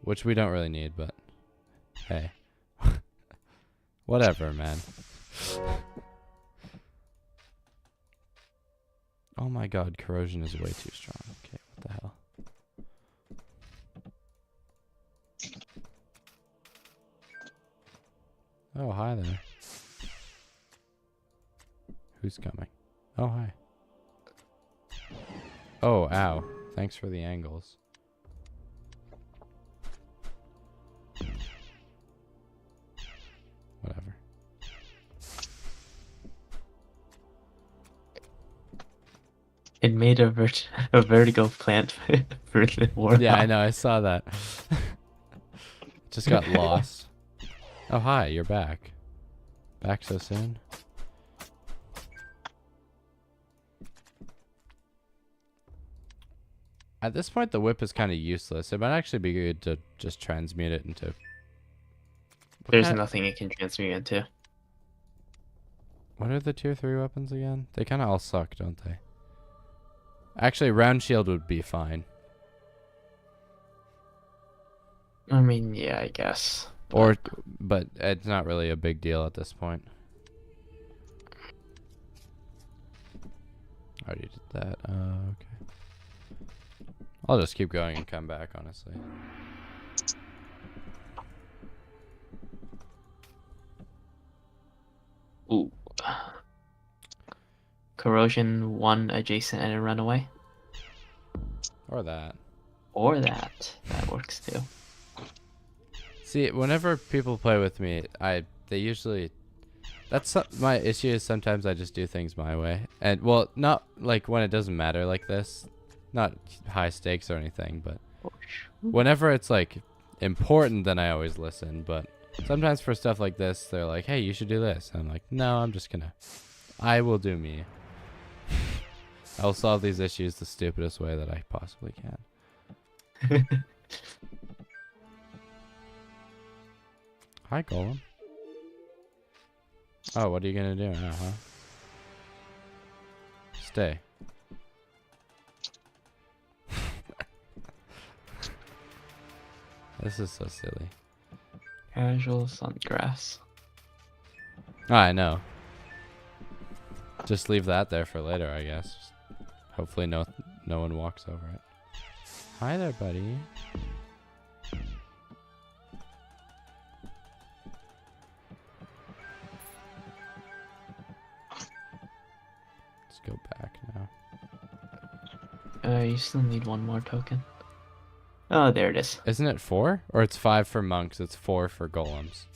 Which we don't really need, but hey. Whatever, man. Oh my god, corrosion is way too strong. Okay, what the hell? Oh, hi there. Who's coming? Oh, hi. Oh, ow. Thanks for the angles. Whatever. It made a vertical plant for the war. Yeah, I know. I saw that. Just got lost. Oh, hi. You're back. Back so soon? At this point, the whip is kind of useless. It might actually be good to just transmute it into... There's nothing it can transmute into. What are the tier 3 weapons again? They kind of all suck, don't they? Actually, round shield would be fine. I mean, yeah, I guess. But it's not really a big deal at this point. Already did that. Okay. I'll just keep going and come back, honestly. Ooh. Corrosion 1 adjacent and a runaway. Or that. Or that. That works too. See, whenever people play with me, they usually... my issue is sometimes I just do things my way. And, well, not like when it doesn't matter like this. Not high stakes or anything, but... Whenever it's, like, important, then I always listen. But sometimes for stuff like this, they're like, hey, you should do this. And I'm like, no, I'm just gonna... I will do me. I'll solve these issues the stupidest way that I possibly can. Hi, Golem. Oh, what are you gonna do now, huh? Stay. This is so silly. Casuals on grass. Oh, I know. Just leave that there for later, I guess. Hopefully no one walks over it. Hi there, buddy. Let's go back now. You still need one more token. Oh, there it is. Isn't it 4? Or it's 5 for monks, it's 4 for golems.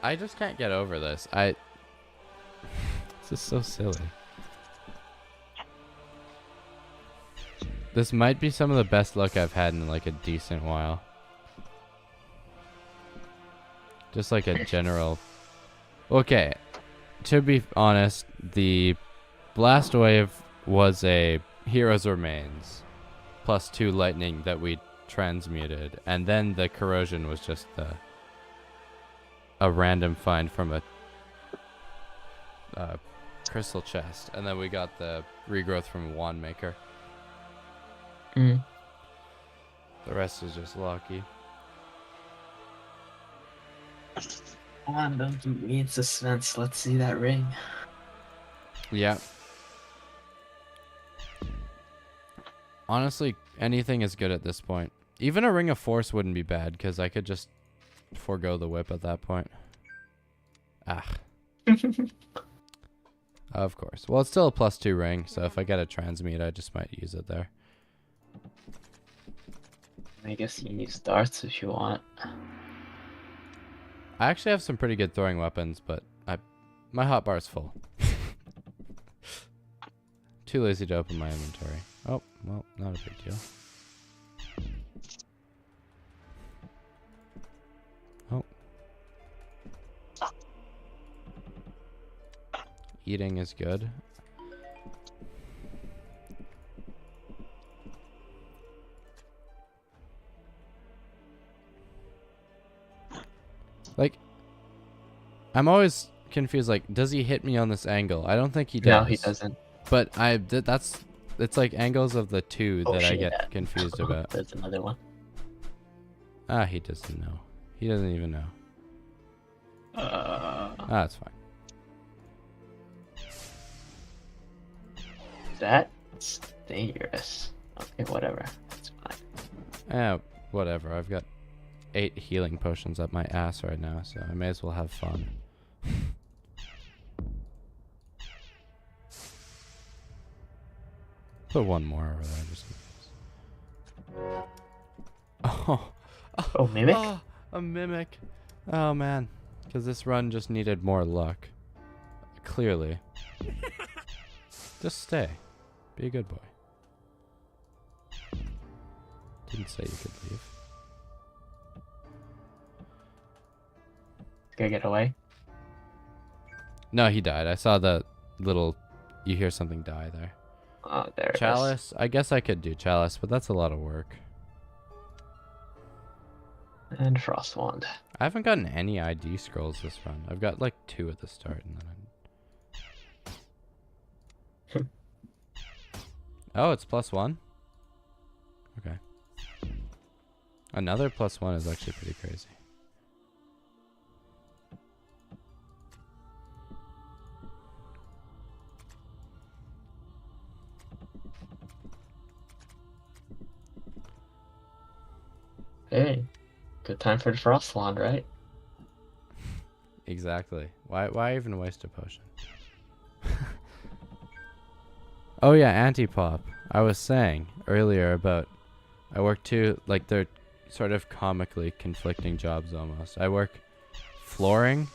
I just can't get over this. This is so silly. This might be some of the best luck I've had in like a decent while. Just like a general... Okay, to be honest, the blast wave was a Hero's Remains plus 2 lightning that we transmuted, and then the corrosion was just a random find from a crystal chest, and then we got the regrowth from Wand Maker. Mm. The rest is just lucky. Come on, don't keep me in suspense. Let's see that ring. Yeah. Honestly, anything is good at this point. Even a Ring of Force wouldn't be bad, because I could just forego the whip at that point. Ah. Of course. Well, it's still a +2 ring, so if I get a transmute, I just might use it there. I guess you can use darts if you want. I actually have some pretty good throwing weapons, but my hotbar is full. Too lazy to open my inventory. Oh, well, not a big deal. eating is good. Like, I'm always confused. Like, does he hit me on this angle? I don't think he does. No, he doesn't. But it's like angles of the two Oh, that I shit. get confused about. There's another one. Ah, he doesn't know. He doesn't even know. That's fine. That's dangerous. Okay, whatever. That's fine. Whatever. I've got 8 healing potions up my ass right now, so I may as well have fun. Put one more over there, just in case. Oh, Mimic? Oh, a mimic. Oh man, because this run just needed more luck. Clearly. Just stay. Be a good boy. Didn't say you could leave. Gonna get away? No, he died. I saw the little... You hear something die there. Oh, there it is. Chalice? I guess I could do Chalice, but that's a lot of work. And Frost Wand. I haven't gotten any ID scrolls this run. I've got like 2 at the start, and then Oh, it's +1? Okay. Another +1 is actually pretty crazy. Hey, good time for the Frost Wand, right? Exactly. Why even waste a potion? Oh yeah, anti-pop. I was saying earlier about I work 2, like, they're sort of comically conflicting jobs almost. I work flooring,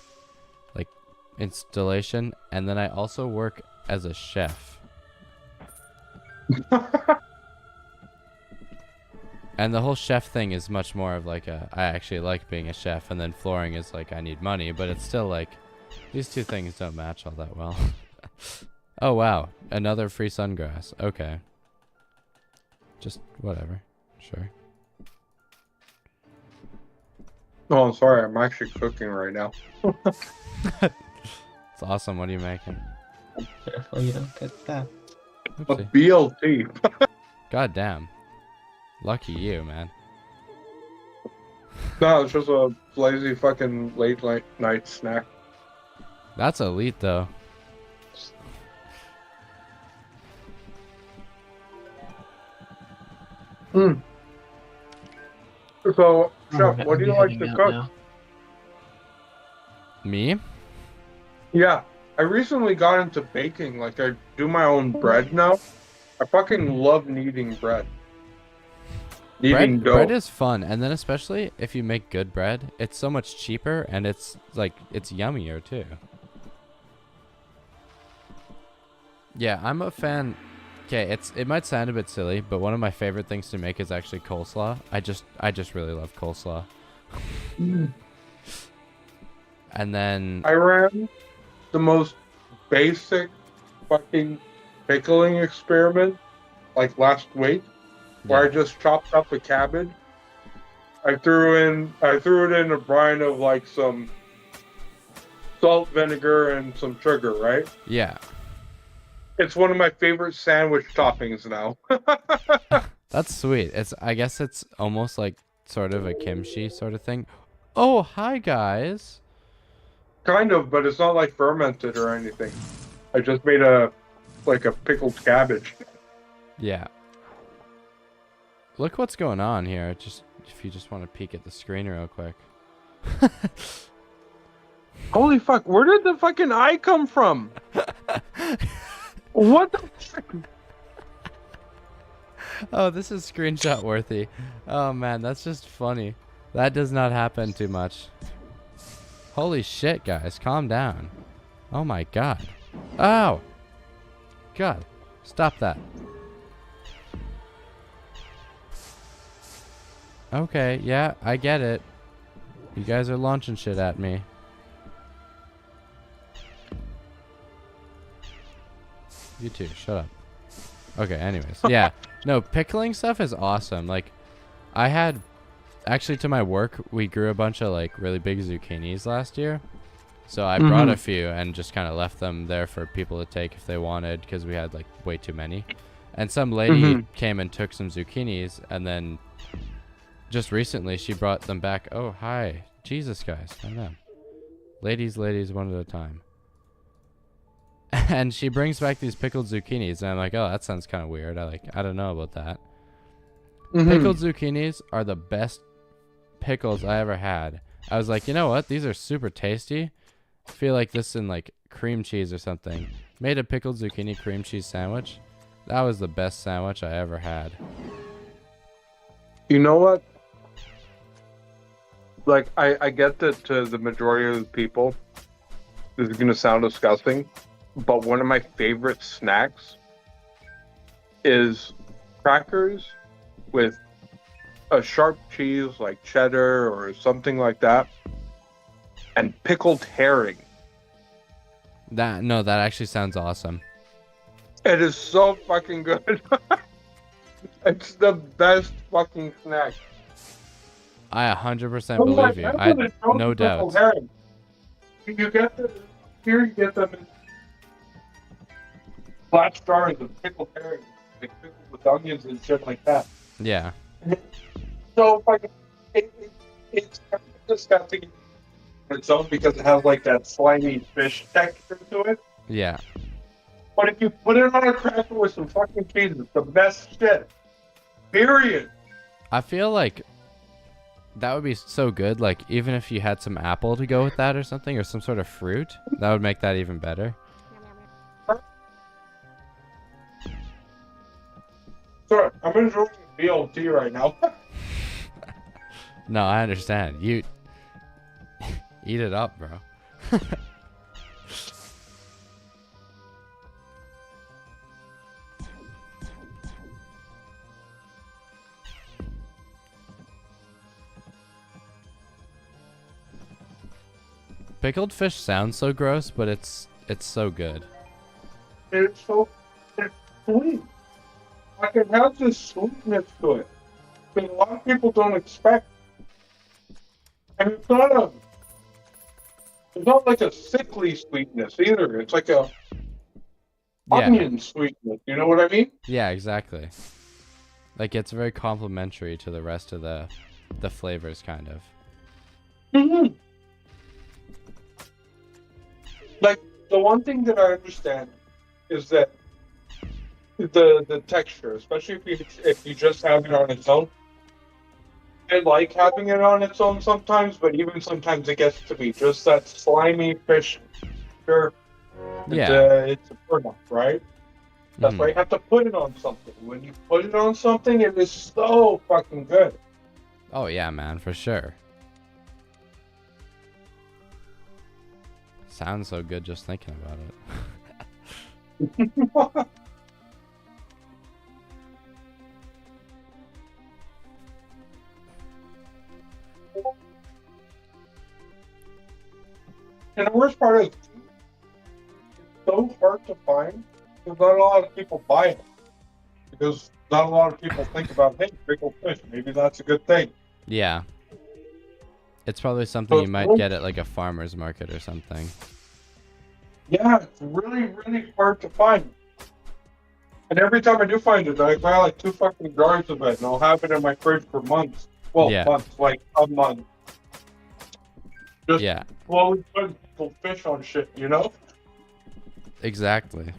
like installation, and then I also work as a chef. And the whole chef thing is much more of like I actually like being a chef, and then flooring is like I need money, but it's still like these two things don't match all that well. Oh wow, another free sungrass. Okay. Just whatever. Sure. Oh, I'm sorry. I'm actually cooking right now. It's awesome. What are you making? Careful you don't get that. A Oopsie. BLT. God damn. Lucky you, man. No, it's just a lazy fucking late night snack. That's elite though. Mm. So, Chef, I'm what do you like to heading out cook? now. Me? Yeah, I recently got into baking. Like, I do my own bread now. I fucking love kneading bread. Kneading dough. Bread is fun, and then especially if you make good bread, it's so much cheaper, and it's like it's yummier too. Yeah, I'm a fan. Okay, it might sound a bit silly, but one of my favorite things to make is actually coleslaw. I just really love coleslaw. And then I ran the most basic fucking pickling experiment like last week, where I just chopped up a cabbage. I threw it in a brine of like some salt, vinegar, and some sugar, right? yeah, It's one of my favorite sandwich toppings now. that's sweet. I guess it's almost like sort of a kimchi sort of thing. Oh, hi guys. Kind of, but it's not like fermented or anything. I just made a pickled cabbage. Yeah. Look what's going on here. Just if you just want to peek at the screen real quick. Holy fuck, where did the fucking eye come from? What the fuck? Oh, this is screenshot worthy. Oh man, that's just funny. That does not happen too much. Holy shit, guys, calm down. Oh my god. Ow! God, stop that. Okay, yeah, I get it. You guys are launching shit at me. You too. Shut up. Okay, anyways. Yeah. No, pickling stuff is awesome. Like, I had... Actually, to my work, we grew a bunch of, like, really big zucchinis last year. So I brought a few and just kind of left them there for people to take if they wanted, because we had, like, way too many. And some lady came and took some zucchinis, and then just recently she brought them back. Oh, hi. Jesus, guys. Calm down. Ladies, one at a time. And she brings back these pickled zucchinis, and I'm like, oh, that sounds kind of weird. I don't know about that. Pickled zucchinis are the best pickles I ever had. I was like, you know what? These are super tasty. I feel like this in like cream cheese or something. Made a pickled zucchini cream cheese sandwich. That was the best sandwich I ever had. You know what? Like, I get that to the majority of the people, this is going to sound disgusting, but one of my favorite snacks is crackers with a sharp cheese like cheddar or something like that, and pickled herring. That actually sounds awesome. It is so fucking good. It's the best fucking snack. I 100% believe you. I no doubt. Herring. You get them here. You get them in flat jars of pickled herring, like pickled with onions and shit like that. Yeah. So fucking, it's disgusting on its own because it has like that slimy fish texture to it. Yeah. But if you put it on a cracker with some fucking cheese, it's the best shit. Period. I feel like that would be so good. Like, even if you had some apple to go with that or something, or some sort of fruit, that would make that even better. Sorry, I'm enjoying BLT right now. No, I understand. You eat it up, bro. Pickled fish sounds so gross, but it's so good. It's sweet. Like, it has this sweetness to it that a lot of people don't expect. And it's not like a sickly sweetness either. It's like a onion sweetness. You know what I mean? Yeah, exactly. Like, it's very complementary to the rest of the flavors, kind of. Mm-hmm. Like, the one thing that I understand is that the texture, especially if you just have it on its own. I like having it on its own sometimes, but even sometimes it gets to be just that slimy fish. Sure, it's a product, right? That's why you have to put it on something. When you put it on something, it is so fucking good. Oh yeah, man, for sure. Sounds so good just thinking about it. And the worst part is, it's so hard to find because not a lot of people buy it. Because not a lot of people think about, hey, pickled fish, maybe that's a good thing. Yeah. It's probably something you might get at like a farmer's market or something. Yeah, it's really, really hard to find. And every time I do find it, I buy like 2 fucking jars of it, and I'll have it in my fridge for months. Well, months, like a month. Just slowly putting pickled fish on shit, you know? Exactly.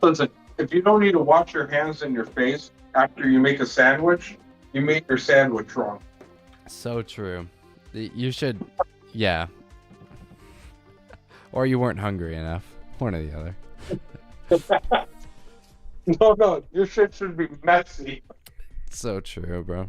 Listen, if you don't need to wash your hands and your face after you make a sandwich, you make your sandwich wrong. So true. You should, yeah. Or you weren't hungry enough. One or the other. No, your shit should be messy. So true, bro.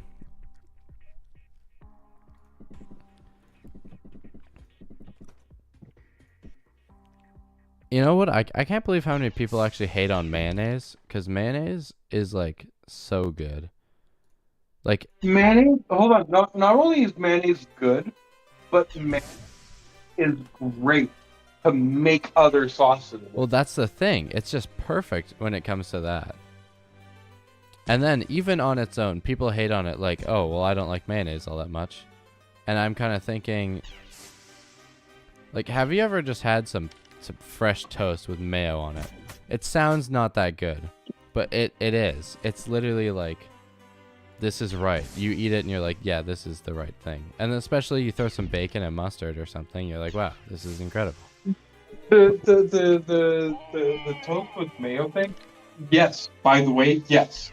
You know what? I can't believe how many people actually hate on mayonnaise, because mayonnaise is like so good. Like, Mayonnaise. Hold on. Not only is mayonnaise good, but mayonnaise is great to make other sauces with. well, that's the thing. It's just perfect when it comes to that. And then even on its own, people hate on it like, oh, well, I don't like mayonnaise all that much. And I'm kind of thinking, like, have you ever just had some fresh toast with mayo on it? It sounds not that good, but it is. It's literally like, this is right. You eat it and you're like, yeah, this is the right thing. And especially you throw some bacon and mustard or something, you're like, wow, this is incredible. The toast with mayo thing. Yes. By the way, yes.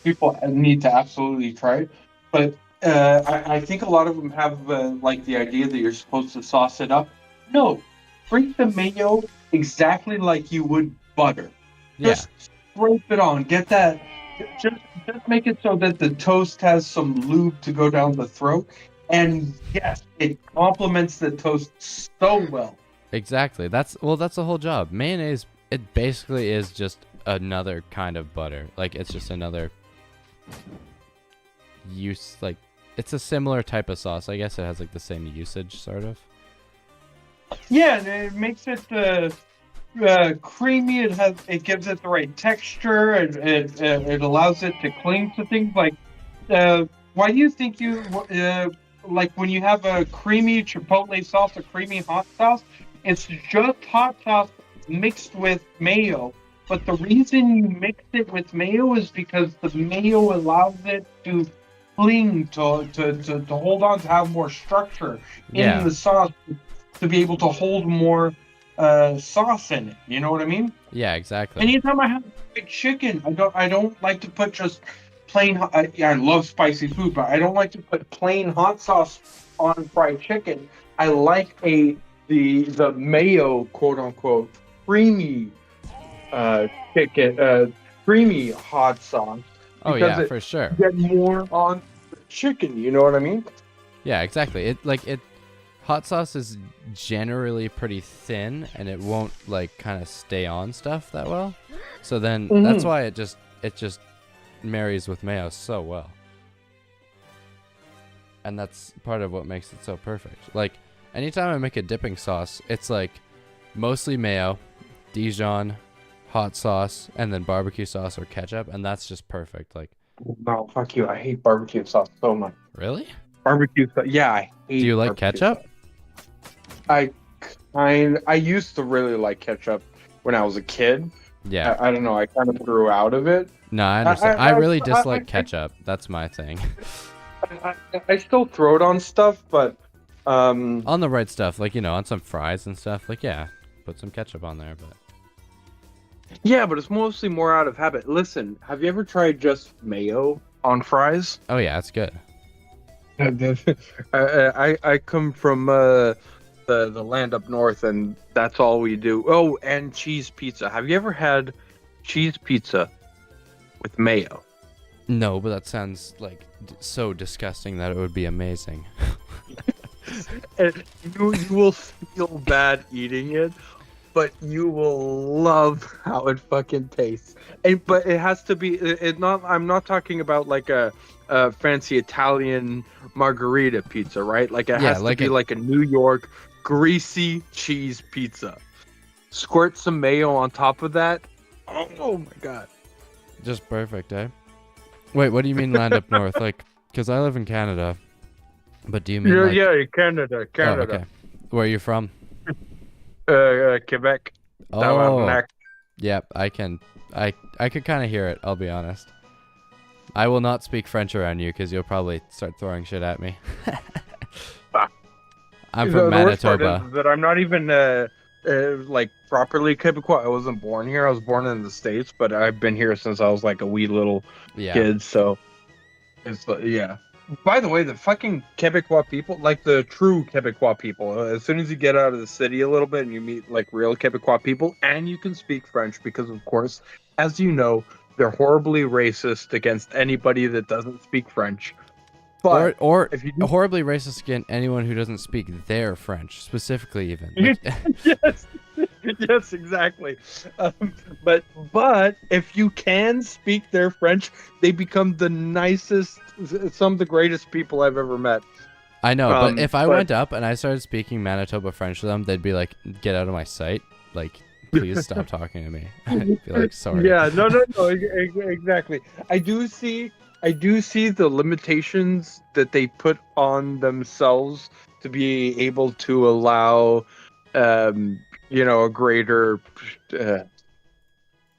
People need to absolutely try it, but I think a lot of them have like the idea that you're supposed to sauce it up. No, treat the mayo exactly like you would butter. Yeah. Just scrape it on. Get that. Just make it so that the toast has some lube to go down the throat. And yes, it complements the toast so well. Exactly. That's the whole job. Mayonnaise, it basically is just another kind of butter. Like, it's just another use. Like, it's a similar type of sauce. I guess it has like the same usage, sort of. Yeah, and it makes it creamy. It gives it the right texture. It allows it to cling to things. Like, why do you think you like when you have a creamy chipotle sauce, a creamy hot sauce? It's just hot sauce mixed with mayo. But the reason you mix it with mayo is because the mayo allows it to cling, to hold on, to have more structure in the sauce, to be able to hold more sauce in it. You know what I mean? Yeah, exactly. Anytime I have fried chicken, I don't like to put just plain. I love spicy food, but I don't like to put plain hot sauce on fried chicken. I like the mayo, quote unquote, creamy chicken, creamy hot sauce. Oh yeah, for sure. Get more on the chicken. You know what I mean? Yeah, exactly. Hot sauce is generally pretty thin, and it won't like kind of stay on stuff that well. So then that's why it just marries with mayo so well. And that's part of what makes it so perfect. Like, anytime I make a dipping sauce, it's like mostly mayo, Dijon, hot sauce, and then barbecue sauce or ketchup, and that's just perfect. Like, no, fuck you. I hate barbecue sauce so much. Really? Barbecue sauce. Yeah, I hate. Do you like ketchup? Sauce. I used to really like ketchup when I was a kid. Yeah. I don't know. I kind of grew out of it. No, I understand. I really dislike ketchup. That's my thing. I still throw it on stuff, but on the right stuff, like, on some fries and stuff. Like, yeah, put some ketchup on there, but. Yeah, but it's mostly more out of habit. Listen, have you ever tried just mayo on fries? Oh yeah, it's good. I come from the land up north, and that's all we do. Oh, and cheese pizza. Have you ever had cheese pizza with mayo? No, but that sounds like so disgusting that it would be amazing. You will feel bad eating it, but you will love how it fucking tastes. But it has to be. I'm not talking about like a fancy Italian margarita pizza, right? Like it has to be like a New York greasy cheese pizza. Squirt some mayo on top of that. Oh my god. Just perfect, eh? Wait, what do you mean land up north? Like, because I live in Canada. But do you mean Canada. Oh, okay. Where are you from? Quebec. Oh. Yeah, I could kind of hear it, I'll be honest. I will not speak French around you because you'll probably start throwing shit at me. I'm from Manitoba. That I'm not even like properly Quebecois. I wasn't born here. I was born in the States, but I've been here since I was like a wee little kid. So it's yeah. By the way, the fucking Quebecois people, like the true Quebecois people, as soon as you get out of the city a little bit and you meet like real Quebecois people, and you can speak French because, of course, as you know, they're horribly racist against anybody that doesn't speak French. But or if you horribly racist against anyone who doesn't speak their French, specifically even. Yes. Yes, exactly. But if you can speak their French, they become the nicest, some of the greatest people I've ever met. I know, but if I But went up and I started speaking Manitoba French to them, they'd be like, "Get out of my sight! Like, please stop talking to me." I'd be like, "Sorry." yeah, no, exactly. I do see the limitations that they put on themselves to be able to allow, a greater.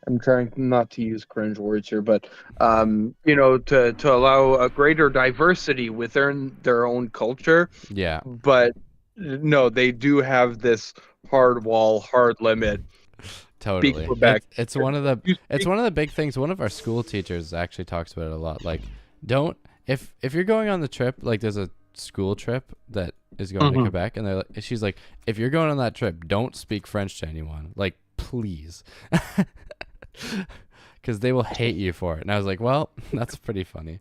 I'm trying not to use cringe words here, but to allow a greater diversity within their own culture. Yeah, But no, they do have this hard wall, hard limit. Speak totally. Quebec. You It's speak. one of the big things. One of our school teachers actually talks about it a lot. Like, don't if you're going on the trip, like there's a school trip that is going to Mhm. Quebec, and she's like, if you're going on that trip, don't speak French to anyone. Like, please. Because they will hate you for it. And I was like, well, that's pretty funny.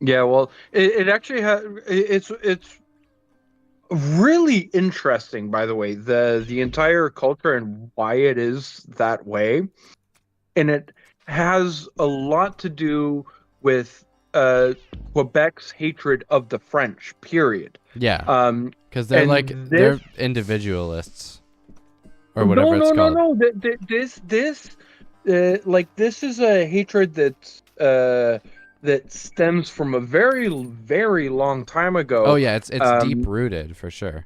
Yeah, well, it actually it's really interesting, by the way, the entire culture and why it is that way, and it has a lot to do with uh, Quebec's hatred of the French. Period. Yeah, Um, because and this they're individualists or no whatever it's no no called. no this is a hatred that stems from a very very long time Oh ago. yeah, it's deep Um, rooted for sure.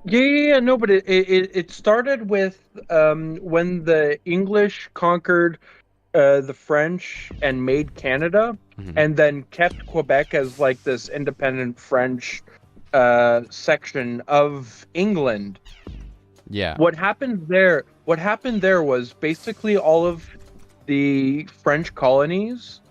yeah, no, but it started with when the English conquered the French and made Canada, Hmm. and then kept Quebec as like this independent French section of England. Yeah, What happened there was basically all of the French colonies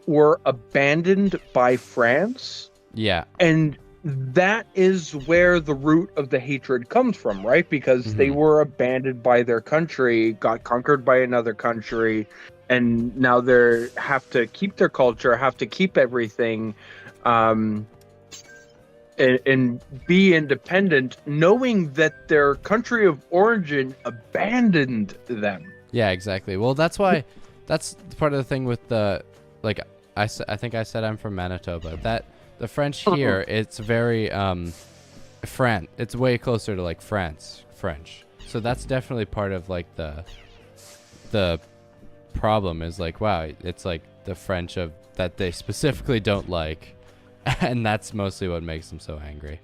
were abandoned by France, yeah, and that is where the root of the hatred comes from, right? Because they hmm, were abandoned by their country, got conquered by another country, and now they have to keep their culture, have to keep everything, um, and be independent, knowing that their country of origin abandoned them. yeah, exactly. Well, that's part of the thing with the like I think I said I'm from Manitoba. That the French here, it's very it's way closer to like French. So that's definitely part of like the problem is like, wow, it's like the French of that they specifically don't like, and that's mostly what makes them so angry.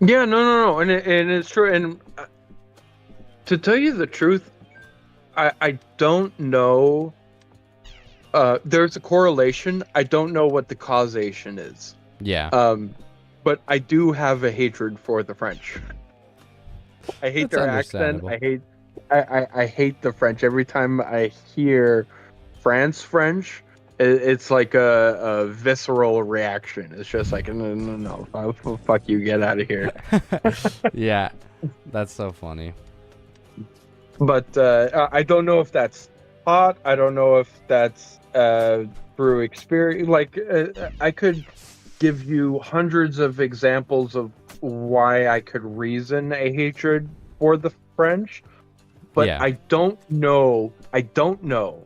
Yeah, no, and it's true. And to tell you the truth, I don't know. There's a correlation. I don't know what the causation is. Yeah, But I do have a hatred for the French. I hate that's their accent. understandable. I hate the French. Every time I hear France French, it's like a visceral reaction. It's just like no, fuck you, get out of here. Yeah, that's so funny. But I don't know if that's taught. I don't know if that's through experience. Like I could give you hundreds of examples of why I could reason a hatred for the French, but Yeah. I don't know. I don't know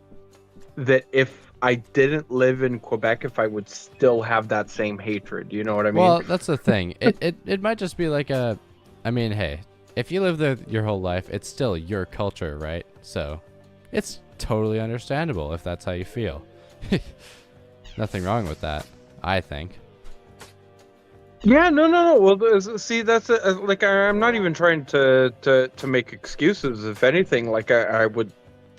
that if I didn't live in Quebec, if I would still have that same hatred. You know what I mean? Well, that's the thing. It might just be like I mean, hey, if you live there your whole life, it's still your culture, right? So, it's totally understandable if that's how you feel. Nothing wrong with that, I think. Yeah, no. Well, see, that's like I'm not even trying to make excuses. If anything, like I would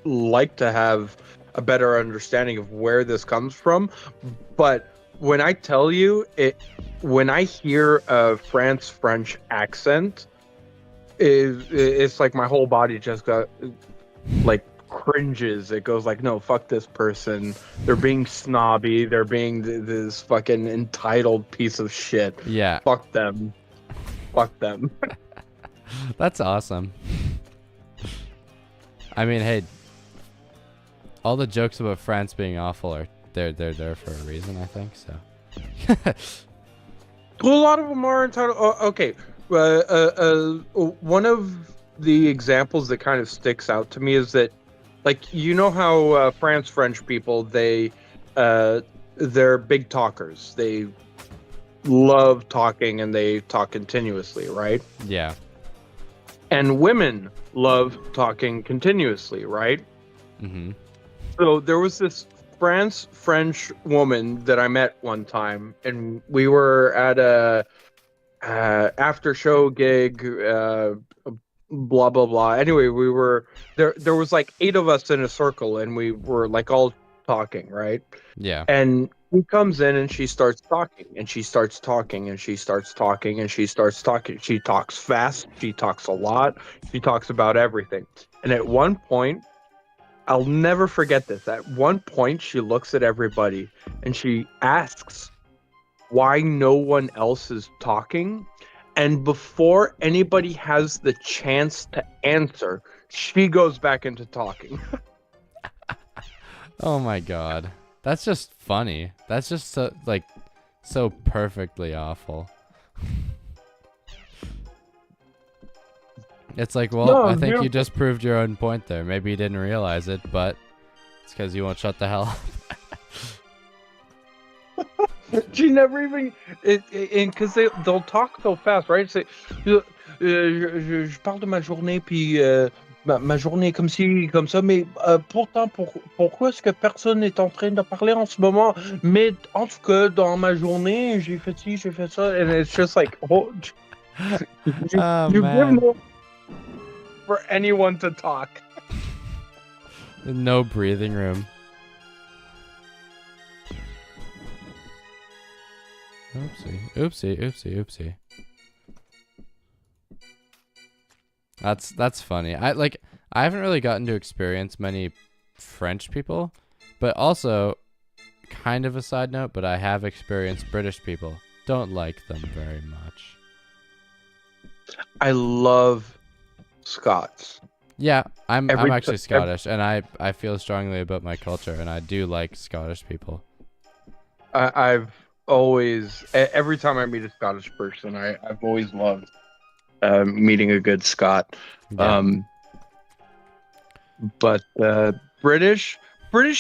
like to have a better understanding of where this comes from. But when I tell you it, when I hear a French accent, it's like my whole body just got like cringes. It goes like, no, fuck this person. They're being snobby. They're being this fucking entitled piece of shit. Yeah. Fuck them. Fuck them. That's awesome. I mean, hey, all the jokes about France being awful are they're there for a reason, I think. So. Well, a lot of them are entitled. Oh, okay, One of the examples that kind of sticks out to me is that, like, you know how French people, they're big talkers. They love talking and they talk continuously, right? Yeah. And women love talking continuously, right? Mm-hmm. So there was this French woman that I met one time, and we were at a after show gig, blah blah blah. Anyway, we were there. There was like 8 of us in a circle, and we were like all talking, right? Yeah. And she comes in and she starts talking, and she starts talking, and she starts talking, and she starts talking. She talks fast. She talks a lot. She talks about everything. And at one point, I'll never forget this. At one point, she looks at everybody and she asks why no one else is talking. And before anybody has the chance to answer, she goes back into talking. Oh my god. That's just funny. That's just so, like, so perfectly awful. It's like, well, No, I think yeah. you just proved your own point there. Maybe you didn't realize it, but it's because you won't shut the hell up. She never even, because they'll talk so fast, right? C'est, je parle de ma journée, puis ma journée comme ci, comme ça, mais pourtant, pourquoi est-ce que personne n'est en train de parler en ce moment? Mais en tout cas, dans ma journée, j'ai fait ci, j'ai fait ça, and it's just like, oh, Oh, you give man. no for anyone to talk. No breathing room. Oopsie. That's funny. I haven't really gotten to experience many French people, but also kind of a side note, but I have experienced British people. Don't like them very much. I love Scots. Yeah, I'm Every actually t- Scottish, and I feel strongly about my culture, and I do like Scottish people. I've always, every time I meet a Scottish person, I've always loved meeting a good Scot. Yeah. But British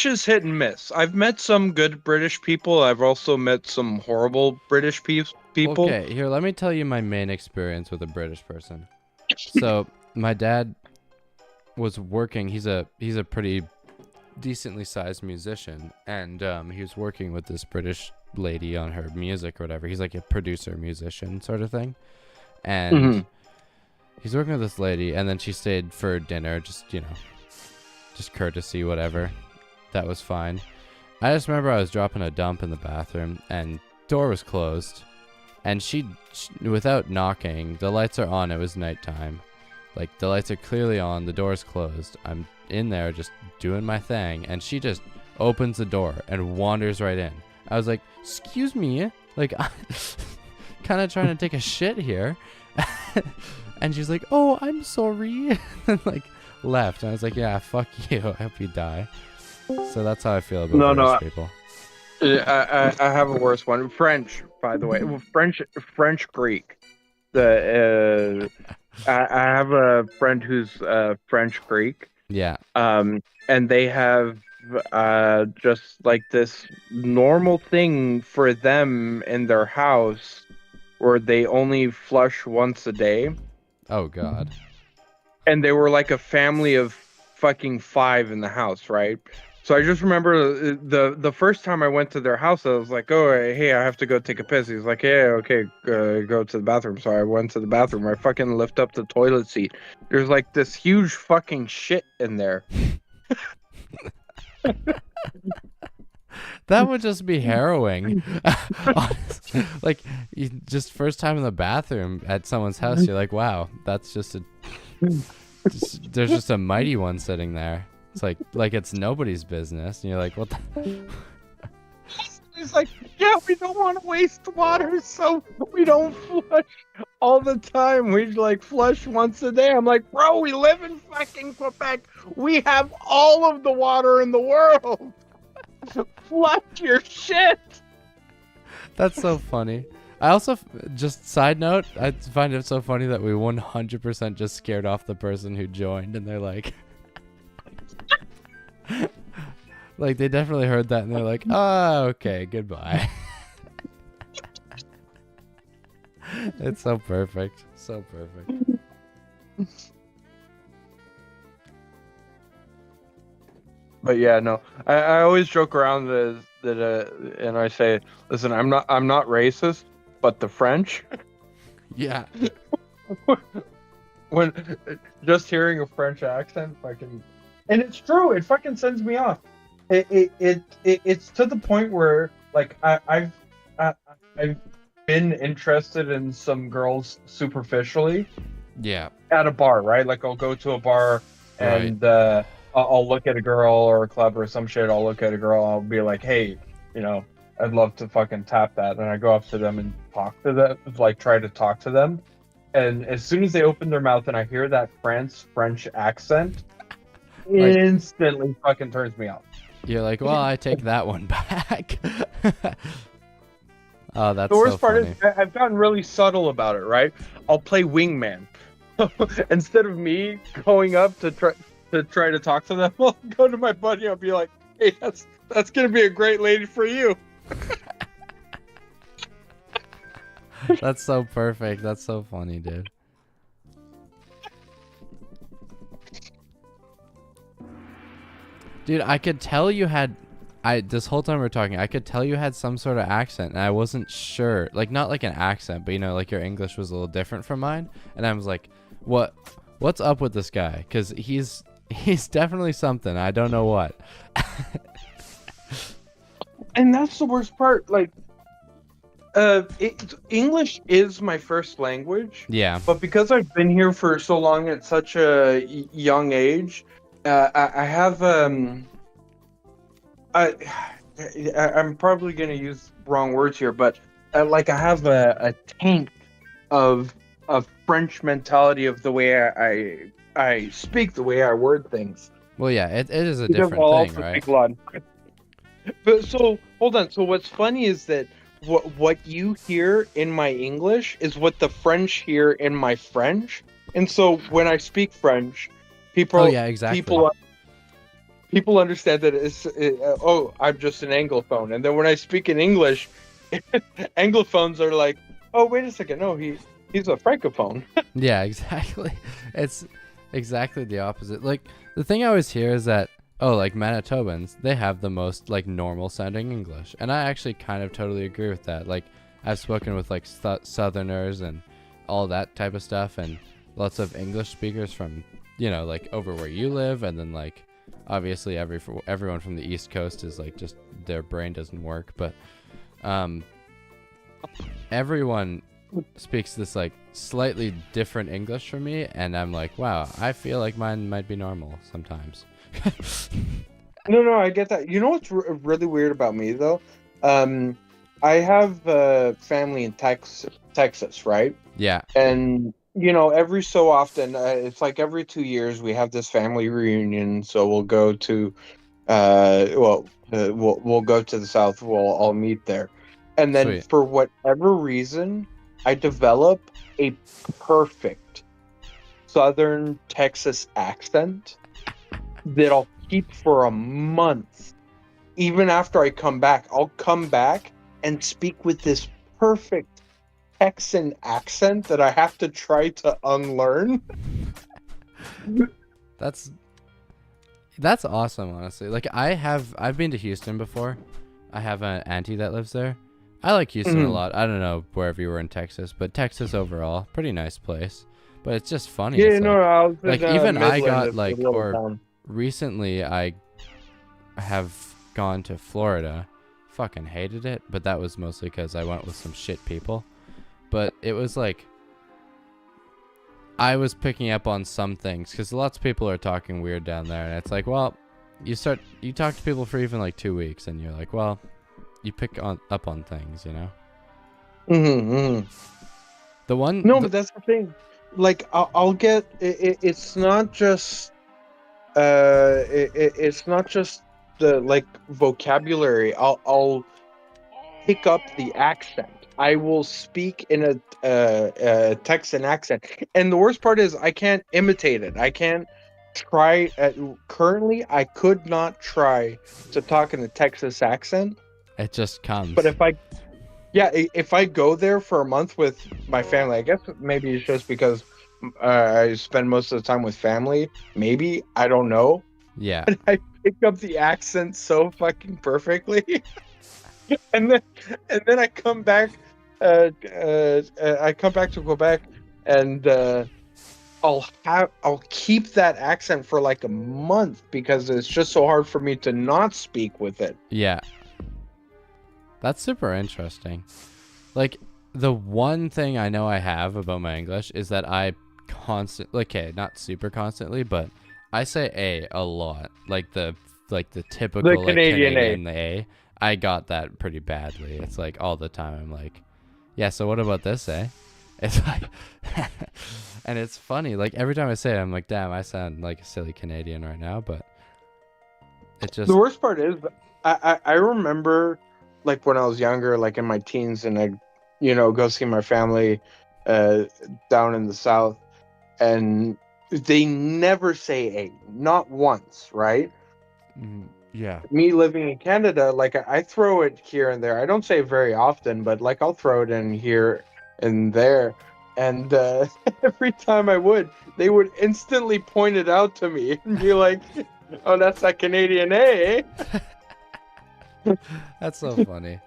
is hit and miss. I've met some good British people. I've also met some horrible British people. Okay, here, let me tell you my main experience with a British person. So, my dad was working. He's a pretty decently sized musician, and he was working with this British lady on her music or whatever. He's like a producer musician sort of thing, and he's working with this lady, and then she stayed for dinner, just courtesy, whatever. That was fine. I just remember I was dropping a dump in the bathroom, and door was closed, and she without knocking, the lights are on. It was nighttime. Like, the lights are clearly on, the door's closed. I'm in there just doing my thing, and she just opens the door and wanders right in. I was like, excuse me, like, I'm kind of trying to take a shit here. And she's like, oh, I'm sorry. And like left. And I was like, yeah, fuck you. I hope you die. So that's how I feel about British people. I have a worse one. French, by the way. French Greek. I have a friend who's French Greek. Yeah. And they have just like this normal thing for them in their house where they only flush once a day. Oh, God. And they were like a family of fucking 5 in the house, right? So I just remember the first time I went to their house, I was like, oh, hey, I have to go take a piss. He's like, yeah, okay, go to the bathroom. So I went to the bathroom. I fucking lift up the toilet seat. There's like this huge fucking shit in there. That would just be harrowing. Honestly, like, you just first time in the bathroom at someone's house, you're like, wow, that's there's just a mighty one sitting there. It's like it's nobody's business. And you're like, what the? He's like, yeah, we don't want to waste water, so we don't flush all the time. We like flush once a day. I'm like, bro, we live in fucking Quebec. We have all of the water in the world. Flush your shit. That's so funny. I also just side note, I find it so funny that we 100% just scared off the person who joined, and they're like, like they definitely heard that, and they're like, oh, okay, goodbye. It's so perfect, so perfect. But yeah, no, I always joke around and I say, listen, I'm not racist, but the French, Yeah. when just hearing a French accent, fucking, and it's true, it fucking sends me off. It's to the point where like I've been interested in some girls superficially Yeah. at a bar, right? Like I'll go to a bar and I'll look at a girl or a club or some shit. I'll look at a girl. I'll be like, hey, I'd love to fucking tap that. And I go up to them and talk to them, like try to talk to them. And as soon as they open their mouth and I hear that French accent, Like- instantly fucking turns me off. You're like, well, I take that one back. Oh, that's The worst so part funny. is I've gotten really subtle about it, right? I'll play wingman. Instead of me going up to try to talk to them, I'll go to my buddy. I'll be like, "Hey, that's gonna be a great lady for you." That's so perfect. That's so funny, dude. Dude, I could tell you had this whole time we were talking, I could tell you had some sort of accent and I wasn't sure. Like not like an accent, but like your English was a little different from mine, and I was like, what's up with this guy? Cuz he's definitely something. I don't know what. And that's the worst part. Like, English is my first language. Yeah. But because I've been here for so long at such a young age, I have I'm probably gonna use wrong words here, but like I have a taint of French mentality of the way I speak, the way I word things. Well, yeah, it is a Because different I'll thing, also right? speak a lot. But so hold on. So what's funny is that what you hear in my English is what the French hear in my French, and so when I speak French, people Oh yeah, exactly. people understand that oh, I'm just an anglophone, and then when I speak in English, anglophones are like, oh, wait a second, no, he's a francophone. Yeah, exactly. It's exactly the opposite. Like the thing I always hear is that like Manitobans, they have the most like normal sounding English, and I actually kind of totally agree with that. Like I've spoken with like Southerners and all that type of stuff, and lots of English speakers from like over where you live, and then like obviously everyone from the East Coast is like just their brain doesn't work, but everyone speaks this like slightly different English from me, and I'm like, wow, I feel like mine might be normal sometimes. No, I get that. You know what's really weird about me though? I have family in Texas, right? Yeah. And every so often, it's like every 2 years we have this family reunion. So we'll go to, we'll go to the South. We'll all meet there, and then Sweet. for whatever reason, I develop a perfect Southern Texas accent that I'll keep for a month. Even after I come back, I'll come back and speak with this perfect Texan accent that I have to try to unlearn. That's awesome, honestly. Like I've been to Houston before. I have an auntie that lives there. I like Houston a lot. I don't know wherever you were in Texas, but Texas overall, pretty nice place. But it's just funny. Yeah, It's no, I was like in, even I Midland, got it's a like, little or town. recently I have gone to Florida. Fucking hated it, but that was mostly because I went with some shit people. But it was like I was picking up on some things because lots of people are talking weird down there, and it's like, well, you talk to people for even like 2 weeks, and you're like, well, you pick up on things, The one But that's the thing. Like I'll get it's not just it's not just the like vocabulary. I'll pick up the accent. I will speak in a Texan accent, and the worst part is I can't imitate it. I can't try. Currently, I could not try to talk in a Texas accent. It just comes. But if I go there for a month with my family, I guess maybe it's just because I spend most of the time with family. Maybe, I don't know. Yeah. But I pick up the accent so fucking perfectly. and then I come back. I come back to Quebec, and I'll keep that accent for like a month because it's just so hard for me to not speak with it. Yeah. That's super interesting. Like, the one thing I know I have about my English is that I constantly, okay, not super constantly, but I say a lot. Like the typical The Canadian Canadian A. I got that pretty badly. It's like all the time I'm like, yeah, so what about this, eh? It's like, and it's funny. Like every time I say it, I'm like, damn, I sound like a silly Canadian right now, but it just. The worst part is, I remember, like when I was younger, like in my teens, and I, go see my family, down in the South, and they never say a, not once, right? Yeah. Me living in Canada, like I throw it here and there. I don't say it very often, but like I'll throw it in here and there. And every time they would instantly point it out to me and be like, "Oh, that's that Canadian A." That's so funny.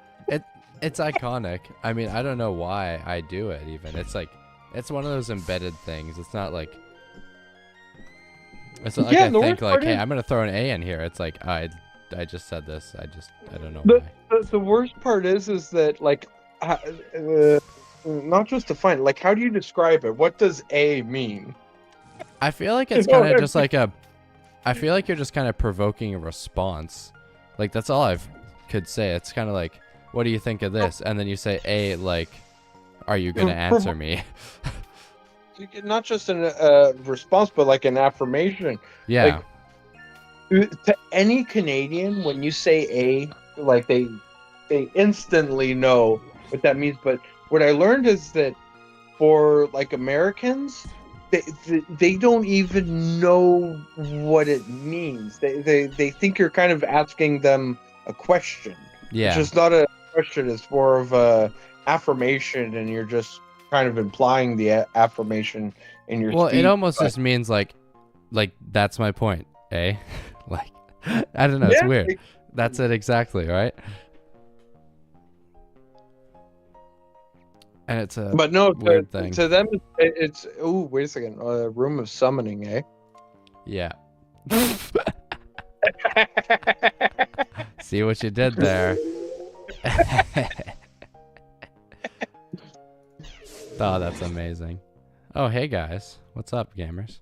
It's iconic. I mean, I don't know why I do it even. It's like, it's one of those embedded things. It's not like I think like, hey, I'm gonna throw an A in here. It's like I just said this. I don't know why. The worst part is that like, not just define. Like, how do you describe it? What does A mean? I feel like it's kind of just like I feel like you're just kind of provoking a response. Like that's all I could say. It's kind of like, what do you think of this? And then you say A, like, are you gonna answer me? Not just a response, but like an affirmation. Yeah. Like, to any Canadian, when you say A, like they instantly know what that means. But what I learned is that for like Americans, they don't even know what it means. They think you're kind of asking them a question. Yeah. It's just not a question. It's more of a affirmation, and you're just kind of implying the affirmation in your speech. It almost just means like that's my point, eh? Like, I don't know, it's weird. That's it exactly, right? And it's a weird thing. To them, it's oh, wait a second, a room of summoning, eh? Yeah. See what you did there. Oh, that's amazing. Oh, hey guys. What's up, gamers?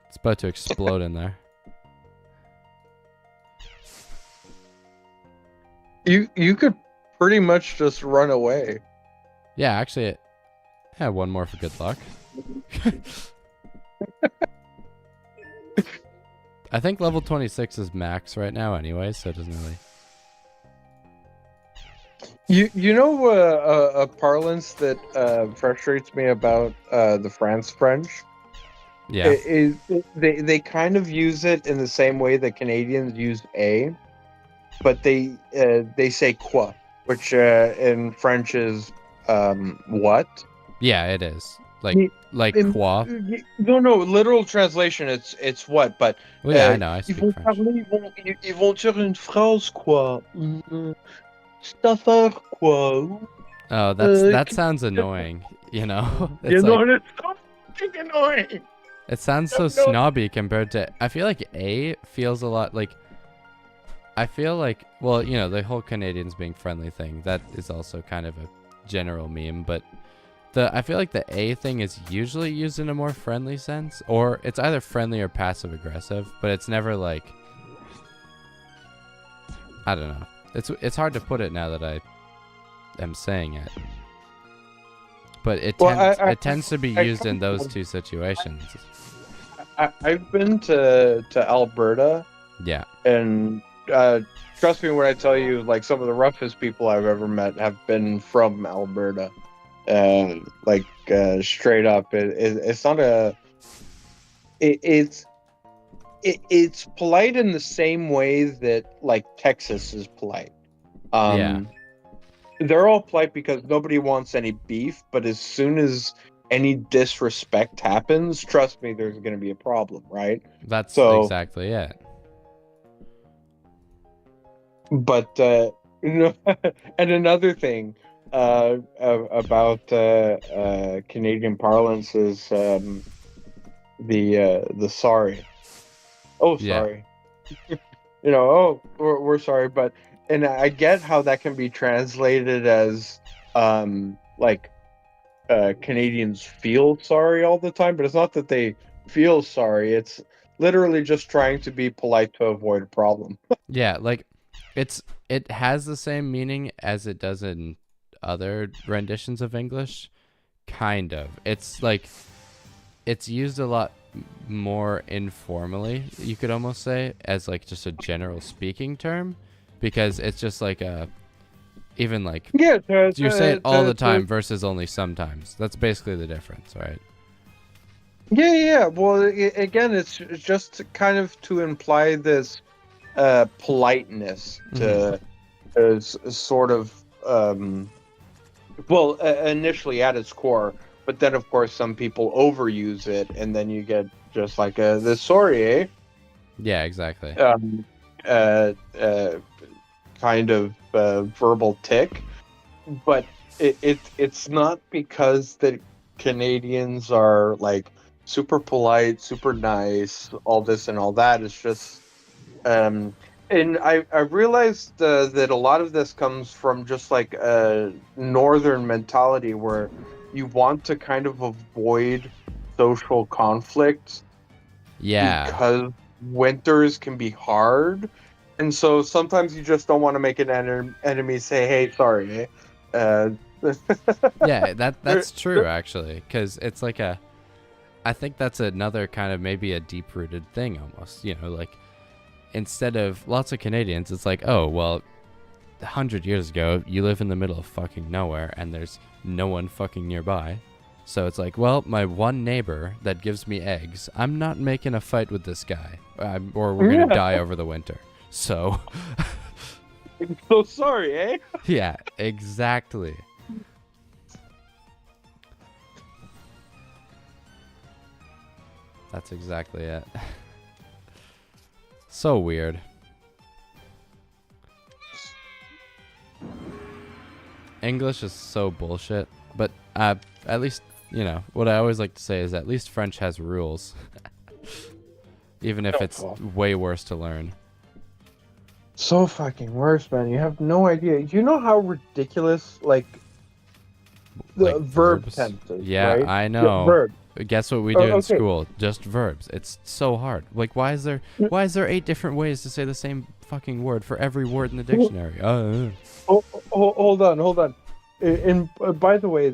It's about to explode in there. You could pretty much just run away. Yeah, actually, I have one more for good luck. I think level 26 is max right now anyway, so it doesn't really... You know a parlance that frustrates me about the France French? Yeah. They kind of use it in the same way that Canadians use a, but they say quoi, which in French is what? Yeah, it is. Like quoi? No, literal translation it's what, but well, yeah, I know. I speak French. Ils vont dire une phrase quoi. Stuff quoi. Oh, that sounds annoying, you know? It's it's so fucking annoying. It sounds so snobby compared to... I feel like A feels a lot like... I feel like... Well, you know, the whole Canadians being friendly thing, that is also kind of a general meme, but I feel like the A thing is usually used in a more friendly sense, or it's either friendly or passive aggressive, but it's never like... I don't know. It's hard to put it now that I am saying it. But it tends to be used in those two situations. I've been to Alberta. Yeah. And trust me when I tell you, like, some of the roughest people I've ever met have been from Alberta. Straight up, it's not a. It's it's polite in the same way that like Texas is polite. Yeah. They're all polite because nobody wants any beef, but as soon as any disrespect happens, trust me, there's going to be a problem, right? That's So, exactly it. but and another thing about Canadian parlance is the sorry. Oh, Yeah. sorry. Oh, we're sorry, but and I get how that can be translated as like Canadians feel sorry all the time, but it's not that they feel sorry. It's literally just trying to be polite to avoid a problem. Yeah, like it has the same meaning as it does in other renditions of English. Kind of. It's like it's used a lot more informally, you could almost say, as like just a general speaking term, because it's just like a even like Yeah, you say it all the time versus only sometimes. That's basically the difference, right? Yeah. Well, again, it's just kind of to imply this politeness to sort of initially at its core, but then of course some people overuse it, and then you get just like the sorry, eh? Yeah, exactly. Kind of verbal tick, but it's not because the Canadians are like super polite, super nice, all this and all that. It's just and I realized that a lot of this comes from just like a northern mentality where you want to kind of avoid social conflicts Yeah. because winters can be hard. And so sometimes you just don't want to make an enemy say, hey, sorry. Yeah, that's true actually, because it's like I think that's another kind of maybe a deep-rooted thing almost, like instead of lots of Canadians, it's like, oh, well, 100 years ago, you live in the middle of fucking nowhere and there's no one fucking nearby. So it's like, well, my one neighbor that gives me eggs, I'm not making a fight with this guy, or we're going to die over the winter. So. So sorry, eh? Yeah, exactly. That's exactly it. So weird. English is so bullshit, but at least, what I always like to say is at least French has rules. Even if it's way worse to learn. So fucking worse, man. You have no idea. You know how ridiculous, like the verb verbs? tenses, Yeah, right? I know. Yeah, verb. Guess what we do in school? Just verbs. It's so hard. Like, why is there 8 different ways to say the same fucking word for every word in the dictionary? Hold on. And by the way,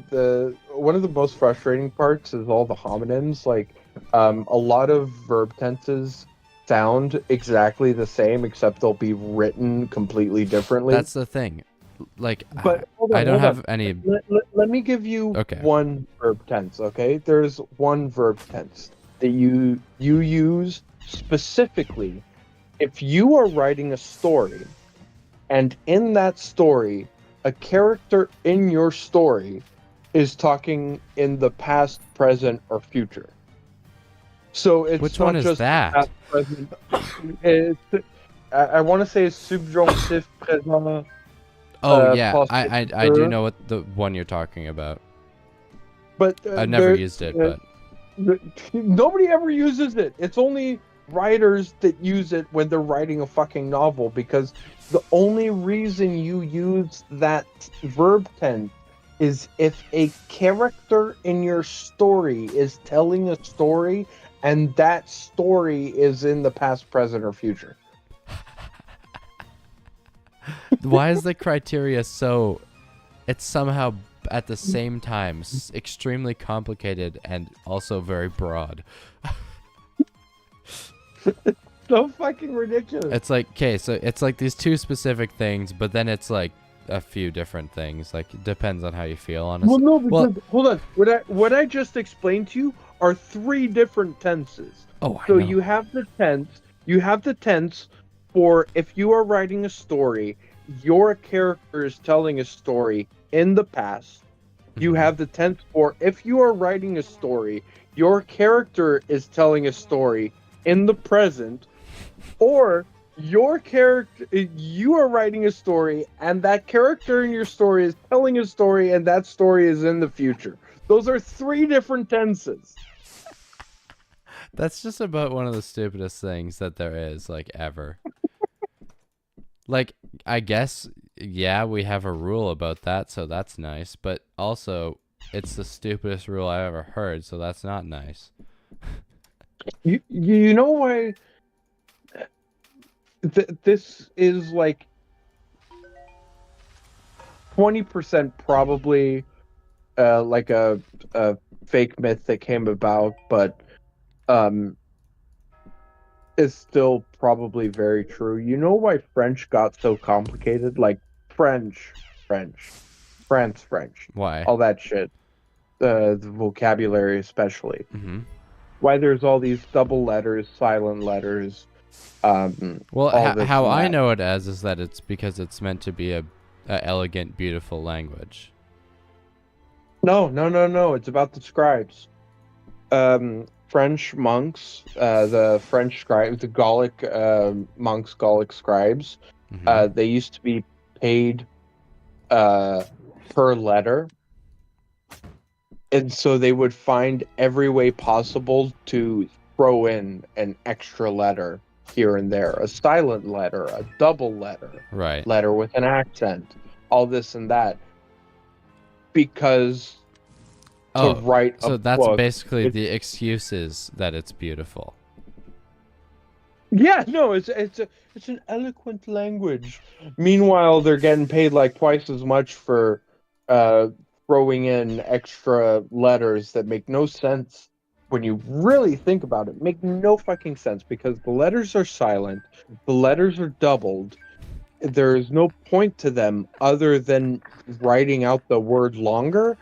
one of the most frustrating parts is all the homonyms. Like, a lot of verb tenses sound exactly the same, except they'll be written completely differently. That's the thing. Like, but I don't have any. Let me give you one verb tense. Okay, there's one verb tense that you use specifically if you are writing a story, and in that story, a character in your story is talking in the past, present, or future. So it's which not one is just that? Past, present. I want to say subjonctif présent. Oh yeah, I do know what the one you're talking about. But I've never used it, but nobody ever uses it. It's only writers that use it when they're writing a fucking novel, because the only reason you use that verb tense is if a character in your story is telling a story and that story is in the past, present, or future. Why is the criteria so... It's somehow at the same time extremely complicated and also very broad. so fucking ridiculous. It's like, okay, so it's like these two specific things, but then it's like a few different things. Like, it depends on how you feel, honestly. Well, no, because hold on. What I just explained to you are 3 different tenses. Oh, I So know. you have the tense. You have the tense for if you are writing a story, your character is telling a story in the past. You Mhm. have the tense for if you are writing a story, your character is telling a story in the present, or your character, you are writing a story, and that character in your story is telling a story, and that story is in the future. Those are 3 different tenses. That's just about one of the stupidest things that there is, like, ever. Like, I guess, yeah, we have a rule about that, so that's nice. But also, it's the stupidest rule I ever heard, so that's not nice. You know why this is like 20% probably like a fake myth that came about, but is still probably very true. You know why French got so complicated? Like French, France, French, Why? all that shit. The vocabulary, especially. Mm-hmm. Why there's all these double letters, silent letters. Well, all this how and I that. know it as is that it's because it's meant to be a elegant, beautiful language. No. It's about the scribes. French monks, the French scribes, the Gallic monks, Gallic scribes. Mhm. They used to be paid per letter, and so they would find every way possible to throw in an extra letter here and there, a silent letter, a double Right. letter with an accent, all this and that, because to Oh, write so a that's book, basically the excuse is that it's beautiful. yeah, no, it's an eloquent language. Meanwhile, they're getting paid like twice as much for uh, throwing in extra letters that make no sense when you really think about it. Make no fucking sense because the letters are silent, the letters are doubled. There is no point to them other than writing out the word longer,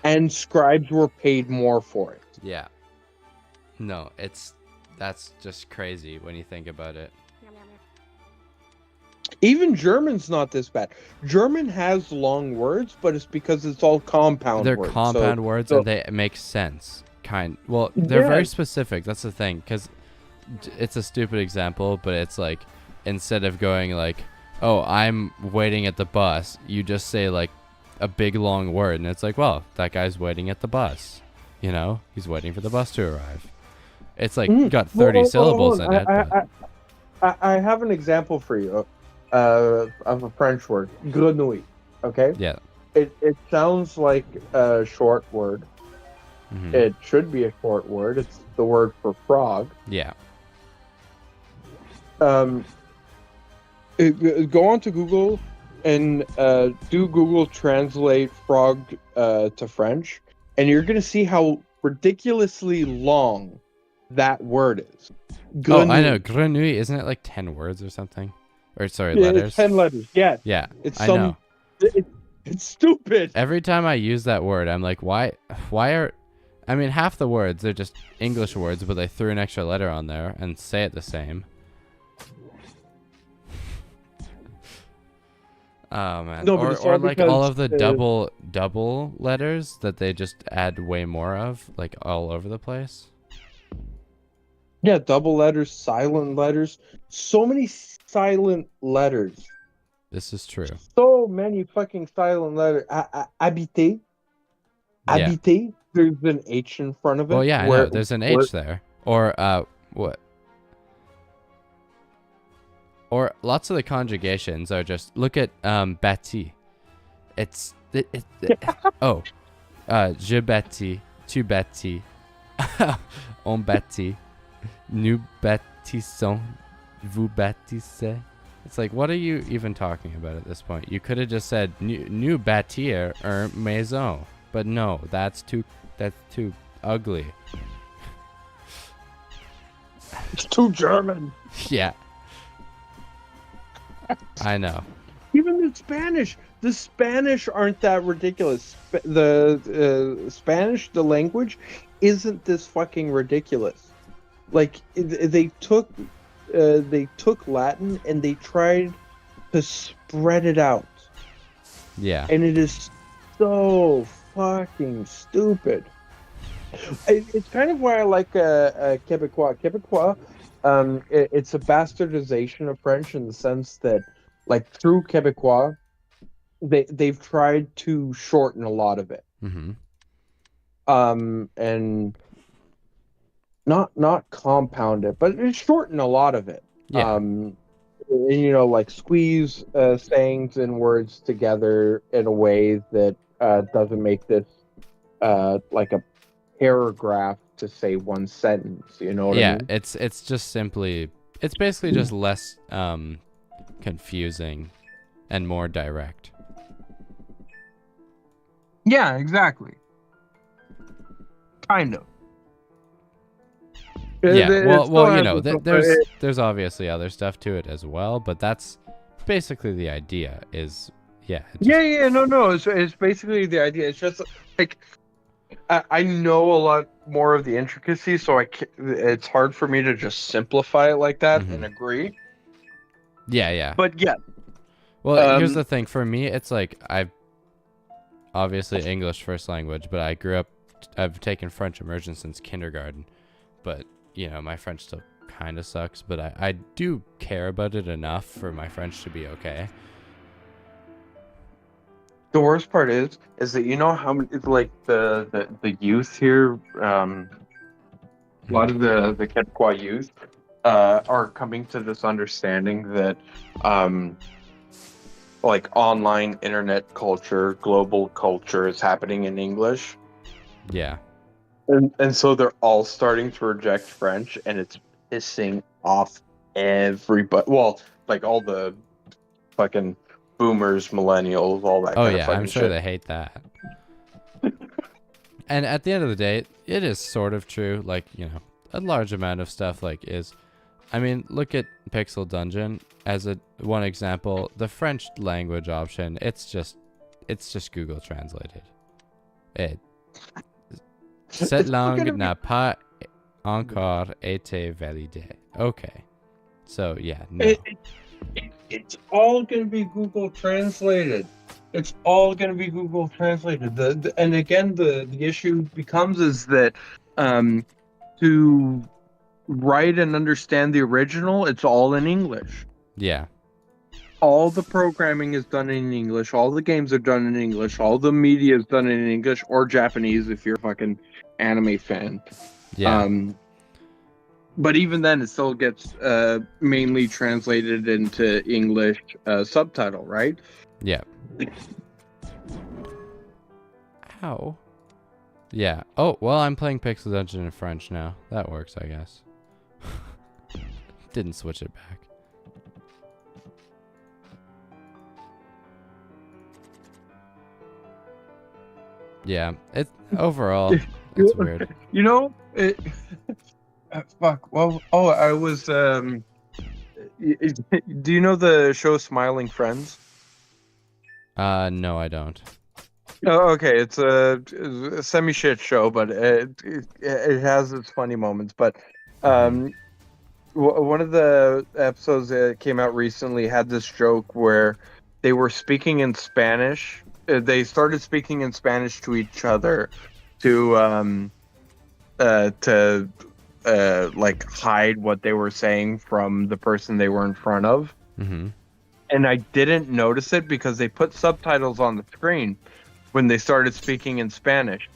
and scribes were paid more for it. Yeah. No, that's just crazy when you think about it. Even German's not this bad. German has long words, but it's because it's all compound They're words. compound words so and they make sense. Well, they're Yeah. very specific. That's the thing, because it's a stupid example, but it's like instead of going like, "Oh, I'm waiting at the bus," you just say like a big long word, and it's like, "Well, that guy's waiting at the bus." You know, he's waiting for the bus to arrive. It's like got 30 syllables in it. But I have an example for you of a French word, grenouille. Okay, yeah. it sounds like a short word. Mhm. It should be a short word. It's the word for frog. Yeah. Go onto Google and do Google Translate frog to French, and you're gonna see how ridiculously long that word is. Oh, I Grenouille. know. Grenouille, isn't it like 10 words or something? Or sorry, Yeah, letters? it's 10 letters. Yeah, Yeah, it's I some. know. It's stupid. Every time I use that word, I'm like, why are, I mean, half the words, they're just English words, but they threw an extra letter on there and say it the same. Oh, man. No, but it's or all like all of the because, double letters that they just add way more of, like all over the place. Yeah, double letters, silent letters. So many silent letters. This is true. So many fucking silent letters. Habiter. Yeah. Habiter. There's an H in front of it. Well, yeah, I know. There's an H there. Or, what? Or lots of the conjugations are just, look at, bâti. It's, oh, je bâtis, tu bâtis, on bâtit, nous bâtissons, vous bâtissez. It's like, what are you even talking about at this point? You could have just said, nous bâtir une maison. But no, that's too ugly. It's too German. Yeah. I know. Even the Spanish aren't that ridiculous. The Spanish, the language, isn't this fucking ridiculous. Like they took Latin and they tried to spread it out, Yeah. and it is so fucking stupid. It's kind of why I like Quebecois. Quebecois, it's a bastardization of French in the sense that, like, through Quebecois, they've tried to shorten a lot of it. Mm-hmm. And not compound it, but it's shorten a lot of it. Yeah. And, you know, like squeeze sayings and words together in a way that doesn't make this like a paragraph to say one sentence. You know what I mean? It's just simply, it's basically just less confusing and more direct. Yeah, exactly. Kind of. Yeah, well, you know, there's obviously other stuff to it as well, but that's basically the idea. Is no. It's basically the idea. It's just like I know a lot more of the intricacies, so it's hard for me to just simplify it like that and agree. Yeah. But yeah. Well, here's the thing. For me, it's like I've obviously English first language, but I've taken French immersion since kindergarten, but you know, my French still kind of sucks, but I do care about it enough for my French to be okay. The worst part is that, you know, how many, like the youth here, a lot of the Quebecois youth are coming to this understanding that like online internet culture, global culture is happening in English. Yeah. And so they're all starting to reject French, and it's pissing off everybody. Well, like all the fucking boomers, millennials, all that kind of fucking I'm sure shit. they hate that. And at the end of the day, it is sort of true. Like, you know, a large amount of stuff I mean, look at Pixel Dungeon as one example. The French language option, it's just Google translated. Cette langue n'a pas encore été validée. Okay. So, yeah, no. It's all going to be Google translated. It's all going to be Google translated. And again, the issue becomes is that to write and understand the original, it's all in English. Yeah. All the programming is done in English. All the games are done in English. All the media is done in English or Japanese if you're a fucking anime fan. Yeah. But even then, it still gets mainly translated into English subtitle, right? Yeah. How? Yeah. Oh, well, I'm playing Pixel Dungeon in French now. That works, I guess. Didn't switch it back. Yeah, overall, it's weird. You know, fuck. Well, I was. Do you know the show Smiling Friends? No, I don't. Oh, okay. It's a semi-shit show, but it has its funny moments. But one of the episodes that came out recently had this joke where they were speaking in Spanish. They started speaking in Spanish to each other to like hide what they were saying from the person they were in front of. Mm-hmm. And I didn't notice it because they put subtitles on the screen when they started speaking in Spanish.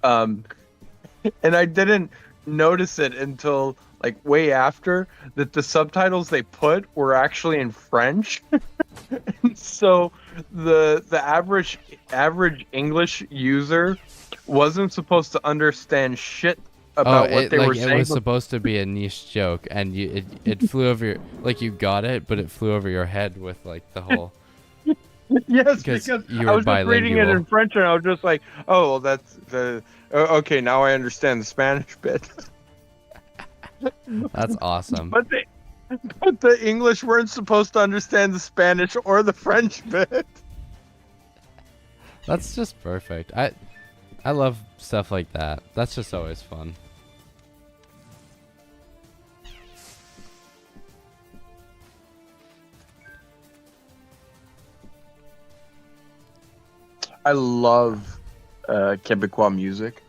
And I didn't notice it until like way after that the subtitles they put were actually in French. And so the average English user wasn't supposed to understand shit about what they were saying. It was supposed to be a niche joke, and it flew over your, like, you got it, but it flew over your head with like the whole. Yes, because you I were was just reading it in French, and I was just like, "Oh, well, that's the okay." Now I understand the Spanish bit. That's awesome. But the English weren't supposed to understand the Spanish or the French bit. That's just perfect. I love stuff like that. That's just always fun. I love Quebecois music.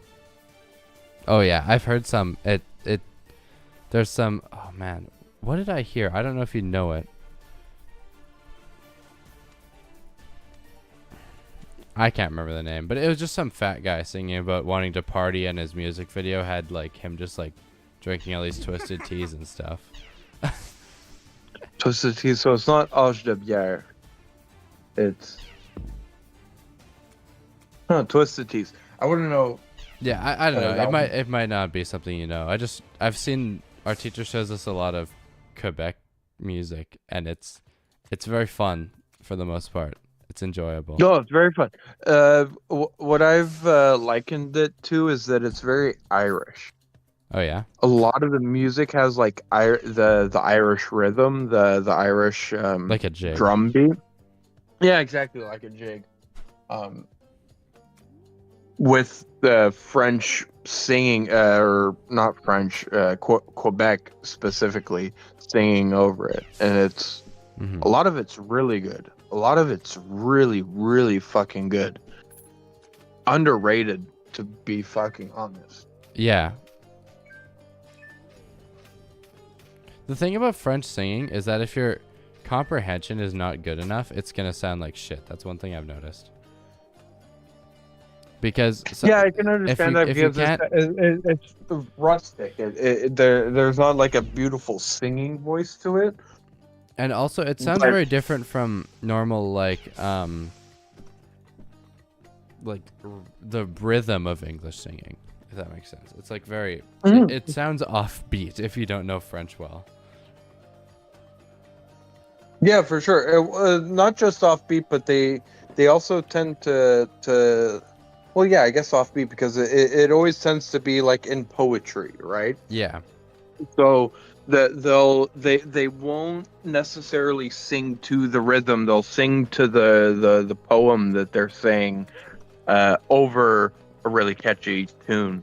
Oh yeah, I've heard some. There's some. Oh man, what did I hear? I don't know if you know it. I can't remember the name, but it was just some fat guy singing about wanting to party, and his music video had like him just like drinking all these twisted teas and stuff. Twisted tea, so it's not Age de Bière. It's Twisted Teas. I wouldn't know. Yeah, I don't know. that one. It might not be something you know. I've seen our teacher shows us a lot of Quebec music, and it's very fun for the most part. It's enjoyable. No, it's very fun. What I've likened it to is that it's very Irish. Oh yeah. A lot of the music has like the Irish rhythm, the Irish Like a jig. drum beat. Yeah, exactly like a jig. With the French singing, or not French, Quebec specifically singing over it, and it's Mhm. a lot of it's really good. A lot of it's really, really fucking good. Underrated, to be fucking honest. Yeah. The thing about French singing is that if your comprehension is not good enough, it's gonna sound like shit. That's one thing I've noticed. Because Yeah, I can understand that if you because can't, it's rustic. There's not like a beautiful singing voice to it. and also it sounds But- very different from normal the rhythm of English singing, if that makes sense. It's like very it sounds offbeat if you don't know French well. Yeah, for sure. Not just offbeat, but they also tend to. Well, yeah, I guess offbeat because it always tends to be like in poetry, right? Yeah. So they won't necessarily sing to the rhythm. They'll sing to the poem that they're saying over a really catchy tune.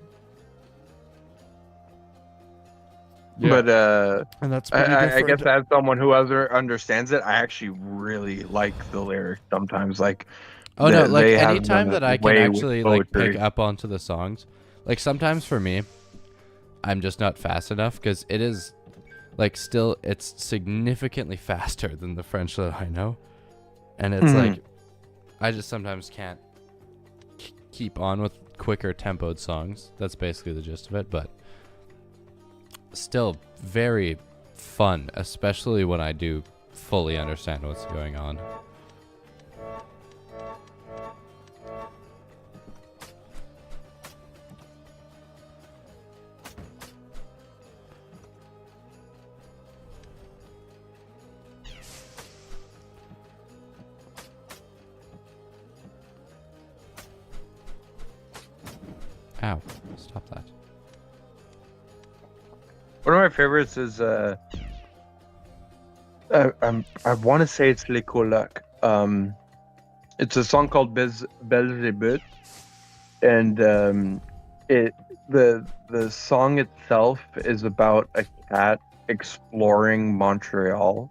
Yeah. But And that's pretty I different. guess as someone who understands it, I actually really like the lyrics sometimes. Like, Oh no, like they have anytime them that I can way with actually like pick poetry. up onto the songs, like sometimes for me, I'm just not fast enough because it is like still it's significantly faster than the French that I know, and it's like I just sometimes can't keep on with quicker tempoed songs. That's basically the gist of it, but still very fun, especially when I do fully understand what's going on. Ow, stop that. One of my favorites is I want to say it's Les Colocs. It's a song called Belzébuth, and the song itself is about a cat exploring Montreal,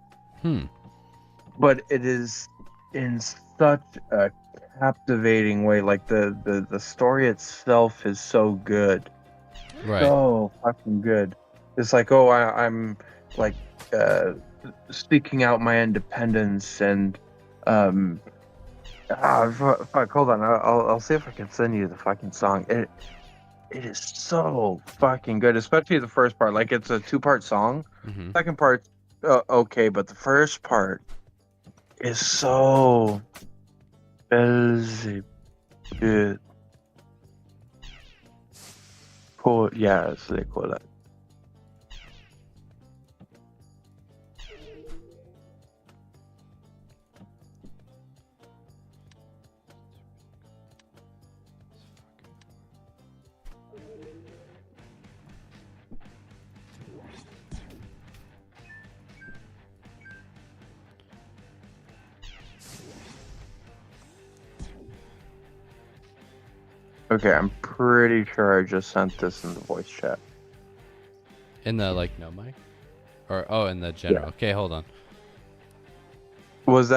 but it is in such a captivating way. Like the story itself is so good, Right. so fucking good. It's like, oh, I'm like speaking out my independence and fuck, hold on, I'll see if I can send you the fucking song. It is so fucking good, especially the first part. Like, it's a 2-part song. Second part, okay, but the first part is so good. Cool, yeah, it's really cool. Okay, I'm pretty sure I just sent this in the voice chat. In the, like, no mic? Or, oh, in the general. Okay, hold on. Was that